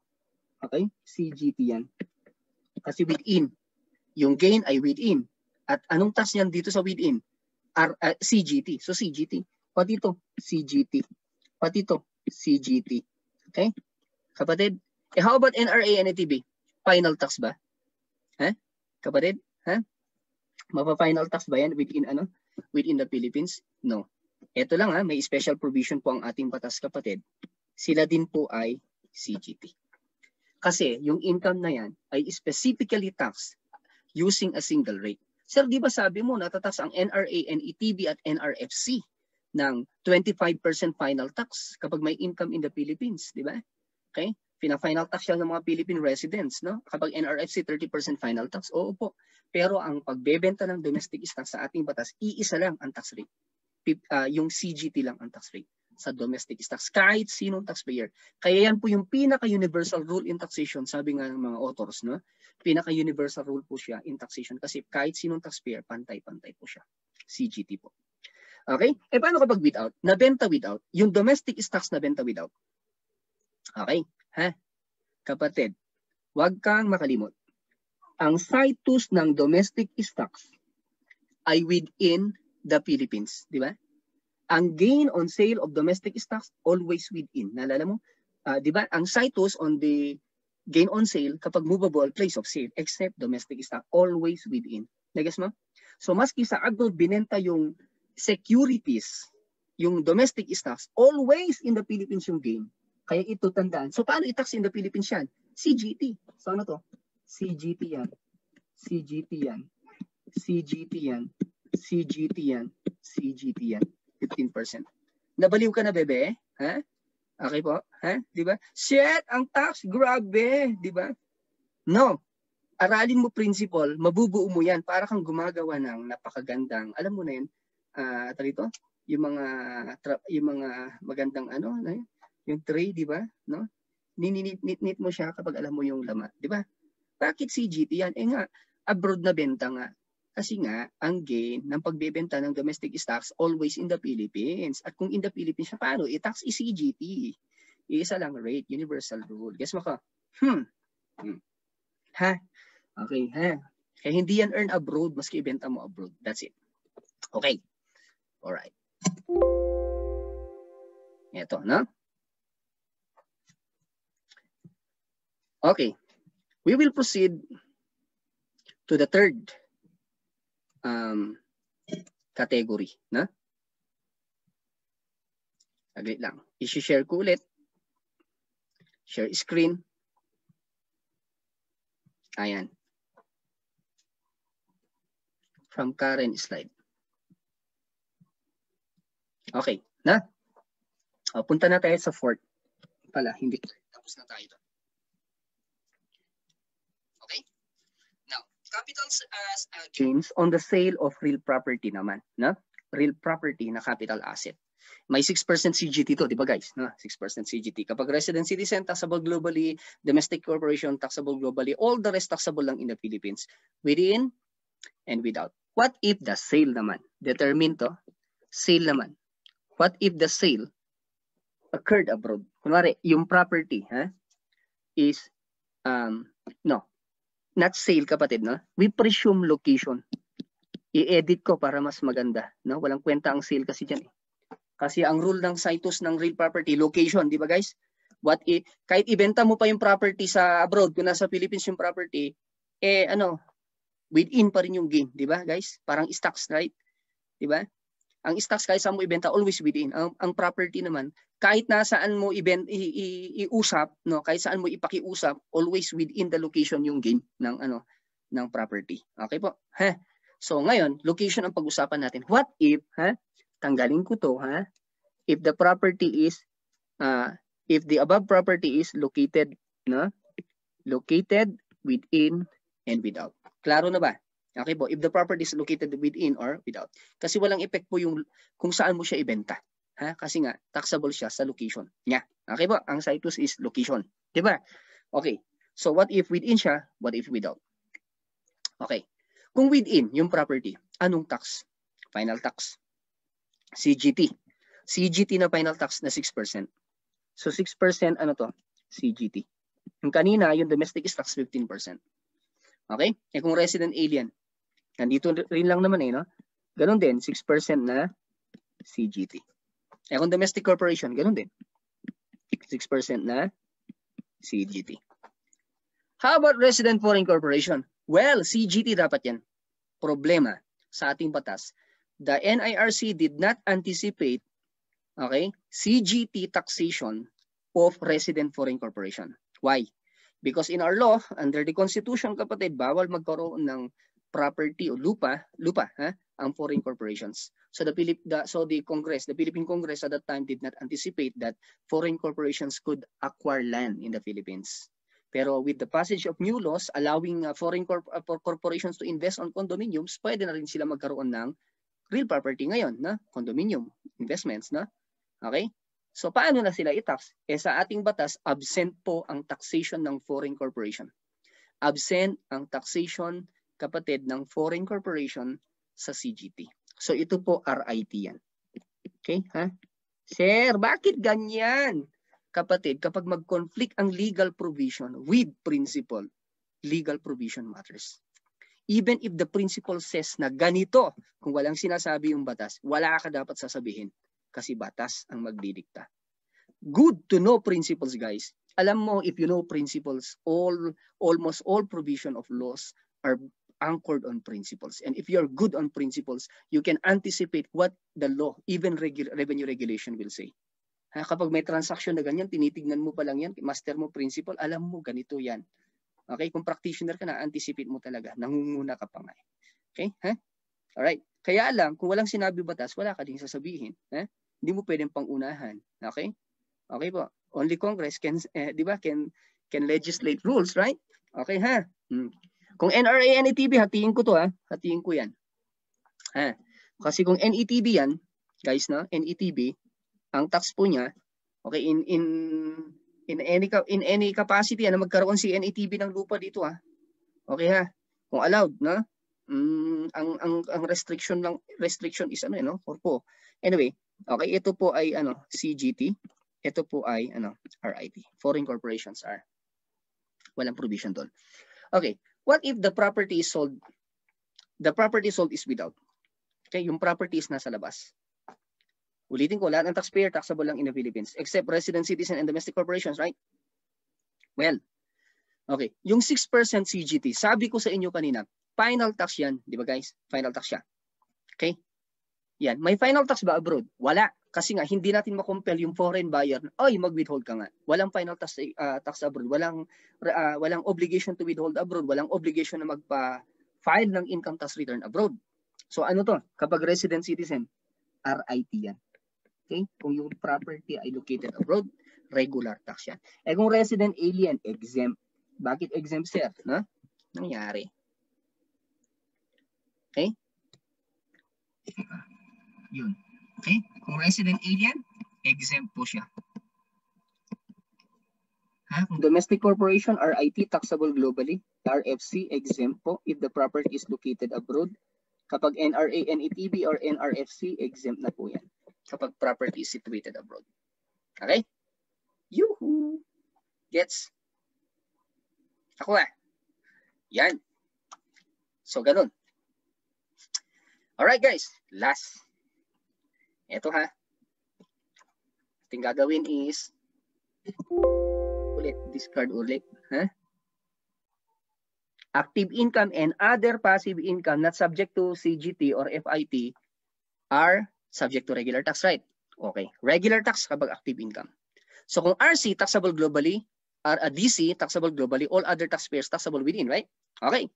Okay? CGT yan. Kasi within. Yung gain ay within. At anong tax niyan dito sa within? CGT. So CGT. Pati ito, CGT. Pati ito, CGT. Okay? Kapatid? How about NRA and ATB? Final tax ba? Kapatid? Mapa-final tax ba yan within the Philippines? No. Ito lang may special provision po ang ating batas, kapatid. Sila din po ay CGT. Kasi yung income na yan ay specifically taxed using a single rate. Sir, di ba sabi mo natatax ang NRA and ATB at NRFC ng 25% final tax kapag may income in the Philippines, di ba? Okay? Pina-final tax yan ng mga Philippine residents, no? Kapag NRFC 30% final tax, oo po. Pero ang pagbebenta ng domestic stock sa ating batas, iisa lang ang tax rate. Yung CGT lang ang tax rate sa domestic stocks, kahit sinong taxpayer. Kaya yan po yung pinaka-universal rule in taxation, sabi nga ng mga authors, no? Pinaka-universal rule po siya in taxation kasi kahit sinong taxpayer, pantay-pantay po siya. CGT po. Okay? Paano kapag without? Nabenta without. Yung domestic stocks nabenta without. Okay? Kapatid, huwag kang makalimot. Ang situs ng domestic stocks ay within the Philippines. Di ba? Ang gain on sale of domestic stocks always within. Naalala mo? Di ba? Ang situs on the gain on sale kapag movable place of sale except domestic stock always within. Nagas mo? So maski sa abroad binenta yung securities, yung domestic stocks, always in the Philippines yung gain. Kaya ito tandaan. So paano i-tax in the Philippines yan? CGT. So ano to? CGT yan. CGT yan. CGT yan. CGT yan. CGT yan. 15%. Nabaliw ka na, bebe? Okay po? Di ba? Shit, ang tax, grabe. Di ba? No. Aralin mo principle, mabubuo mo yan para kang gumagawa ng napakagandang, alam mo na yun, yung mga magandang yung tray, di ba? No? Ninit mo siya kapag alam mo yung lamat, di ba? Bakit CGT yan? Nga, abroad na benta nga. Kasi nga, ang gain ng pagbebenta ng domestic stocks always in the Philippines. At kung in the Philippines, paano? I-tax CGT. Isa lang rate, universal rule. Guess mo ka? Okay, Kaya hindi yan earn abroad, maski ibenta mo abroad. That's it. Okay. Alright. Ito, no? Okay. We will proceed to the third category, na? Agad lang. I-share ko ulit. Share screen. Ayan. From current slide. Okay, na? Punta na tayo sa fourth. Pala, hindi. Tapos na tayo doon. Capital gains on the sale of real property naman, no? Real property na capital asset. May 6% CGT to, di ba guys? No? 6% CGT. Kapag resident citizen, taxable globally, domestic corporation, taxable globally, all the rest taxable lang in the Philippines, within and without. What if the sale naman? Determine to, sale naman. What if the sale occurred abroad? Kunwari, yung property is, no, not sale, kapatid, no? We presume location. I-edit ko para mas maganda, no? Walang kwenta ang sale kasi diyan. Kasi ang rule ng situs ng real property, location, di ba guys? Kahit ibenta mo pa yung property sa abroad, kung nasa Philippines yung property, within pa rin yung gain, di ba guys? Parang stocks, right? Di ba? Ang stocks kahit saan mo ibenta, always within. Ang property naman, kahit nasaan mo iusap, no, kahit saan mo ipakiusap, always within the location yung gain ng ng property. Okay po? So ngayon, location ang pag-usapan natin. What if, tanggalin ko to, if the property is if the above property is located, no? Located within and without. Klaro na ba? Okay po, if the property is located within or without. Kasi walang effect po yung kung saan mo siya ibenta. Ha? Kasi nga, taxable siya sa location niya. Okay po, ang situs is location. Diba? Okay, so what if within siya, what if without? Okay, kung within yung property, anong tax? Final tax. CGT. CGT na final tax na 6%. So 6% ano to? CGT. Yung kanina, yung domestic is tax 15%. Okay? Eh kung resident alien, nandito rin lang naman no? Ganun din, 6% na CGT. Eh kung domestic corporation, ganun din. 6% na CGT. How about resident foreign corporation? Well, CGT dapat yan. Problema sa ating batas, the NIRC did not anticipate, okay, CGT taxation of resident foreign corporation. Why? Because in our law, under the Constitution, kapatid, bawal magkaroon ng property o lupa, ang foreign corporations. So the Philippine Congress at that time did not anticipate that foreign corporations could acquire land in the Philippines. Pero with the passage of new laws allowing foreign corporations to invest on condominiums, pwede na rin sila magkaroon ng real property ngayon, na condominium investments, na. Okay? So paano na sila i-tax? Eh sa ating batas, absent po ang taxation ng foreign corporation. Absent ang taxation, kapatid, ng foreign corporation sa CGT. So ito po RIT yan. Okay? Ha? Sir, bakit ganyan? Kapatid, kapag mag-conflict ang legal provision with principle, legal provision matters. Even if the principle says na ganito, kung walang sinasabi yung batas, wala ka dapat sasabihin kasi batas ang magdidikta. Good to know principles, guys. Alam mo, if you know principles, almost all provision of laws are anchored on principles. And if you're good on principles, you can anticipate what the law, even revenue regulation will say. Kapag may transaction na ganyan, tinitignan mo pa lang yan, master mo principle, alam mo ganito yan. Okay, kung practitioner ka na, anticipate mo talaga, nangunguna ka pa nga. Okay, ha? Alright, kaya lang, kung walang sinabi batas, wala ka ding sasabihin. Hindi mo pwedeng pangunahan. Okay? Okay po, only Congress can, di ba, can legislate rules, right? Okay, ha? Kung NRA, NETB, hatiin ko to, hatiin ko yan. Kasi kung NETB yan, guys, no, NETB, ang tax po niya, okay, in any capacity na magkaroon si NETB ng lupa dito, okay, ha, kung allowed, na, ang restriction is ano, corpo. Anyway, okay, ito po ay CGT, ito po ay RIT, foreign corporations are, walang provision doon. Okay, what if the property is sold? The property sold is without. Okay, yung property is nasa labas. Ulitin ko, lahat ng taxpayer taxable lang in the Philippines except resident, citizen, and domestic corporations, right? Well, okay. Yung 6% CGT, sabi ko sa inyo kanina, final tax yan. Di ba guys? Final tax siya. Okay? Yan. May final tax ba abroad? Wala. Kasi nga, hindi natin makompel yung foreign buyer. Oy, mag-withhold ka nga. Walang final tax abroad. Walang obligation to withhold abroad. Walang obligation na magpa-file ng income tax return abroad. So ano to? Kapag resident, citizen, RIT yan. Okay? Kung yung property ay located abroad, regular tax yan. Eh kung resident alien, exempt. Bakit exempt, sir? No? Nangyari. Okay? Yun. Okay? Kung resident alien, exempt po siya. Kung domestic corporation, RIT, taxable globally. RFC, exempt po if the property is located abroad. Kapag NRA, NETB, or NRFC, exempt na po yan. Kapag property is situated abroad. Okay? Yuhu! Gets? Ako Yan. So, ganun. Alright guys, last. Ito ating gagawin is discard ulit. Active income and other passive income not subject to CGT or FIT are subject to regular tax, right? Okay. Regular tax kapag active income. So kung RC, taxable globally, DC, taxable globally, all other taxpayers taxable within, right? Okay.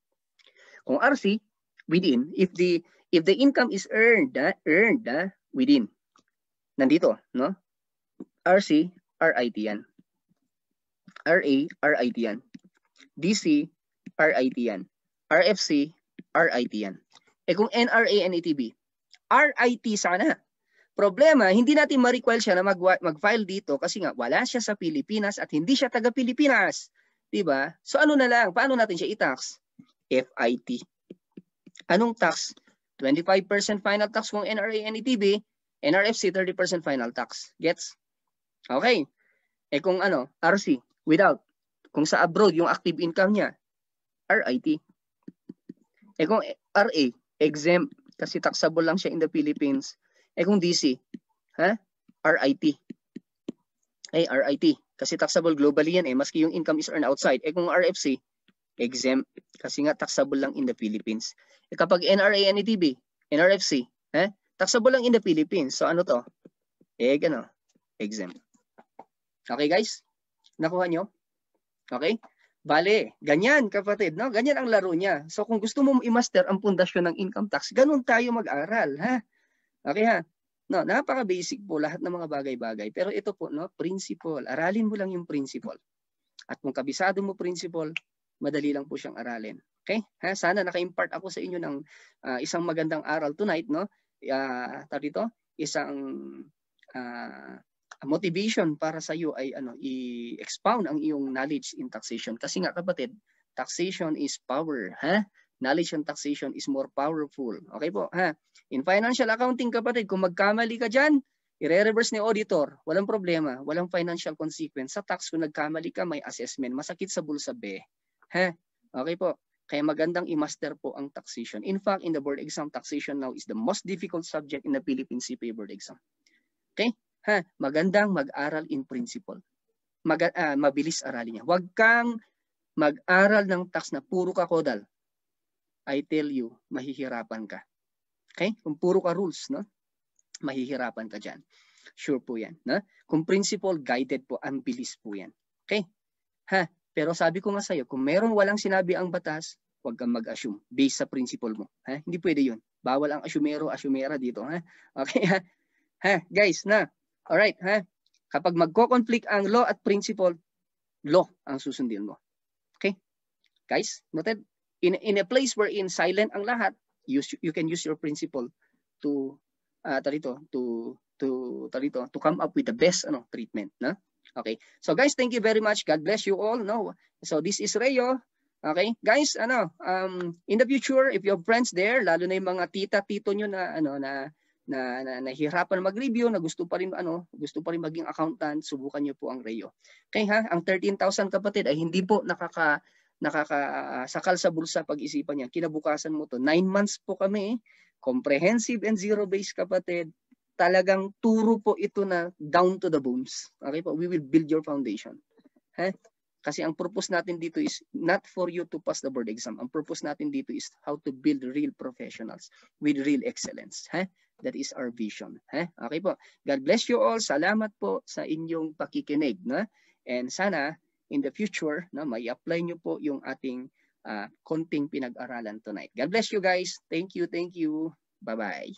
Kung RC, within, if the income is earned within. Nandito, no? RC, RIT yan. RA, RIT yan. DC, RIT yan. RFC, RIT yan. Eh kung NRA, NATB, RIT sana. Problema, hindi natin ma-require siya na mag-file dito kasi nga wala siya sa Pilipinas at hindi siya taga-Pilipinas. Diba? So ano na lang, paano natin siya i-tax? FIT. Anong tax? 25% final tax kung NRA, NATB, NRFC 30% final tax. Gets? Okay. Eh kung ano, RC, without. Kung sa abroad, yung active income niya, RIT. Eh kung RA, exempt, kasi taxable lang siya in the Philippines. Eh kung DC, RIT. RIT. Kasi taxable globally yan maski yung income is earned outside. Eh kung RFC, exempt, kasi nga taxable lang in the Philippines. Eh kapag NRA, NATB, NRFC, taxable lang in the Philippines. So ano to? Exempt. Okay guys? Nakuha nyo? Okay? Bale, ganyan kapatid, no? Ganyan ang laro niya. So kung gusto mo i-master ang pundasyon ng income tax, ganun tayo mag-aral, ha? Okay ha? No, napaka-basic po lahat ng mga bagay-bagay. Pero ito po, no, principle. Aralin mo lang yung principle. At kung kabisado mo principle, madali lang po siyang aralin. Okay? Ha? Sana naka-impart ako sa inyo ng isang magandang aral tonight, no? Isang motivation para sa iyo ay i-expound ang iyong knowledge in taxation. Kasi nga kapatid, taxation is power, ha? Knowledge on taxation is more powerful. Okay po, ha? In financial accounting kapatid, kung magkamali ka diyan, i-reverse ni auditor, walang problema, walang financial consequence. Sa tax kung nagkamali ka, may assessment, masakit sa bulsa be. Ha? Okay po. Kaya magandang i-master po ang taxation. In fact, in the board exam, taxation now is the most difficult subject in the Philippine CPA board exam. Okay? Ha, magandang mag-aral in principle. Mabilis aralin niya. Huwag kang mag-aral ng tax na puro ka kodal. I tell you, mahihirapan ka. Okay? Kung puro ka rules, no? Mahihirapan ka dyan. Sure po yan. No? Kung principle, guided po, ang bilis po yan. Okay? Ha? Pero sabi ko nga sa'yo, kung merong walang sinabi ang batas, huwag kang mag-assume based sa principle mo. Ha? Hindi pwede yun. Bawal ang asumera dito. Ha? Okay? Ha? Ha? Guys, na? Alright, ha? Kapag magko-conflict ang law at principle, law ang susundin mo. Okay? Guys, noted? In a place wherein silent ang lahat, you can use your principle to come up with the best treatment, no? Okay. So guys, thank you very much. God bless you all, no? So this is Rayo. Okay? Guys, in the future, if you have friends there, lalo na yung mga tita-tito nyo na nahihirapan mag-review, na gusto pa rin maging accountant, subukan niyo po ang Rayo. Okay ha? Ang 13,000 kapatid ay hindi po nakakasakal sa bulsa pag-isipan niya. Kinabukasan mo to. 9 months po kami, comprehensive and zero-based kapatid. Talagang turo po ito na down to the bones. Okay po? We will build your foundation. Ha? Kasi ang purpose natin dito is not for you to pass the board exam. Ang purpose natin dito is how to build real professionals with real excellence. Ha? That is our vision. Okay po. God bless you all. Salamat po sa inyong pakikinig. No? And sana in the future, may apply nyo po yung ating konting pinag-aralan tonight. God bless you guys. Thank you. Thank you. Bye-bye.